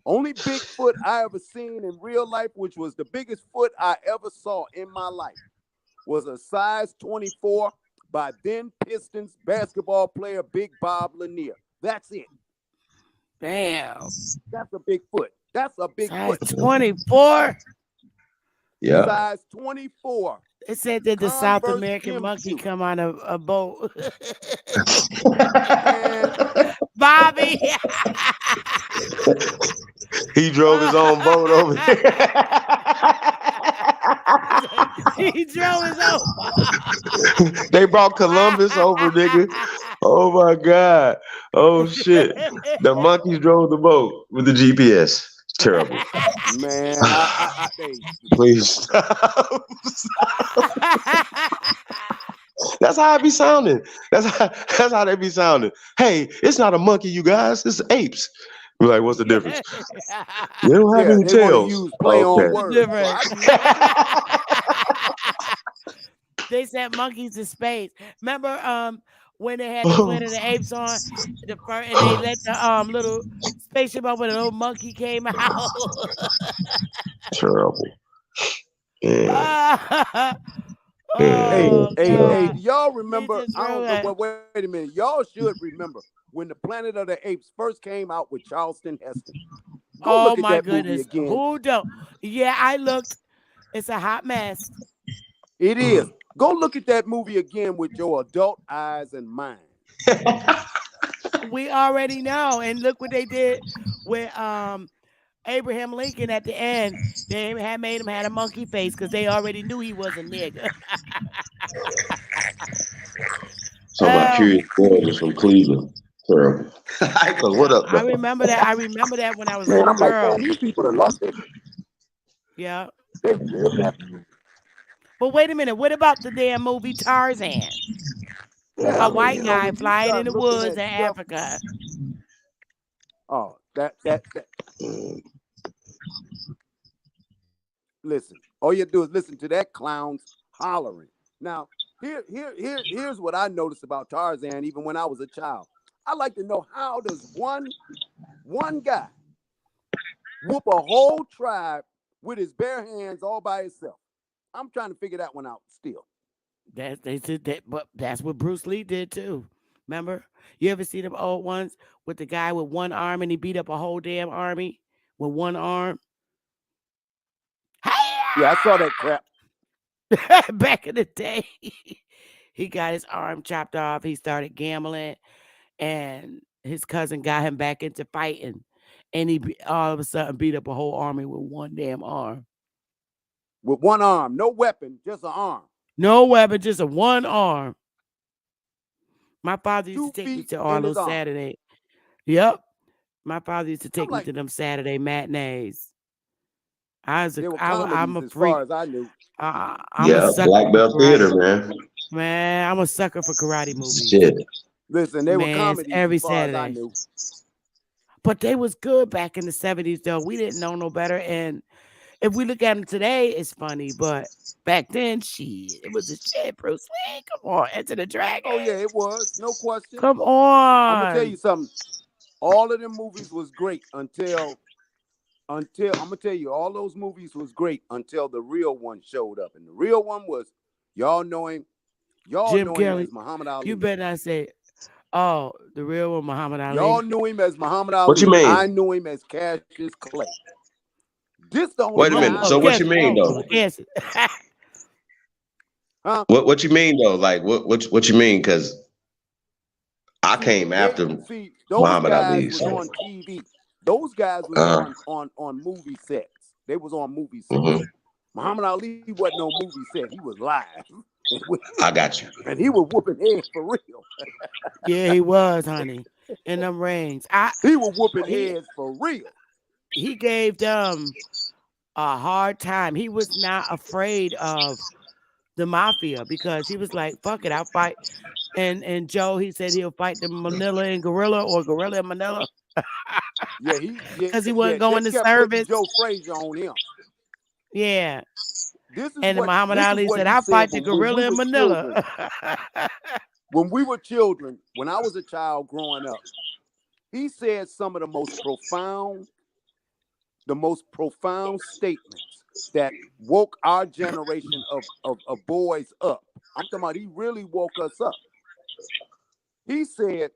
Only Bigfoot I ever seen in real life, which was the biggest foot I ever saw in my life, was a size 24 by then Pistons basketball player Big Bob Lanier. That's it. Damn. That's a big foot. That's a big Size foot. 24. Yeah. Size 24. It said that the South Converse American gym monkey shoe. come on a boat. Man, Bobby. He drove his own boat over there. He drove his own. They brought Columbus over, nigga. Oh my God. Oh shit. The monkeys drove the boat with the GPS. Terrible. man, Please stop. That's how it be sounding. That's how they be sounding. Hey, it's not a monkey, you guys. It's apes. We're like, what's the difference? They don't have any they want to tails. use play on Okay. words. Different. So I They sent monkeys to space. Remember when they had the Planet of the Apes on the first, and they let the little spaceship up when a little monkey came out. Terrible. Yeah. Oh, hey, God. do y'all He remember? just I don't wrote know. that. Well, wait a minute. Y'all should remember when the Planet of the Apes first came out with Charleston Heston. Go Oh look at my that movie goodness. again. Who don't? Yeah, I looked. It's a hot mess. It is. Go look at that movie again with your adult eyes and mind. We already know. And look what they did with Abraham Lincoln at the end. They had made him had a monkey face because they already knew he was a nigga. So about Curious George from Cleveland. Terrible. Because what Yeah, up, I though? remember that. I remember that when I was a Man, little I'm like, man, girl. these people are lost it. Yeah. They live after. But wait a minute. What about the damn movie Tarzan? Yeah, A white guy when you flying start in the looking woods at in stuff, Africa. oh, that. Listen, all you do is listen to that clown's hollering. Now, here's what I noticed about Tarzan. Even when I was a child, I like to know how does one guy whoop a whole tribe with his bare hands all by himself? I'm trying to figure that one out still. They said that, but that's what Bruce Lee did too. Remember? You ever see them old ones with the guy with one arm and he beat up a whole damn army with one arm? Yeah, I saw that crap. Back in the day, he got his arm chopped off. He started gambling, and his cousin got him back into fighting, and all of a sudden beat up a whole army with one damn arm. With one arm, no weapon, just an arm. No weapon, just a one arm. My father used 2 to take me feet to all in his those arm. Saturday. Yep. My father used to I'm take me like, to them Saturday matinees. they were comedies I'm a as freak. far as I knew. I'm a Yeah, sucker Black for Belt Theater, karate. man. Man, I'm a sucker for karate movies. Shit. Listen, they were Man, it's comedies every as far as I Saturday. knew. But they was good back in the 70s, though. We didn't know no better. And if we look at them today, it's funny. But back then, shit, it was a shit. Bruce Lee, come on. Enter the Dragon. Oh yeah, it was, no question. Come I'm gonna tell you on. something. All of them movies was great until I'm gonna tell you, all those movies was great until the real one showed up. And the real one was y'all know him Jim Kelly, as Muhammad Ali. you better not say, oh, the real one, Muhammad Y'all Ali. knew him as Muhammad Ali. What you mean? I knew him as Cassius Clay. This the only Wait a guy minute. I So know what you that mean, crossed though? over. Yes. Huh? What you mean, though? Like, what you mean? Because I came after those Muhammad guys Ali. was So. on TV. Those guys was on movie sets. They was on movie sets. Mhm. Muhammad Ali wasn't no movie set. He was live. I got you. And he was whooping heads for real. Yeah, he was, honey. In them rings. He was whooping He heads for real. he gave them a hard time. He was not afraid of the mafia because he was like, fuck it, I'll fight. And Joe, he said he'll fight the Manila and Gorilla or Gorilla and Manila Yeah, because he yeah, wasn't they going to kept putting service. Joe Frazier on him. Yeah. This is And then what Muhammad this is Ali what said, he I'll said fight the when we Gorilla in were children. Manila. When we were children, when I was a child growing up, he said some of the most profound statements that woke our generation of boys up. I'm talking about he really woke us up. He said,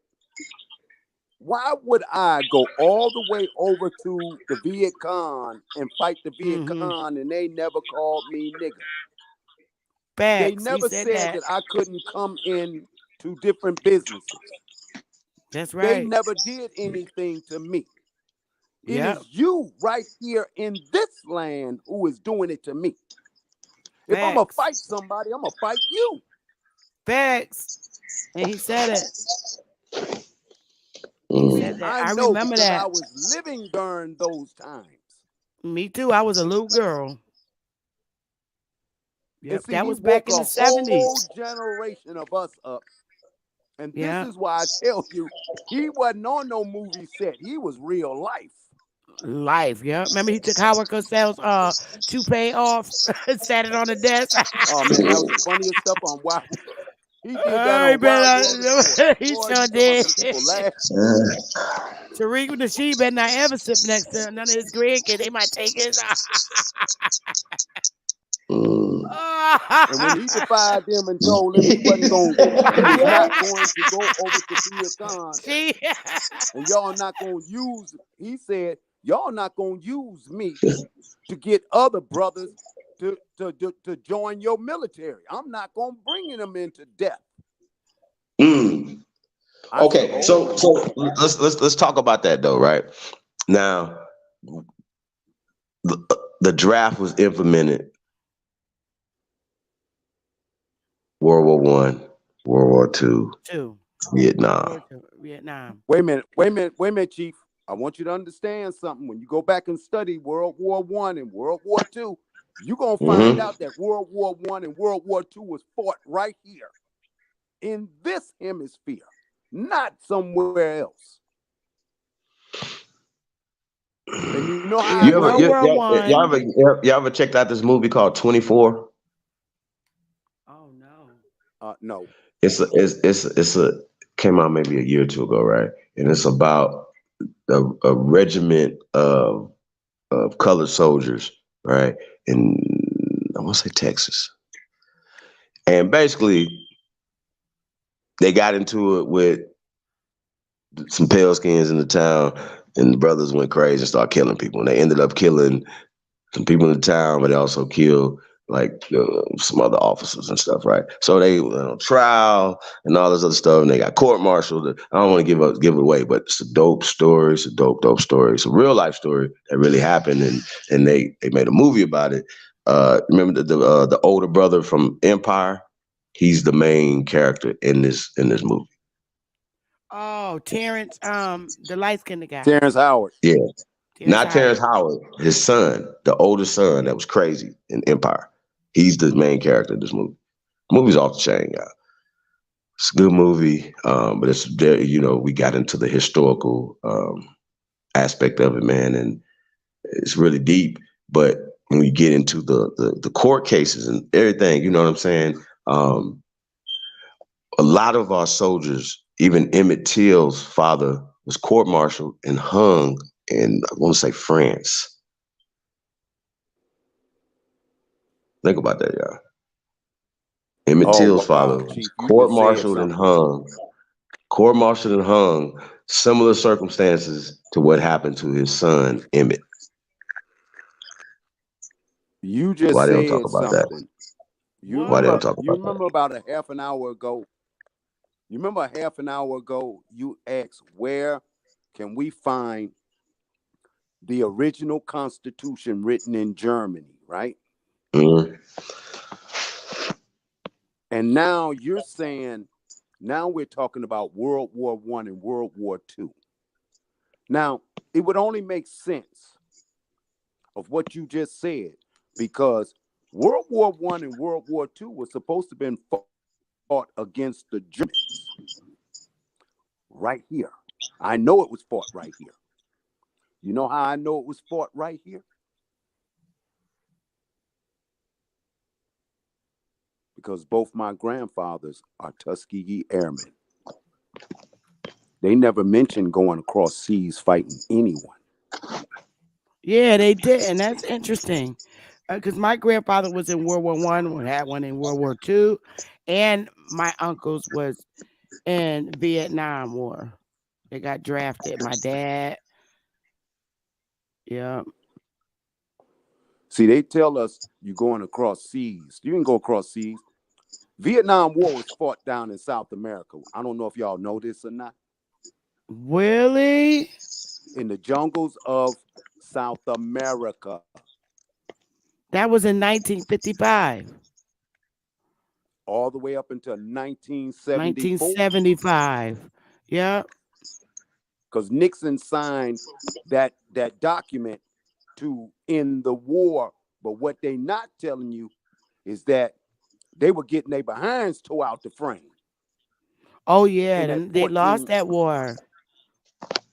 why would I go all the way over to the Viet Cong and fight the Viet Mm-hmm. Cong and they never called me nigger? They Facts. He never said said that. that I couldn't come in to different businesses. That's They right. never did anything to me. It Yep. is you right here in this land who is doing it to me. If I'm going to Facts. fight somebody, I'm going to fight you. Facts. And he said it. He Mm. said that. I I know remember because that. I was living during those times. Me too. I was a little girl. And Yep. see, That he was back woke in a the 70s. whole generation of us up. And this Yeah. is why I tell you, he wasn't on no movie set. He was real life. Life. Yeah. Remember he took Howard Cosell's toupee off and sat it on the desk. Oh man, that was the funniest stuff on Wild World. He did that Oh, he on Wild World of better. Sport. He Boy, sure you talking about did. them people laugh. Tariq with the sheep better not ever sit next to none of his grandkids. They might take his. Mm. And when he defied them and told them he was not going to go over to Viet Cong, See? and y'all not going to use, he said, y'all not going to use me to get other brothers to join your military. I'm not going to bring them into death. Mm. I said, Okay, so let's talk about that though, right? Now, the draft was implemented World War One, World War Two, Two. Vietnam. Vietnam. wait a minute, Chief. I want you to understand something. When you go back and study World War One and World War Two, you're gonna find out that World War One and World War Two was fought right here in this hemisphere, not somewhere else. And you know how I Yeah, World know? War One. Y'all ever checked out this movie called 24? Oh no. No. It's a came out maybe a year or two ago, right? And it's about a regiment of colored soldiers, right? In I want to say Texas, and basically they got into it with some pale skins in the town, and the brothers went crazy and started killing people. And they ended up killing some people in the town, but they also killed like some other officers and stuff, right? So they went on trial and all this other stuff, and they got court-martialed. I don't want to give it away, but it's a dope story. It's a dope story. It's a real life story that really happened, and they made a movie about it. Remember the older brother from Empire? He's the main character in this movie. Oh, Terrence, the light skinned guy. Terrence Howard. Yeah. Terrence Not Terrence Howard, his son, the older son that was crazy in Empire. He's the main character in this movie. The movie's off the chain, y'all. It's a good movie, but it's very, we got into the historical aspect of it, man, and it's really deep. But when you get into the court cases and everything, you know what I'm saying? A lot of our soldiers, even Emmett Till's father, was court-martialed and hung in, I want to say, France. Think about that, y'all. Emmett Till's father was Chief, you just said court-martialed and something. hung. Court-martialed and hung. Similar circumstances to what happened to his son, Emmett. You just Why they don't said talk about that? something. Why they don't talk You about that? remember about a half an hour ago? You remember a half an hour ago, you asked, where can we find the original Constitution written in Germany, right? Mm-hmm. And now you're saying, now we're talking about World War I and World War II. Now, it would only make sense of what you just said because World War I and World War II was supposed to have been fought against the Germans right here. I know it was fought right here. You know how I know it was fought right here? Because both my grandfathers are Tuskegee Airmen. They never mentioned going across seas fighting anyone. Yeah, they did, and that's interesting. Because my grandfather was in World War I, had one in World War II, and my uncles was in Vietnam War. They got drafted. My dad, yeah. See, they tell us you're going across seas. You can go across seas. Vietnam War was fought down in South America. I don't know if y'all know this or not. Really? In the jungles of South America. That was in 1955. All the way up until 1974. 1975. Yeah. Because Nixon signed that document to end the war. But what they not telling you is that they were getting their behinds tore out the frame. Oh, yeah. And they lost that war.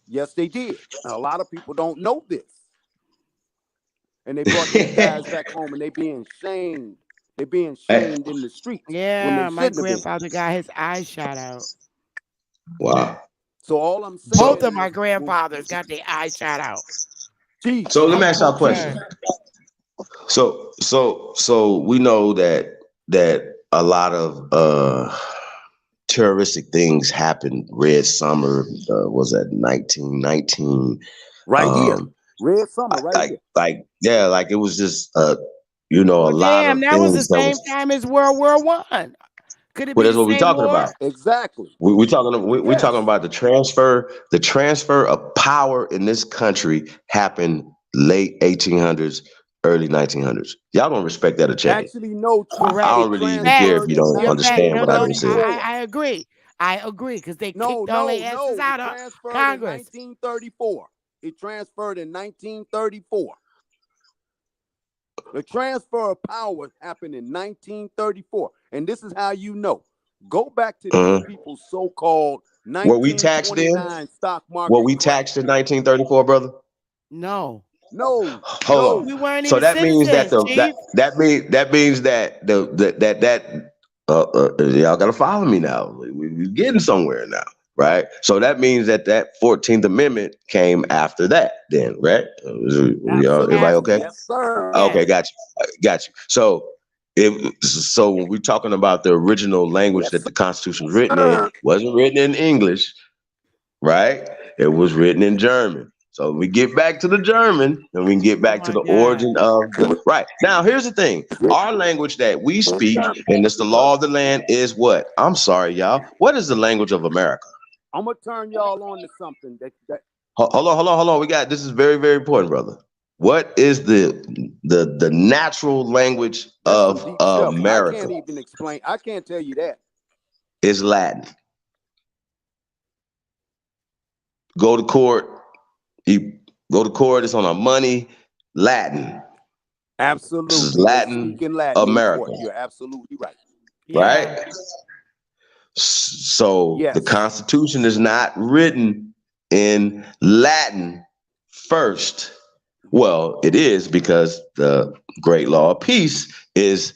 Yes, they did. A lot of people don't know this. And they brought these guys back home and they being shamed. They're being shamed in the streets. Yeah, my grandfather got his eyes shot out. Wow. So all I'm saying, both of my grandfathers got their eyes shot out. Geez, so let me ask y'all a question. So we know that a lot of terroristic things happened. Red Summer was that 1919? Right here, Red Summer, right here. Like it was just a lot of that was the same time as World War I. Could it be that's the what we're same talking war? about. Exactly. We're talking about the transfer of power in this country happened late 1800s, early 1900s. Y'all don't respect that or check it. Actually, no. I don't really even care if you don't understand what I just said. I agree. I agree because they kicked all their asses out of Congress. In 1934. It transferred in 1934. The transfer of power happened in 1934. And this is how you know. Go back to these people's so-called 1929 stock market. Were we taxed in 1934, brother? No. Hold on. We weren't so even that means citizens, that means that y'all gotta follow me now. We're getting somewhere now, right? So that means that 14th Amendment came after that, then, right? Everybody okay? Yes, sir. Okay, got you. So when we're talking about the original language that the Constitution was written in, wasn't written in English, right? It was written in German. So we get back to the German, and we can get back to the origin of the right. Now, here's the thing: our language that we speak, and it's the law of the land, is what? I'm sorry, y'all. What is the language of America? I'm gonna turn y'all on to something that. Hold on. This is very, very important, brother. What is the natural language of America? I can't even explain. I can't tell you that. It's Latin. Go to court. It's on our money. Latin. Absolutely. This is Latin America. You're absolutely right. Right? So the Constitution is not written in Latin first. Well, it is because the Great Law of Peace is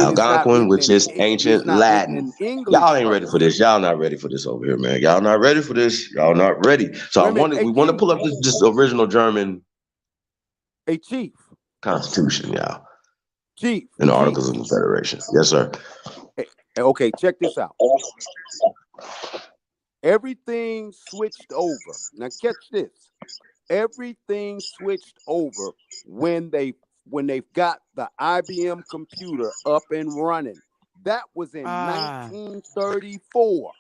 Algonquin, which is ancient Latin. Y'all ain't ready for this. Y'all not ready for this over here, man. Y'all not ready for this. Y'all not ready. So we want to pull up this original German Chief Constitution, y'all. Chief. In the Articles of Confederation. Yes, sir. Okay, check this out. Everything switched over. Now catch this. Everything switched over when they've got the IBM computer up and running. That was in 1934.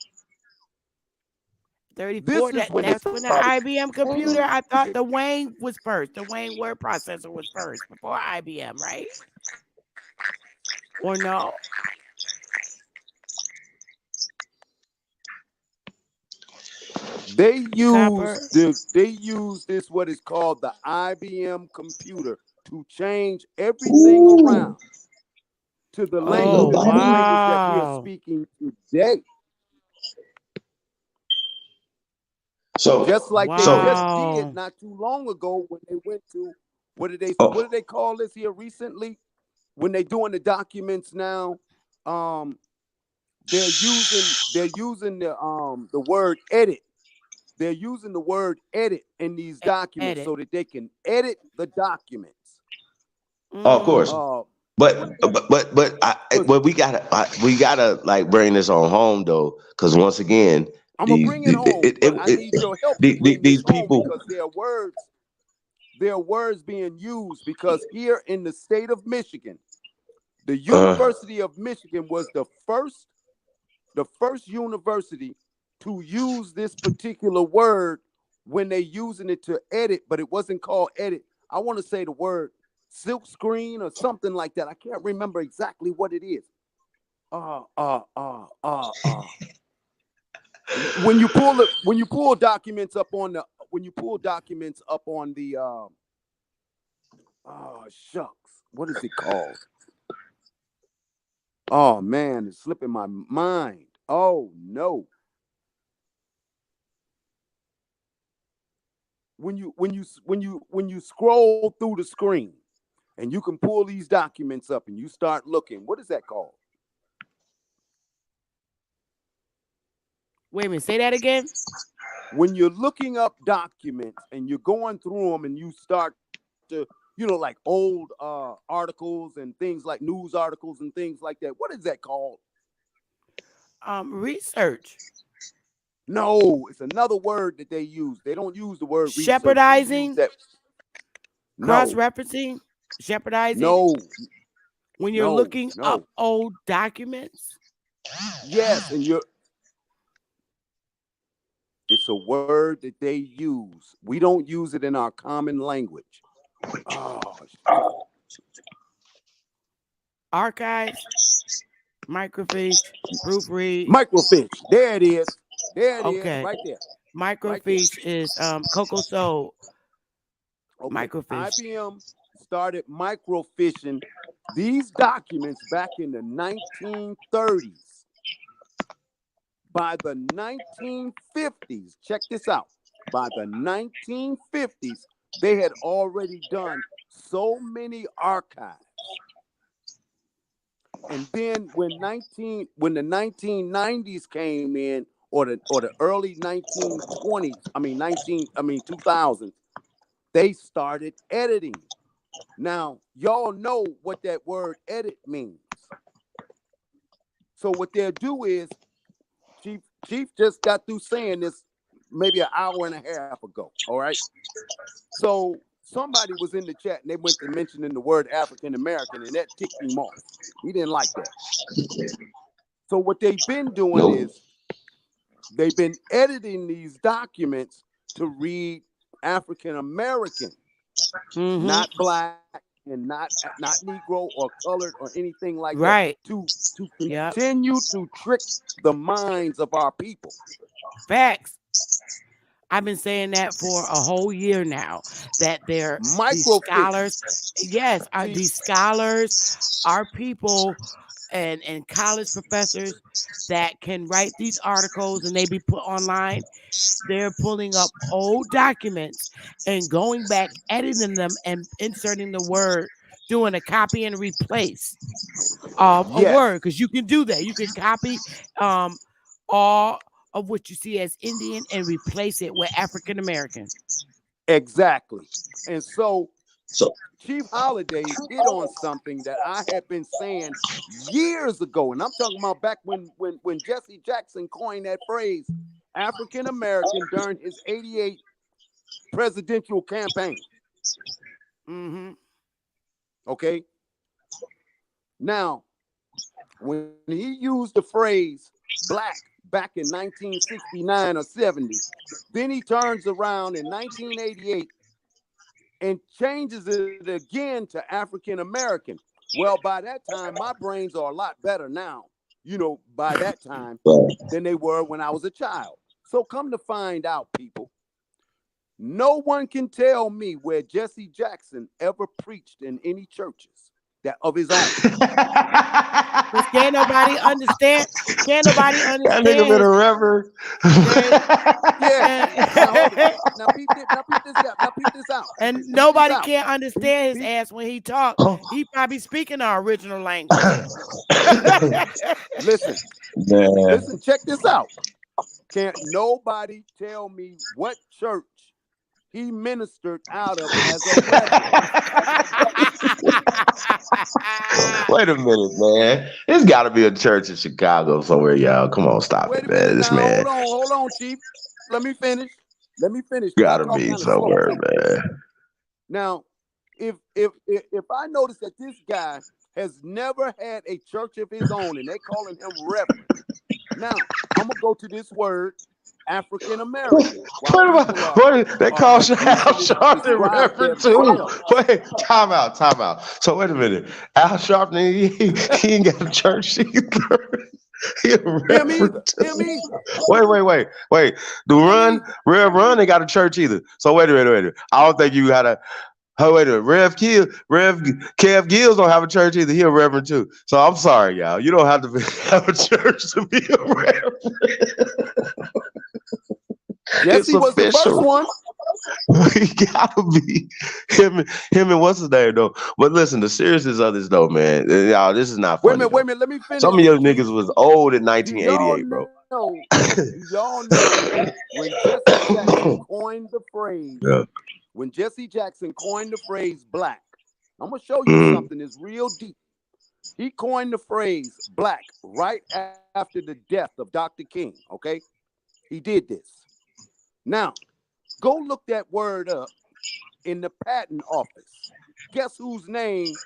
34. That's when the IBM computer. I thought the Wayne was first. The Wayne word processor was first before IBM, right? Or no? Copper. They use this what is called the IBM computer to change everything around to the Oh, language that we are wow. speaking today. So Just like they so just did Wow. not too long ago when they went to what oh, did they call this here recently? When they doing the documents now, um, they're using the word edit. They're using the word edit in these documents Edit. so that they can edit the documents. of course. Mm. Uh, But we gotta like bring this on home though, because once again, I'm gonna these bring it home, but I need your help to bring this these home people. because there are words being used. Because here in the state of Michigan, the Uh, University of Michigan was the first university to use this particular word when they using it to edit, but it wasn't called edit. I want to say the word silk screen or something like that. I can't remember exactly what it is. Uh, uh, uh, uh, uh. When you pull documents up on the when you pull documents up on the oh shucks, what is it called? Oh man, it's slipping my mind. Oh no. When you scroll through the screen and you can pull these documents up and you start looking, what is that called? Wait a minute. Say that again. When you're looking up documents and you're going through them and you start to, like old articles and things like news articles and things like that, what is that called? Research. No, it's another word that they use. They don't use the word research. We use Shepherdizing. that. Cross No, referencing. Shepherdizing. no, When you're no, looking up no. old documents. Yes, and it's a word that they use. We don't use it in our common language. Oh, Archives. Microfiche. Proofread. microfiche. There it is. There it is. Okay. Right there. Right there. Microfiche is Coco Soul. Okay. Microfiche. IBM started microfishing these documents back in the 1930s. By the 1950s, check this out. By the 1950s, they had already done so many archives. And then when the 1990s came in, or the early 1920s, 2000s, they started editing. Now, y'all know what that word edit means. So what they'll do is, Chief just got through saying this maybe an hour and a half ago. All right. So somebody was in the chat and they went to mentioning the word African American, and that ticked him off. He didn't like that. So what they've been doing nope. is they've been editing these documents to read African American, Mm-hmm. not black and not Negro or colored or anything like that, Right. to Yep. continue to trick the minds of our people. Facts. I've been saying that for a whole year now. That these Microfiche. scholars, yes, are See, these scholars are people and college professors that can write these articles and they be put online. They're pulling up old documents and going back, editing them and inserting the word, doing a copy and replace of a yes, word, because you can do that. You can copy um all of what you see as Indian and replace it with African American. exactly. And so So Chief Holiday hit on something that I had been saying years ago, and I'm talking about back when Jesse Jackson coined that phrase, African American, during his '88 presidential campaign. Mm-hmm. Okay, now when he used the phrase black back in 1969 or 70, then he turns around in 1988 and changes it again to African American. Well, by that time, my brains are a lot better now, by that time, uh, than they were when I was a child. So come to find out, people, no one can tell me where Jesse Jackson ever preached in any churches that of his own. Because can't nobody understand. Can't nobody That nigga understand been a his. reverend. Okay. Yeah. Now hold it. And, Now peep this. Now peep this out. Now peep this out. and Peep this nobody out. can't Peep, understand his peep. ass when he talk. He probably speaking our original language. Listen. Man. Listen. Check this out. Can't nobody tell me what church he ministered out of as a reverend. Wait a minute, man. There's got to be a church in Chicago somewhere, y'all. Come on, stop Wait it, a man. minute This now. man Hold on, Chief. Let me finish. Let me finish because I got to talk be kind of slow somewhere, too. man. Now, if I notice that this guy has never had a church of his own and they calling him reverend, now I'm gonna go to this word African American. While What people about what they call are Al using it to Sharpton describe reverend too? themselves. Wait, time out, time out. So wait a minute, Al Sharpton, he ain't got a church either. He a Him reverend either. too. Him either. Wait. The Him Run, either. Rev Run ain't got a church either. So wait a minute. I don't think you gotta. Oh, wait a minute. Rev Kev Gills don't have a church either. He a reverend too. So I'm sorry, y'all. You don't have to have a church to be a reverend. It's Jesse was the first official. one. We gotta be him and what's his name though. But listen, the seriousness of this though, man, y'all, this is not Wait a funny minute, wait a though. minute. Let me finish Some of this, your Chief. niggas was old in Do y'all 1988, bro. know? Do y'all know when Jesse Jackson coined the phrase? Yeah. When Jesse Jackson coined the phrase black, I'm gonna show you Mhm. something that's real deep. He coined the phrase black right after the death of Dr. King. Okay, he did this. Now, go look that word up in the patent office. Guess whose name?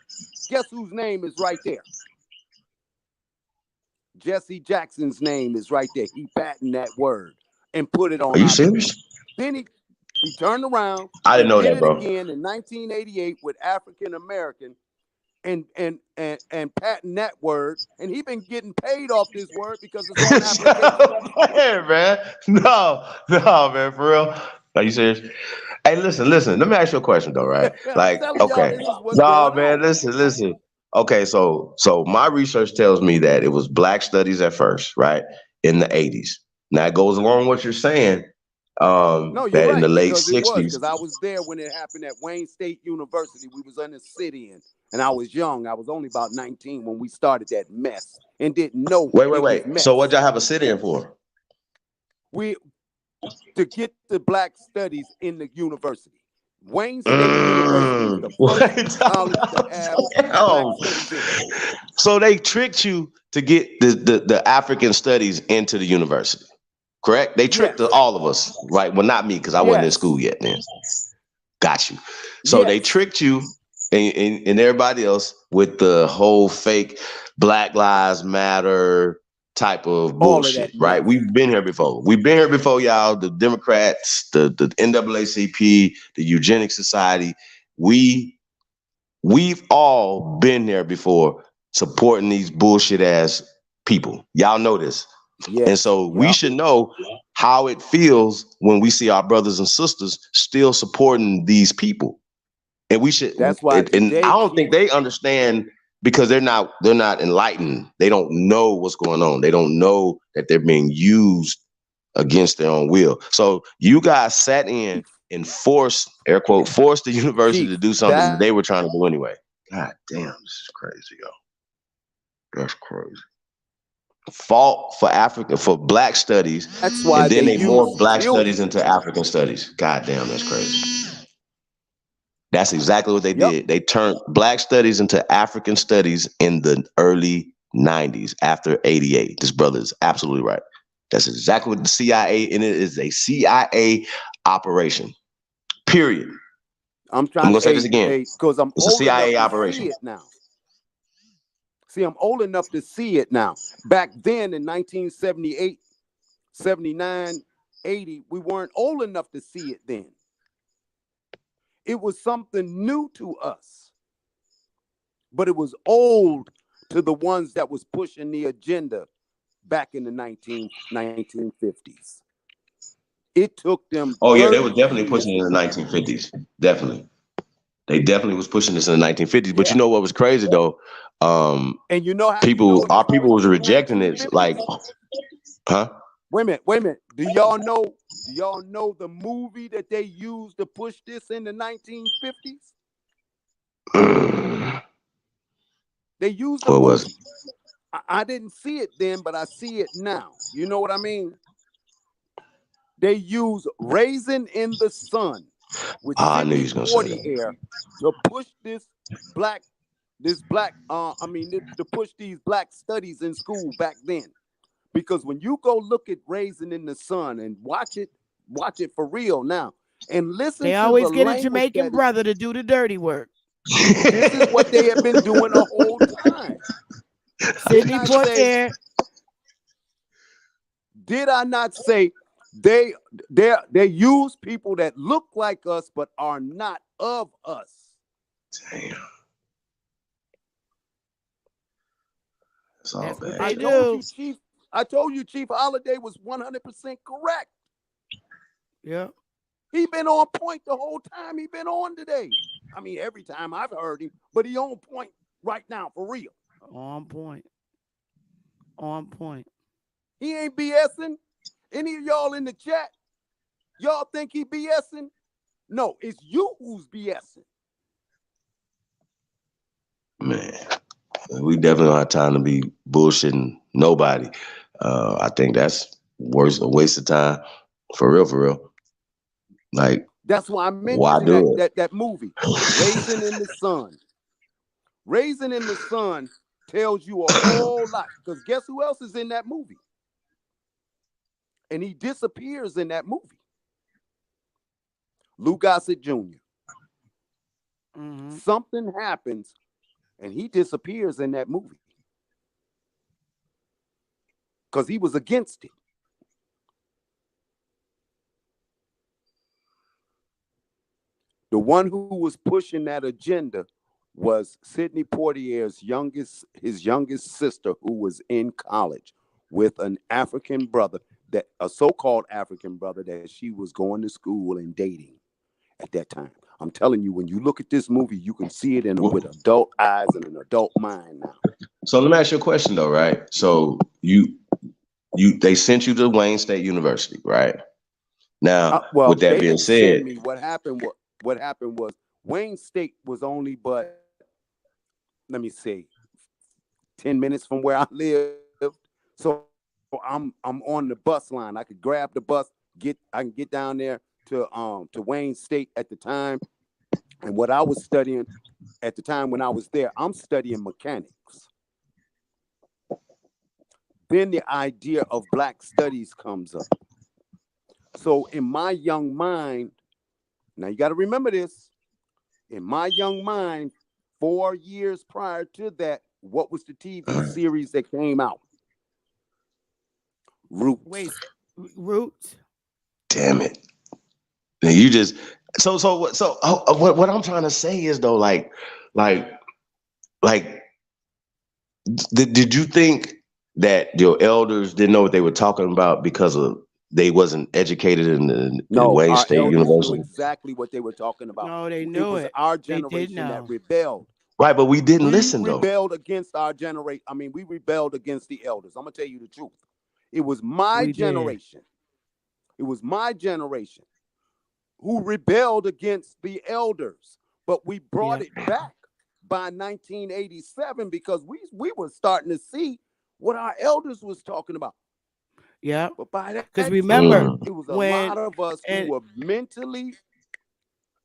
Guess whose name is right there? Jesse Jackson's name is right there. He patented that word and put it Are on you our books. serious? Then he turned around I didn't and know did that, it bro. again in 1988 with African American and patent that word. And he been getting paid off this word because it's on application. Hey, man. No, man, for real. Are you serious? Hey, listen. Let me ask you a question though, right? I'm Like, telling y'all, okay. this is what's No, going man, on. listen. Okay, so my research tells me that it was black studies at first, right? In the 80s. Now it goes along with what you're saying, No, you're that in the right, late because it was, 60s. because I was there when it happened at Wayne State University. We was in the city and I was young. I was only about 19 when we started that mess and didn't know it was Wait. So what mess. y'all have a sit-in for? We to get the black studies in the university. Wayne State University was the first Wait, college to have black damn. studies in it. So they tricked you to get the African studies into the university, correct? They tricked Yes, all of us, right? Well, not me because I wasn't in yes, school yet then. Got you. So they yes. tricked you and everybody else with the whole fake Black Lives Matter type of All of bullshit, that right? mess. We've been here before. We've been here before, y'all. The Democrats, the NAACP, the Eugenics Society. We've all been there before supporting these bullshit ass people. Y'all know this. And Yes, so we yep. should know how it feels when we see our brothers and sisters still supporting these people. And we should, That's why and I today, don't think Chief. they understand because they're not enlightened. They don't know what's going on. They don't know that they're being used against their own will. So you guys sat in and forced, air quote, forced the university Chief, to do something that they were trying to do anyway. God damn, this is crazy, yo. That's crazy. Fought for Africa for black studies, that's why and they then they use morphed black studies children. into African studies. God damn, that's crazy. That's exactly what they Yep. did. They turned black studies into African studies in the early 90s after 88. This brother is absolutely right. That's exactly what the CIA, and it is a CIA operation. Period. I'm I'm trying gonna to, say this again. because I'm It's a old enough CIA to operation. see it now. See, I'm old enough to see it now. Back then in 1978, 79, 80, we weren't old enough to see it then. It was something new to us, but it was old to the ones that was pushing the agenda back in the 1950s. It took them Oh yeah, they 30 were definitely years. pushing it in the 1950s. Definitely, they definitely was pushing this in the 1950s. But Yeah. you know what was crazy though? And you know how you know People, it was our people was pushed in the rejecting it. 1950s? Like, huh? Wait a minute, wait a minute. Do y'all know the movie that they used to push this in the 1950s? They used a What was it? movie. I didn't see it then, but I see it now. You know what I mean? They use Raisin in the Sun with I knew you Sidney was gonna say that. Poitier to push black, to push these black studies in school back then. Because when you go look at Raisin in the Sun and watch it for real now, and listen They to the always get a language Jamaican that is, brother to do the dirty work. this is what they have been doing the whole time. Didn't Sidney I say? Poitier. Did I not say they use people that look like us but are not of us? Damn, it's all That's what bad. I they told do. you, Chief. I told you, Chief Holiday was 100% correct. Yeah. He been on point the whole time he been on today. I mean, every time I've heard him, but he on point right now for real. On point. On point. He ain't BSing. Any of y'all in the chat, y'all think he BSing? No, it's you who's BSing. Man, we definitely don't have time to be bullshitting nobody. I think that's a waste of time. For real, for real. Like, That's why I why mentioned do that movie, Raisin in the Sun. Raisin in the Sun tells you a whole lot. Because guess who else is in that movie? And he disappears in that movie. Lou Gossett Jr. Mm-hmm. Something happens and he disappears in that movie. Because he was against it. The one who was pushing that agenda was Sidney Poitier's his youngest sister, who was in college with an African brother, a so-called African brother that she was going to school and dating at that time. I'm telling you, when you look at this movie, you can see it with adult eyes and an adult mind now. So let me ask you a question though, right? So they sent you to Wayne State University, right? Now, Well, with that they being didn't send said, me. What happened was Wayne State was only but, let me say, 10 minutes from where I lived. So I'm on the bus line. I could grab the bus, I can get down there to Wayne State at the time. And what I was studying at the time when I was there, I'm studying mechanics. Then the idea of Black studies comes up. So in my young mind, now you got to remember this, in my young mind, 4 years prior to that, what was the TV series that came out? Roots. Wait, Roots? damn it. Now you just what I'm trying to say is though, like did you think that your elders didn't know what they were talking about because they wasn't educated in No, Wayne our State elders knew University? exactly what they were talking about. No, they It knew was it. our They did generation that know. rebelled. Right, but we didn't We listen though. rebelled against our generation. I mean, we rebelled against the elders. I'm going to tell you the truth. It was my We did. generation. It was my generation who rebelled against the elders. But we brought Yep. it back by 1987 because we were starting to see what our elders was talking about. Yep. But by that Because time, remember it was a when lot of us who and were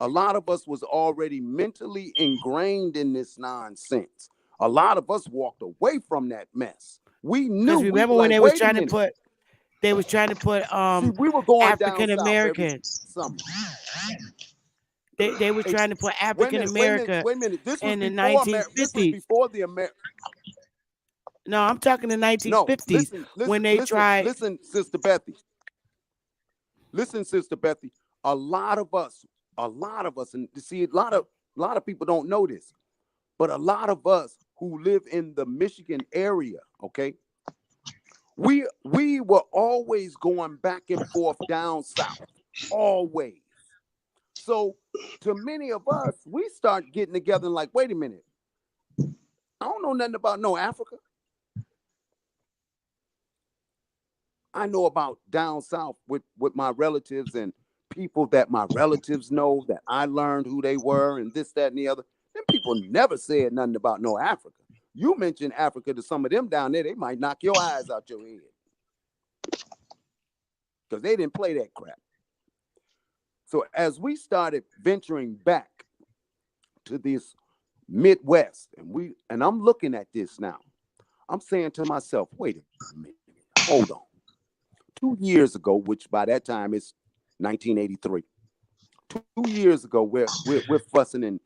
a lot of us was already mentally ingrained in this nonsense. A lot of us walked away from that mess. We knew, because we remember were when like, they was wait a trying to minute. put See, we were going down African south every American. summer. They were Hey, trying to put wait a African minute, wait a minute, America wait a minute. This was in the before America. This was 1950s. before the America. No, I'm talking the No, 1950s listen, when listen, they listen, tried. listen, Sister Bethy. Listen, Sister Bethy. A lot of us, and see, a lot of people don't know this, but a lot of us who live in the Michigan area, okay, We were always going back and forth down south, always. So to many of us, we start getting together and like, wait a minute, I don't know nothing about no Africa. I know about down south with my relatives and people that my relatives know that I learned who they were and this, that, and the other. Them people never said nothing about no Africa. You mention Africa to some of them down there, they might knock your eyes out your head because they didn't play that crap. So as we started venturing back to this Midwest, and I'm looking at this now, I'm saying to myself, wait a minute, hold on. 2 years ago, which by that time is 1983. 2 years ago, we're fussing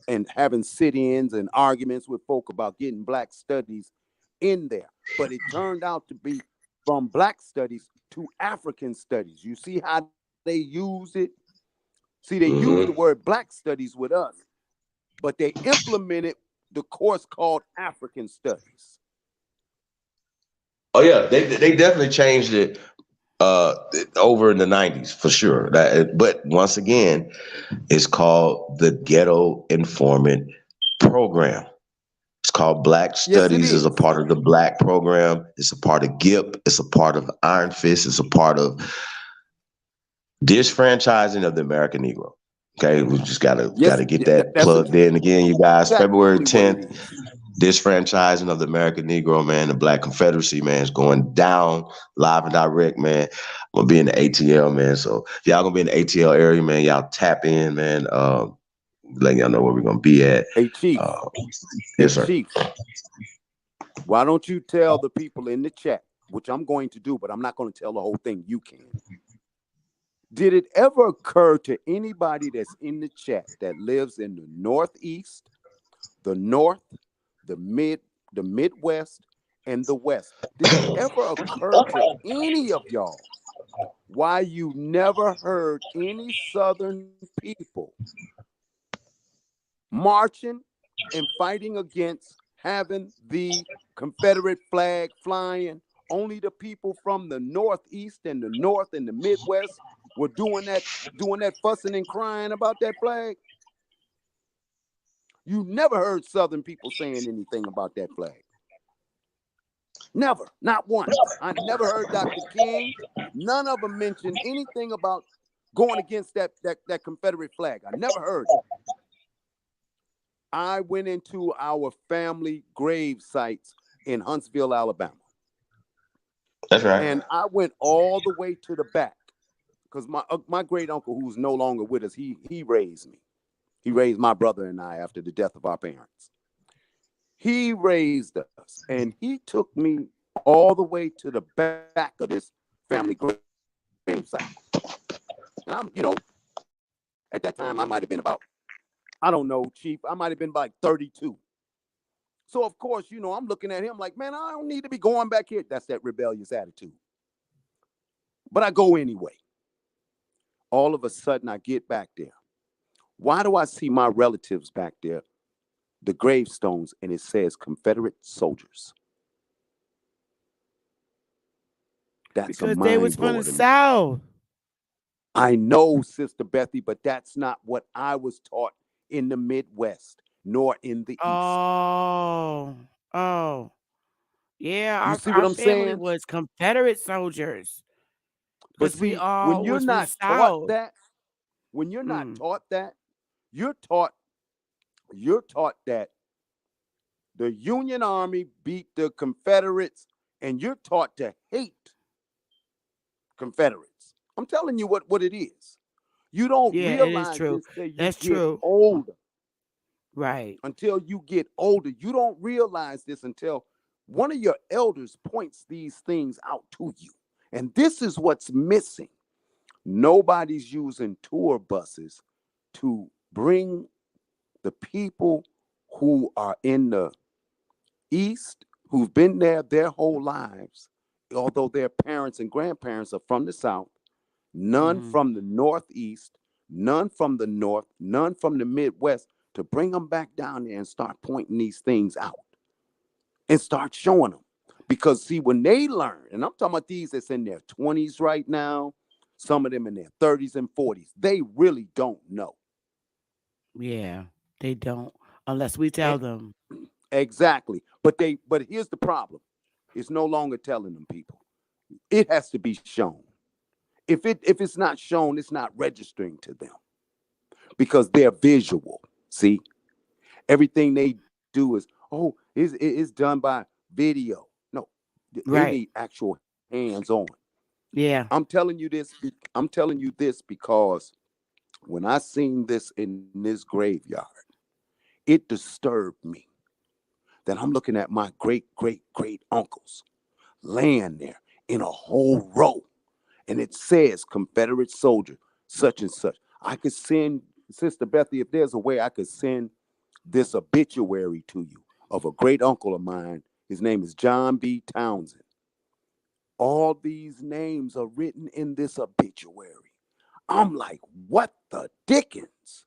and having sit-ins and arguments with folk about getting black studies in there. But it turned out to be from black studies to African studies. You see how they use it? See, they use the word black studies with us, but they implemented the course called African studies. Oh yeah, they definitely changed it over in the 90s for sure. But once again, it's called the Ghetto Informant Program. It's called Black Yes, it Studies as is. a part of the Black program. It's a part of GIP. It's a part of Iron Fist. It's a part of disfranchising of the American Negro. Okay, we just gotta Yes, get that that's plugged in again, you guys. February exactly what it 10th, is. disfranchising of the American Negro, man. The Black Confederacy, man, is going down live and direct, man. I'm gonna be in the ATL, man. So if y'all gonna be in the ATL area, man, y'all tap in, man. Letting y'all know where we're gonna be at. Hey, Chief. Uh, Hey, yes, sir. Chief. Why don't you tell the people in the chat, which I'm going to do, but I'm not going to tell the whole thing. You can. Did it ever occur to anybody that's in the chat that lives in the Northeast, the North, the Midwest, and the West? Did it ever occur to any of y'all why you never heard any Southern people marching and fighting against having the Confederate flag flying? Only the people from the Northeast and the North and the Midwest were doing that fussing and crying about that flag. You never heard Southern people saying anything about that flag. Never, not once. I never heard Dr. King. None of them mentioned anything about going against that Confederate flag. I never heard it. I went into our family grave sites in Huntsville, Alabama. That's right. And I went all the way to the back because my great uncle, who's no longer with us, he raised me. He raised my brother and I after the death of our parents. He raised us, and he took me all the way to the back of this family grave site. And at that time, I might have been about, I don't know, Chief, I might have been about 32. So, of course, I'm looking at him like, man, I don't need to be going back here. That's that rebellious attitude. But I go anyway. All of a sudden, I get back there. Why do I see my relatives back there, the gravestones, and it says Confederate soldiers? That's Because a they was mind from the blower to me. South. I know, Sister Bethy, but that's not what I was taught in the Midwest, nor in the East. Oh, oh, yeah. You Our see what our I'm family saying? was Confederate soldiers But because we see, when all you're was from the not taught South. that, when you're not Mm, taught that, you're taught you're taught that the Union Army beat the Confederates, and you're taught to hate Confederates. I'm telling you what it is. You don't yeah, it is realize true. this till you That's get true. older. Right. Until you get older, you don't realize this until one of your elders points these things out to you. And this is what's missing. Nobody's using tour buses to bring the people who are in the East, who've been there their whole lives, although their parents and grandparents are from the South, none Hmm. from the Northeast, none from the North, none from the Midwest, to bring them back down there and start pointing these things out and start showing them. Because see, when they learn, and I'm talking about these that's in their 20s right now, some of them in their 30s and 40s, they really don't know. Yeah, they don't unless we And tell them. exactly. But here's the problem. It's no longer telling them people. It has to be shown. If it's not shown, it's not registering to them because they're visual. See, everything they do is, oh, it's done by video. No, they Right. need actual hands on. Yeah. I'm telling you this. I'm telling you this because when I seen this in this graveyard, it disturbed me that I'm looking at my great uncles laying there in a whole row, and it says Confederate soldier such and such. I could send Sister Bethy, if there's a way I could send this obituary to you of a great uncle of mine. His name is John B. Townsend. All these names are written in this obituary. I'm like, what the dickens?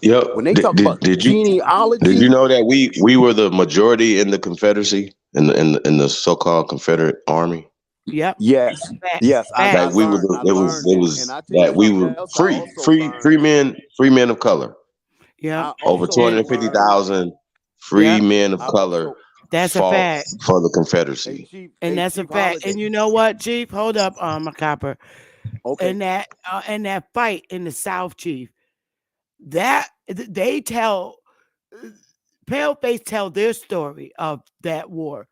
Yep. When they Did, talk did, about did you did you genealogy, know that we were the majority in the Confederacy in the so-called Confederate Army? Yep. yes, Facts. yes, I Facts. Like we were learned, the I it was learned it that, and was I tell you that we something were else. I free also free learned. free men of color. Yep. I Over also And 250,000 free yep. men of I color also, That's a fought fact. for the hey Confederacy. chief, And hey that's a chief fact. And holiday. you know what, Chief? Hold up, my copper. Okay, In that fight in the South, Chief, that they tell Paleface tell their story of that war.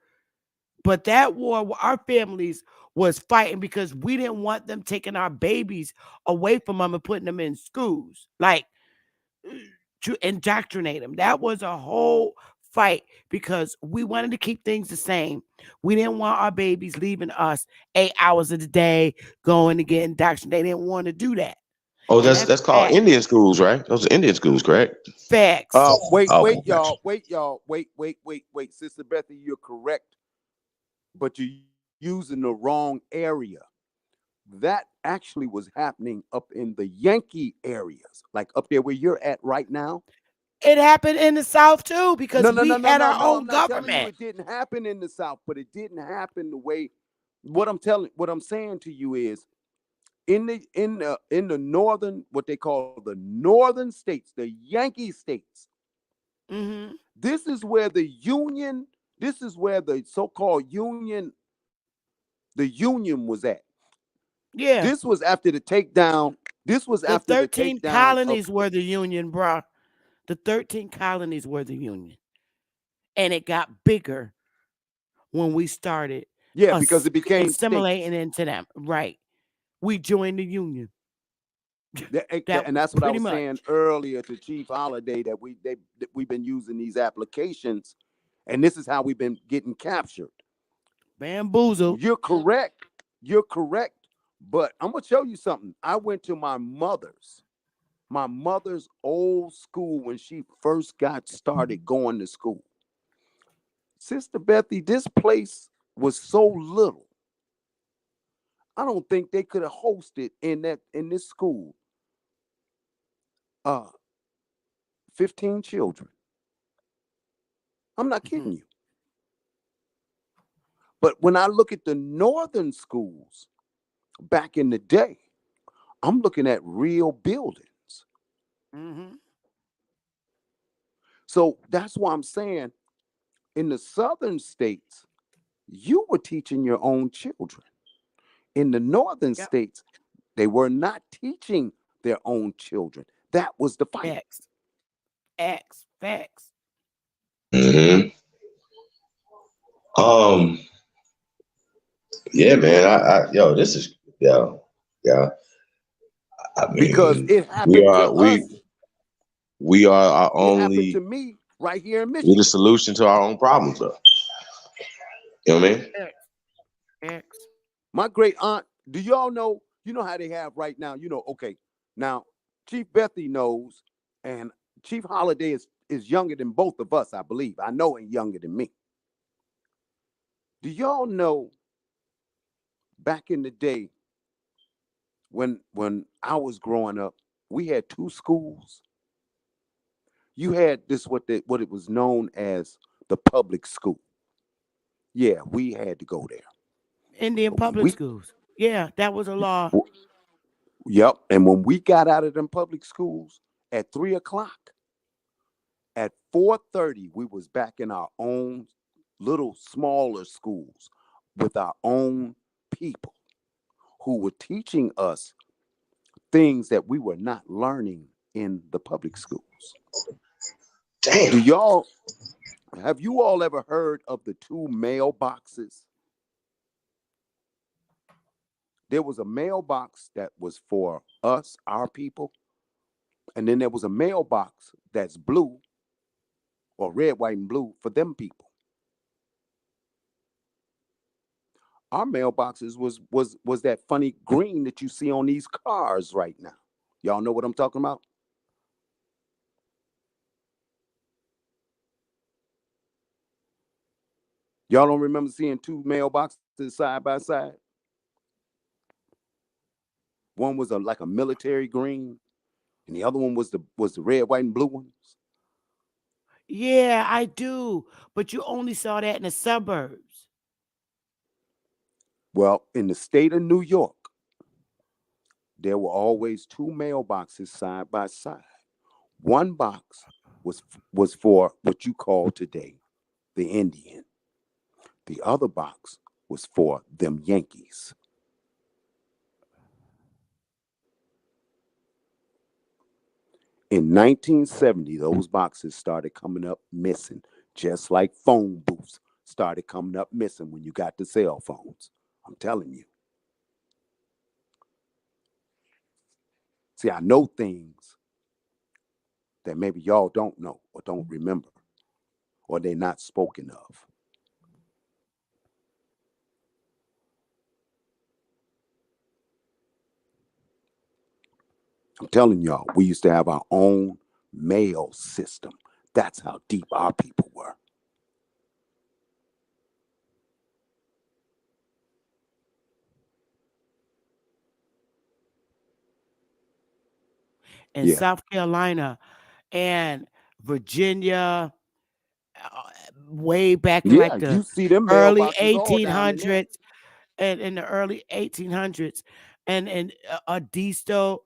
But that war, our families was fighting because we didn't want them taking our babies away from them and putting them in schools, like to indoctrinate them. That was a whole fight because we wanted to keep things the same. We didn't want our babies leaving us 8 hours of the day going to get indoctrinated. They didn't want to do that, Oh, and that's that's that's a called fact. Indian schools, right? Those are Indian schools, correct? Facts. Okay, gotcha. wait. Sister Bethy, you're correct, but you're using the wrong area. That actually was happening up in the Yankee areas, like up there where you're at right now. It happened in the South too No, because no, no, we no, had no, our no. I'm own not telling you government. it didn't happen in the South, but it didn't happen the way. What I'm saying to you is in the northern, what they call the northern states, the Yankee states. Hmm. This is where the Union. This is where the so-called Union, the Union was at. Yeah, This was after the takedown. This was the after the 13 takedown of colonies were the Union, bruh. The 13 colonies were the Union, and it got bigger when we started yeah, because it became assimilating states. into them. Right, we joined the Union. That And that's what I pretty was saying much earlier to Chief Holiday that we've been using these applications, and this is how we've been getting captured. bamboozled. You're correct. You're correct. But I'm gonna show you something. I went to my mother's old school when she first got started going to school. Sister Bethy, this place was so little. I don't think they could have hosted in this school 15 children. I'm not kidding Mhm. you. But when I look at the northern schools back in the day, I'm looking at real buildings. Mhm. So that's why I'm saying in the southern states, you were teaching your own children. In the northern Yep. states, they were not teaching their own children. That was the fight. Facts. Facts. Facts. Hmm. Um, yeah, man. Yo, this is yo, yeah. I Because mean, it we happened to are us. we are our It happened to only me right here in we the Michigan. solution to our own problems, though. You know what I mean? Facts. Facts. My great aunt, do y'all know? You know how they have right now? Okay. Now, Chief Bethy knows, and Chief Holiday is younger than both of us, I believe. I know he's younger than me. Do y'all know back in the day when I was growing up, we had two schools. You had this what it was known as the public school. Yeah, we had to go there. Indian But when public schools. Yeah, that was a law. yep, and when we got out of them public schools at 3 o'clock, at 4:30, we was back in our own little smaller schools with our own people who were teaching us things that we were not learning in the public schools. Damn. Do y'all have you all ever heard of the two mailboxes? There was a mailbox that was for us, our people, and then there was a mailbox that's blue or red, white, and blue for them people. Our mailboxes was that funny green that you see on these cars right now. Y'all know what I'm talking about? Y'all don't remember seeing two mailboxes side by side? One was like a military green, and the other one was the red, white, and blue ones. Yeah, I do. But you only saw that in the suburbs. Well, in the state of New York, there were always two mailboxes side by side. One box was for what you call today the Indian. The other box was for them Yankees. In 1970, those boxes started coming up missing, just like phone booths started coming up missing when you got the cell phones. I'm telling you. See, I know things that maybe y'all don't know or don't remember, or they're not spoken of. I'm telling y'all, we used to have our own mail system. That's how deep our people were. In Yeah. South Carolina and Virginia, uh, way back in like Yeah, the you see them early mailboxes all down in there. 1800s and in the early 1800s and Adisto,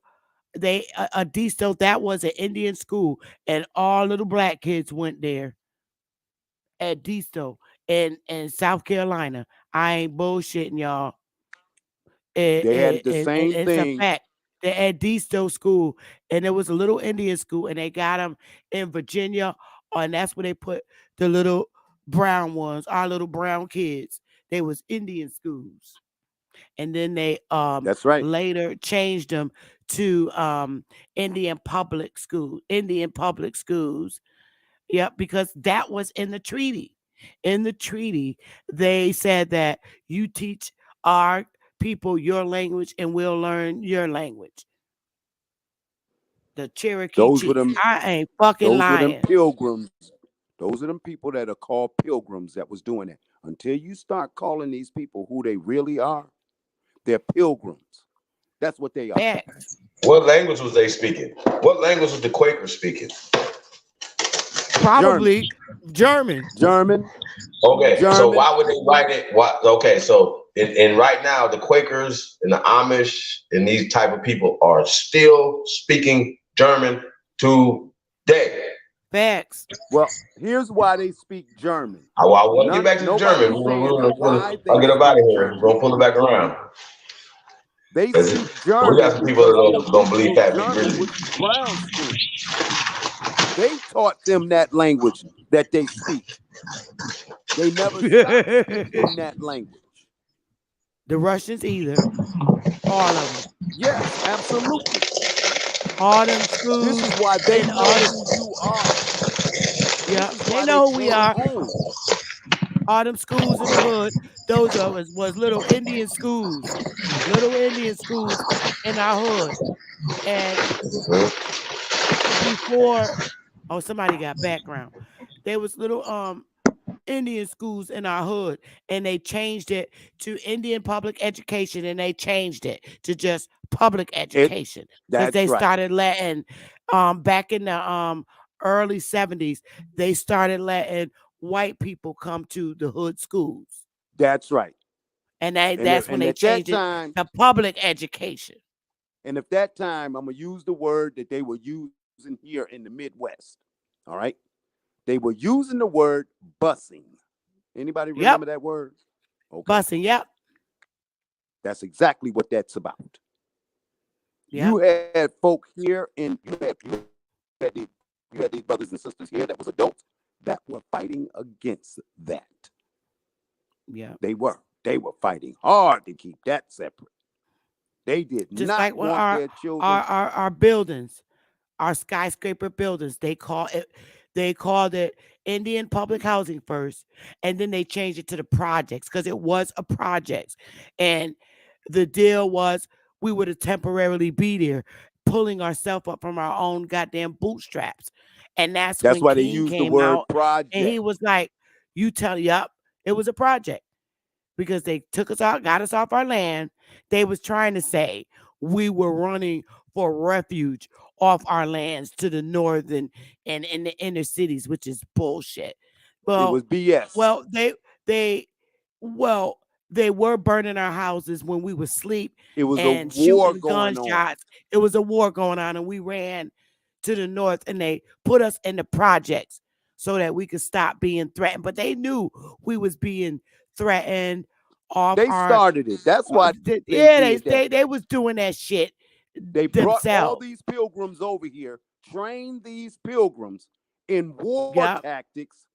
they Adisto, that was an Indian school and all little black kids went there at Disto in South Carolina. I ain't bullshitting y'all. They had the same It's a thing. fact. They at Disto school, and it was a little Indian school, and they got them in Virginia, and that's where they put the little brown ones, our little brown kids. They was Indian schools, and then they That's right. later changed them to Indian public schools. Yep, because that was in the treaty. In the treaty, they said that you teach our people your language and we'll learn your language. The Cherokee Those were chief. them. I ain't fucking Those were them lying. pilgrims. Those are them people that are called pilgrims that was doing it. Until you start calling these people who they really are, they're pilgrims. That's what they are. Facts. What language was they speaking? What language was the Quakers speaking? German, Probably German. German, Okay, so German. why would they write it? Why? Okay, so in right now, the Quakers and the Amish and these type of people are still speaking German today. Facts. Well, here's why they speak German. I want to get None, back to the German. nobody's saying why I'll they get up out speak of here. We're German. gonna pull it back around. They 'Cause speak we got German some people because that the don't believe original that be German Grizzly. was ground school. They taught them that language that they speak. They never stopped The speaking that language. Russians either. All of them. Yes, absolutely. All them This schools is why they and know all the who you are. This yeah, is they why they know who we came are. home. All them schools in the hood, those of us was little Indian schools. Little Indian schools in our hood. And before oh somebody got background. There was little Indian schools in our hood and they changed it to Indian public education and they changed it to just public It education because that's they right. started letting back in the early 70s they started letting white people come to the hood schools. That's right. And And that's when and they at that changed it time, to public education. and at that time, I'm gonna use the word that they were using here in the Midwest. All right. They were using the word busing. Anybody Yep. remember that word? Okay. Busing. Yep. That's exactly what that's about. Yep. You had folk here and you had these brothers and sisters here that was adults that were fighting against that. Yep. They were fighting hard to keep that separate. They did Just not like when want their children. our buildings, our skyscraper buildings, they called it Indian public housing first, and then they changed it to the projects because it was a projects. And the deal was we would have temporarily be there, pulling ourselves up from our own goddamn bootstraps. And that's That's when why they King used the came word out and he project. was like, you tell, yup, it was a project because they took us out, got us off our land. They was trying to say we were running for refuge off our lands to the northern and in the inner cities, which is bullshit. It was Well, BS. well, they well, they were burning our houses when we were asleep It was a and war shooting going on. gunshots. It was a war going on, and we ran to the north and they put us in the projects so that we could stop being threatened. But they knew we was being threatened off They our started it. That's why they yeah, they did that. they was doing that shit They brought all themselves. these pilgrims over here, trained these pilgrims in war Yep, tactics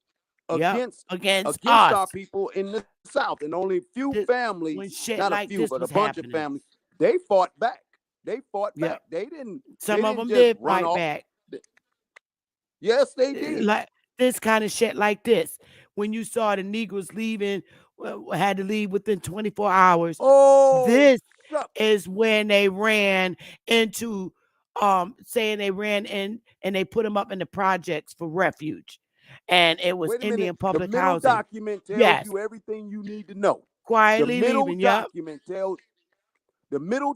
yep. against Against against our us. people in the South. And only a few Th- families, when shit not a like few, this but a was bunch of happening. families, they fought back. They fought back. Yep. They Some of didn't them just did run fight off. back. Yes, they did. Like this kind of shit like this. When you saw the Negroes leaving, had to leave within 24 hours. Oh, This shucks. is when they ran into saying they ran in and they put them up in the projects for refuge. And it was Wait a minute. Indian The public middle housing. document tells Yes. you everything you need to know. The Quietly middle leaving. Yep.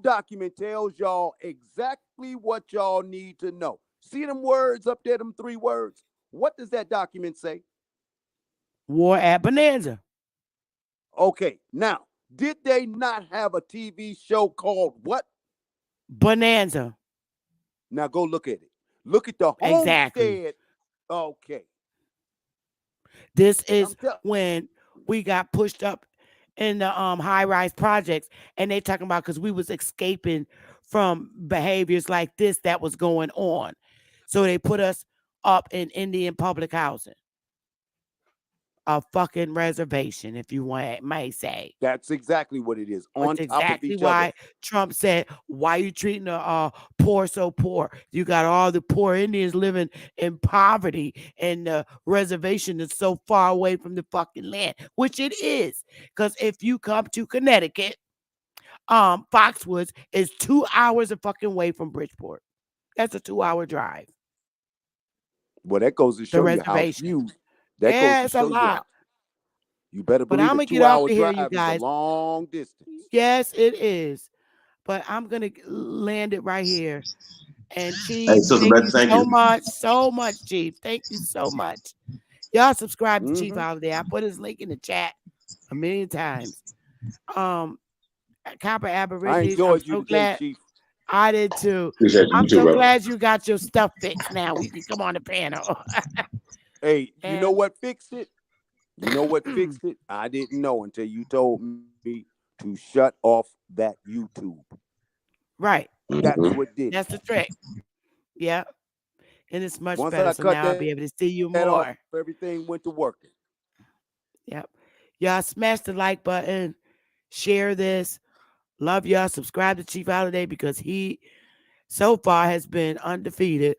document tells y'all exactly what y'all need to know. See them words up there, them 3 words? What does that document say? War at Bonanza. Okay, now, did they not have a TV show called what? Bonanza. Now go look at it. Look at the Exactly. homestead. Okay. This is I'm telling when we got pushed up in the high rise projects, and they talking about because we was escaping from behaviors like this that was going on, so they put us up in Indian public housing, a fucking reservation, if you may say. that's exactly what it is. Which On top of exactly each other. why Trump said, "Why you treating the poor so poor? You got all the poor Indians living in poverty, and the reservation is so far away from the fucking land," which it is. Because if you come to Connecticut, Foxwoods is 2 hours of fucking way from Bridgeport. That's a 2 hour drive. Well, that goes to The show you how reservation. few. That goes Yeah, to it's a show you how. lot. You better But I'm believe a gonna get two off hour of here, you drive is a guys. long distance. Yes, it is. But I'm gonna land it right here. And Hey, Chief, Sister thank Betty, you thank you. so much, Chief. Thank you so much. Y'all subscribe to Chief Mm-hmm. Holiday. I put his link in the chat a million times. Um, Copper I Aborigines, I'm enjoyed you so today, glad. Chief. I did too. Appreciate you. I'm You too, so bro. glad you got your stuff fixed now. We can come on the panel. Hey, you know And what fixed it? You know what fixed it? I didn't know until you told me to shut off that YouTube. right. That's Mm-hmm. what did That's it. the trick. Yeah. And it's much Once better. I So cut now I'll that be able to see you off, more. everything went to working. Yep. Y'all smash the like button. Share this. Love y'all. Subscribe to Chief Holiday because he so far has been undefeated.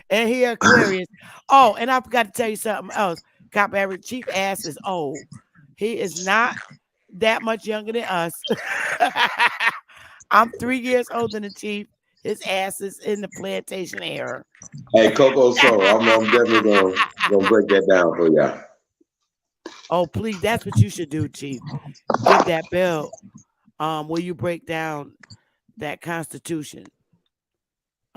And he Aquarius. Oh, and I forgot to tell you something else. Cop average Chief ass is old. He is not that much younger than us. I'm 3 years older than Chief. His ass is in the plantation era. Hey, Coco, so I'm definitely gonna break that down for y'all. Oh, please, that's what you should do, Chief. Give that bill where you break down that Constitution.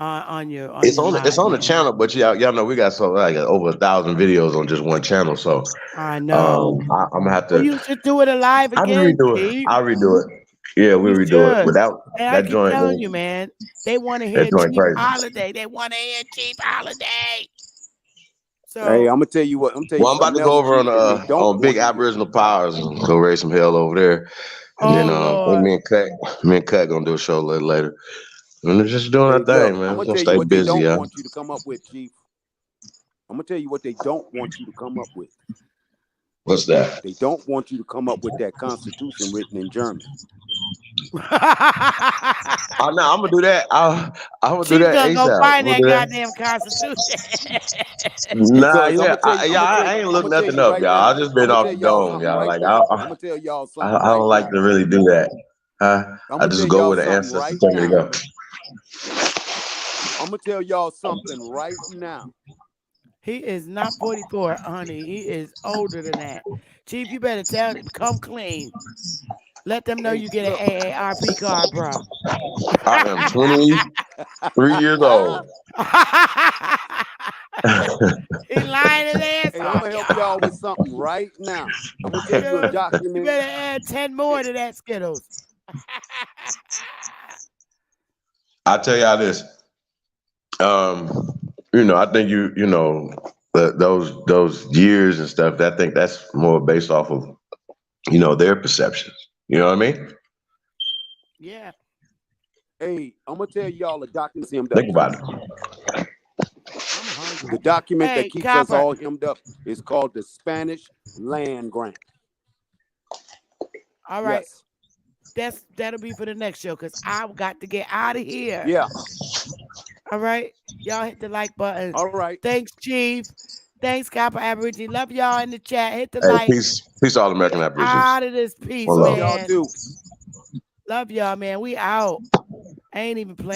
on your It's your on live, the man. channel, but y'all know we got like over 1,000 videos on just one channel. So I know. I'm gonna have Well, to. you should do it alive I just again, redo it. Chief. I'll redo it. Yeah, we'll You redo it should. without And I that keep joint. telling you, man, they want to That hear joint Chief crazy. Holiday. They want to hear Chief Holiday. Hey, So, I'm gonna tell you what. I'm tell you Well, I'm about something to go else, over Chief, that they don't on Big want you to. Aboriginal Powers and go raise some hell over there, and oh then I think Lord, me and Cut gonna do a show a little later. And we're just doing our Hey, look, thing, man. I'm We're gonna gonna tell you stay what they busy, don't yeah. want you to come up with, Chief. I'm gonna tell you what they don't want you to come up with. What's that? They don't want you to come up with that Constitution written in German. Oh no, I'm gonna do that. I'm gonna do Chief that gonna go ASAP. find We'll that do that. goddamn Constitution. Nah, Because I'm yeah, gonna tell you, I ain't I'm looked gonna tell nothing you up, right y'all. now. I just I'm been gonna off tell the y'all dome, something y'all. right Like now. I'm gonna tell y'all something I right don't like now. to really do that. I'm I gonna just tell go y'all where the something ancestors right tell me to now. go. I'm gonna tell y'all something right now. He is not 44, honey. He is older than that. Chief, you better tell it. Come clean. Let them know Hey, you get look. an AARP card, bro. I am 23 years old. He lying his ass Hey, I'm off, gonna help y'all. y'all with something right now. I'm gonna tell you a You document. better add 10 more to that Skittles. I tell y'all this. I think those years and stuff. I think that's more based off of their perceptions. You know what I mean? Yeah. Hey, I'm gonna tell y'all a document hemmed up, Think Chief. about it. I'm hungry. The document that Hey, keeps us Copper. all hemmed up is called the Spanish Land Grant. All right. Yes. That'll be for the next show because I got to get out of here. Yeah. All right. Y'all hit the like button. All right. Thanks, Chief. Thanks, Copper Aborigine. Love y'all in the chat. Hit the Hey, like. peace, all American We Aborigines. out of this piece, One Love love. y'all man. too. Love y'all, man. We out. I ain't even playing.